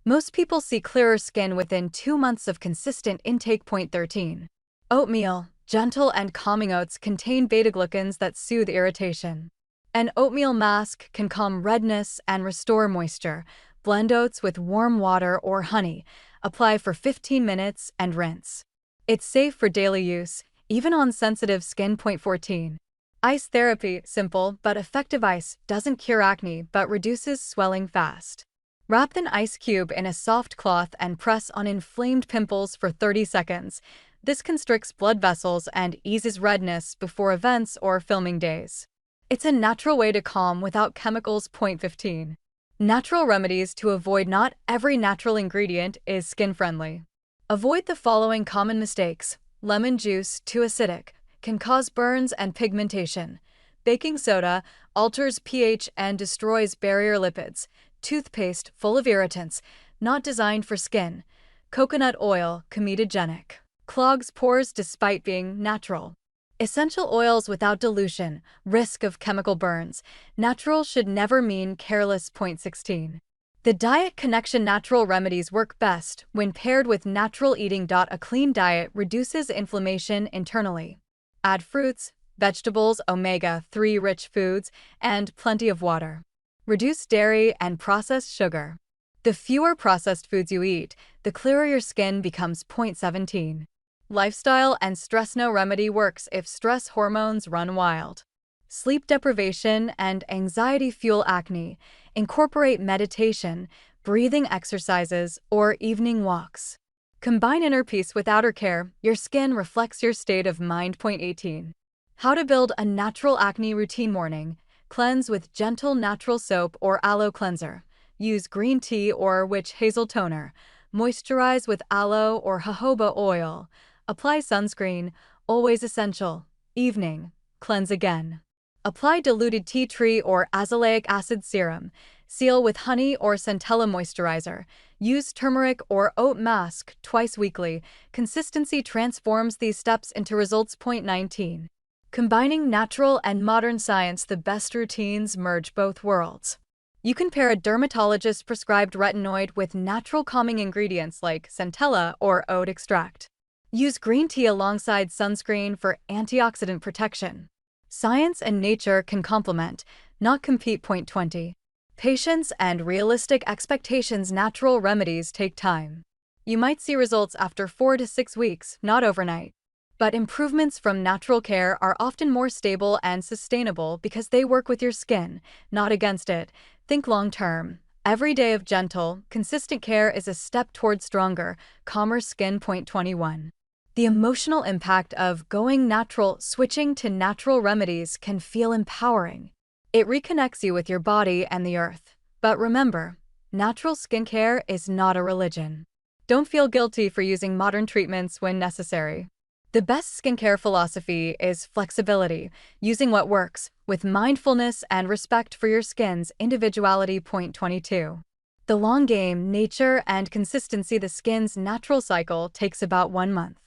Most people see clearer skin within 2 months of consistent intake. Point 13. Oatmeal. Gentle and calming oats contain beta-glucans that soothe irritation. An oatmeal mask can calm redness and restore moisture. Blend oats with warm water or honey. Apply for 15 minutes and rinse. It's safe for daily use, even on sensitive skin. Point 14. Ice therapy. Simple but effective. Ice doesn't cure acne but reduces swelling fast. Wrap an ice cube in a soft cloth and press on inflamed pimples for 30 seconds. This constricts blood vessels and eases redness before events or filming days. It's a natural way to calm without chemicals. Point 15. Natural remedies to avoid. Not every natural ingredient is skin-friendly. Avoid the following common mistakes. Lemon juice, too acidic, can cause burns and pigmentation. Baking soda alters pH and destroys barrier lipids. Toothpaste full of irritants, not designed for skin. Coconut oil, comedogenic, clogs pores despite being natural. Essential oils without dilution, risk of chemical burns. Natural should never mean careless. Point 16. The diet connection. Natural remedies work best when paired with natural eating. A clean diet reduces inflammation internally. Add fruits, vegetables, omega-3 rich foods, and plenty of water. Reduce dairy and processed sugar. The fewer processed foods you eat, the clearer your skin becomes. Point 17. Lifestyle and stress. No remedy works if stress hormones run wild. Sleep deprivation and anxiety fuel acne. Incorporate meditation, breathing exercises, or evening walks. Combine inner peace with outer care. Your skin reflects your state of mind. Point 18. How to build a natural acne routine. Morning. Cleanse with gentle natural soap or aloe cleanser. use green tea or witch hazel toner. Moisturize with aloe or jojoba oil. Apply sunscreen, always essential. Evening, cleanse again. Apply diluted tea tree or azelaic acid serum. Seal with honey or centella moisturizer. Use turmeric or oat mask twice weekly. Consistency transforms these steps into results. Point 19. Combining natural and modern science, the best routines merge both worlds. You can pair a dermatologist-prescribed retinoid with natural calming ingredients like centella or oat extract. Use green tea alongside sunscreen for antioxidant protection. Science and nature can complement, not compete. Point 20. Patience and realistic expectations. Natural remedies take time. You might see results after 4 to 6 weeks, not overnight. But improvements from natural care are often more stable and sustainable because they work with your skin, not against it. Think long-term. Every day of gentle, consistent care is a step toward stronger, calmer skin. Point 21. The emotional impact of going natural, switching to natural remedies, can feel empowering. It reconnects you with your body and the earth. But remember, natural skincare is not a religion. Don't feel guilty for using modern treatments when necessary. The best skincare philosophy is flexibility, using what works, with mindfulness and respect for your skin's individuality. Point 22. The long game, nature and consistency. The skin's natural cycle takes about 1 month.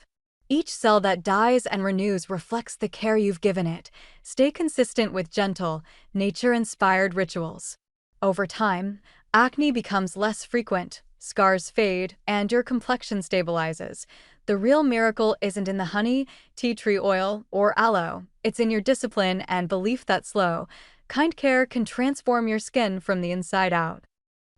Each cell that dies and renews reflects the care you've given it. Stay consistent with gentle, nature-inspired rituals. Over time, acne becomes less frequent, scars fade, and your complexion stabilizes. The real miracle isn't in the honey, tea tree oil, or aloe. It's in your discipline and belief that slow, kind care can transform your skin from the inside out.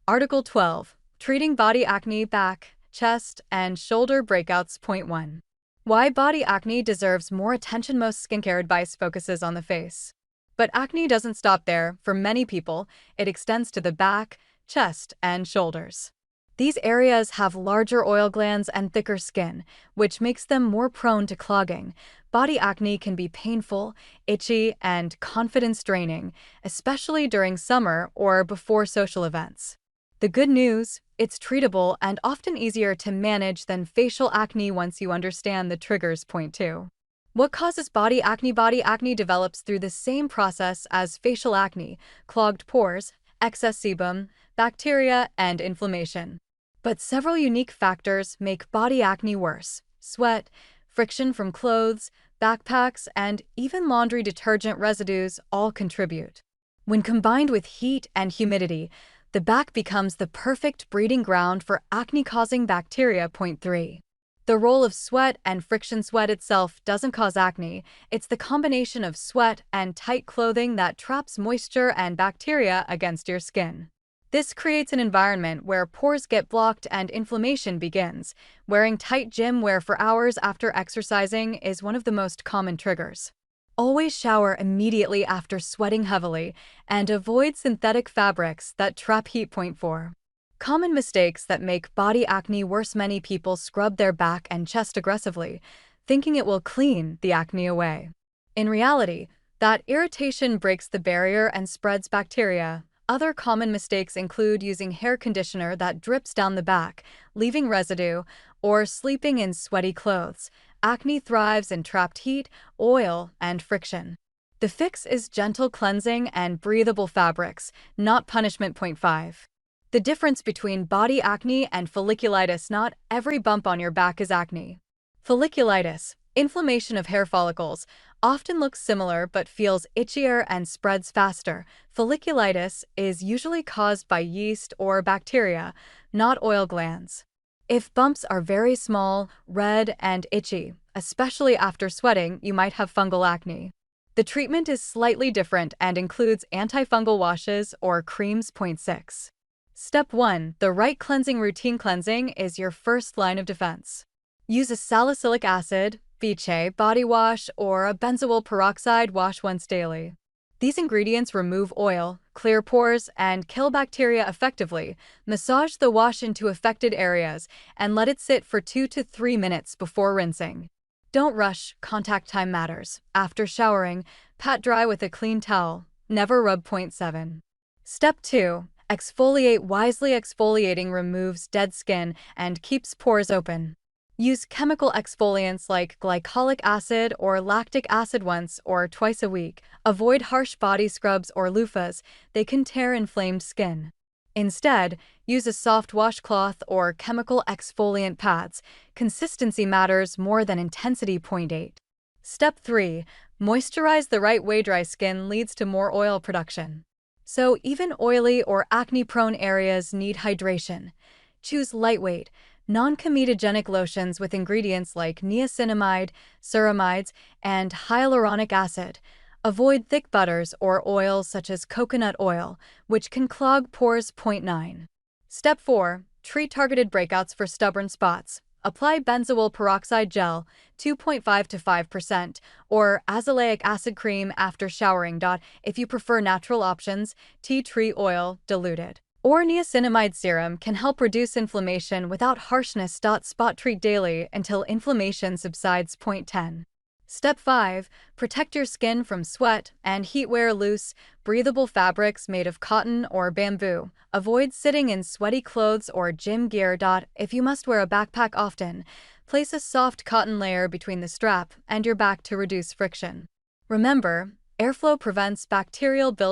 Article 12. Treating body acne, back, chest, and shoulder breakouts. Point 1. Why body acne deserves more attention. Most skincare advice focuses on the face. But acne doesn't stop there. For many people, it extends to the back, chest, and shoulders. These areas have larger oil glands and thicker skin, which makes them more prone to clogging. Body acne can be painful, itchy, and confidence-draining, especially during summer or before social events. The good news: it's treatable and often easier to manage than facial acne once you understand the triggers. Point 2. What causes body acne? Body acne develops through the same process as facial acne: clogged pores, excess sebum, bacteria, and inflammation. But several unique factors make body acne worse: sweat, friction from clothes, backpacks, and even laundry detergent residues all contribute. When combined with heat and humidity, the back becomes the perfect breeding ground for acne-causing bacteria. Point 3. The role of sweat and friction. Sweat itself doesn't cause acne. It's the combination of sweat and tight clothing that traps moisture and bacteria against your skin. This creates an environment where pores get blocked and inflammation begins. Wearing tight gym wear for hours after exercising is one of the most common triggers. Always shower immediately after sweating heavily, and avoid synthetic fabrics that trap heat. Point 4. Common mistakes that make body acne worse. Many people scrub their back and chest aggressively, thinking it will clean the acne away. In reality, that irritation breaks the barrier and spreads bacteria. Other common mistakes include using hair conditioner that drips down the back, leaving residue, or sleeping in sweaty clothes. Acne thrives in trapped heat, oil, and friction. The fix is gentle cleansing and breathable fabrics, not punishment. Point 5. The difference between body acne and folliculitis. Not every bump on your back is acne. Folliculitis, inflammation of hair follicles, often looks similar but feels itchier and spreads faster. Folliculitis is usually caused by yeast or bacteria, not oil glands. If bumps are very small, red, and itchy, especially after sweating, you might have fungal acne. The treatment is slightly different and includes antifungal washes or creams. Point 6. Step 1. The right cleansing routine. Cleansing is your first line of defense. Use a salicylic acid, ⑭ body wash, or a benzoyl peroxide wash once daily. These ingredients remove oil, clear pores, and kill bacteria effectively. Massage the wash into affected areas and let it sit for 2 to 3 minutes before rinsing. Don't rush, contact time matters. After showering, pat dry with a clean towel. Never rub. Point 7. Step 2. Exfoliate wisely. Exfoliating removes dead skin and keeps pores open. Use chemical exfoliants like glycolic acid or lactic acid once or twice a week. Avoid harsh body scrubs or loofahs. They can tear inflamed skin. Instead, use a soft washcloth or chemical exfoliant pads. Consistency matters more than intensity. 8. Step 3. Moisturize the right way. Dry skin leads to more oil production. So even oily or acne-prone areas need hydration. Choose lightweight, non-comedogenic lotions with ingredients like niacinamide, ceramides, and hyaluronic acid. Avoid thick butters or oils such as coconut oil, which can clog pores. 9. Step 4. Treat targeted breakouts for stubborn spots. Apply benzoyl peroxide gel, 2.5 to 5%, or azelaic acid cream after showering. If you prefer natural options, tea tree oil, diluted, or niacinamide serum can help reduce inflammation without harshness. Spot treat daily until inflammation subsides. 10. Step 5. Protect your skin from sweat and heat. Wear loose, breathable fabrics made of cotton or bamboo. Avoid sitting in sweaty clothes or gym gear. If you must wear a backpack often, place a soft cotton layer between the strap and your back to reduce friction. Remember, airflow prevents bacterial buildup.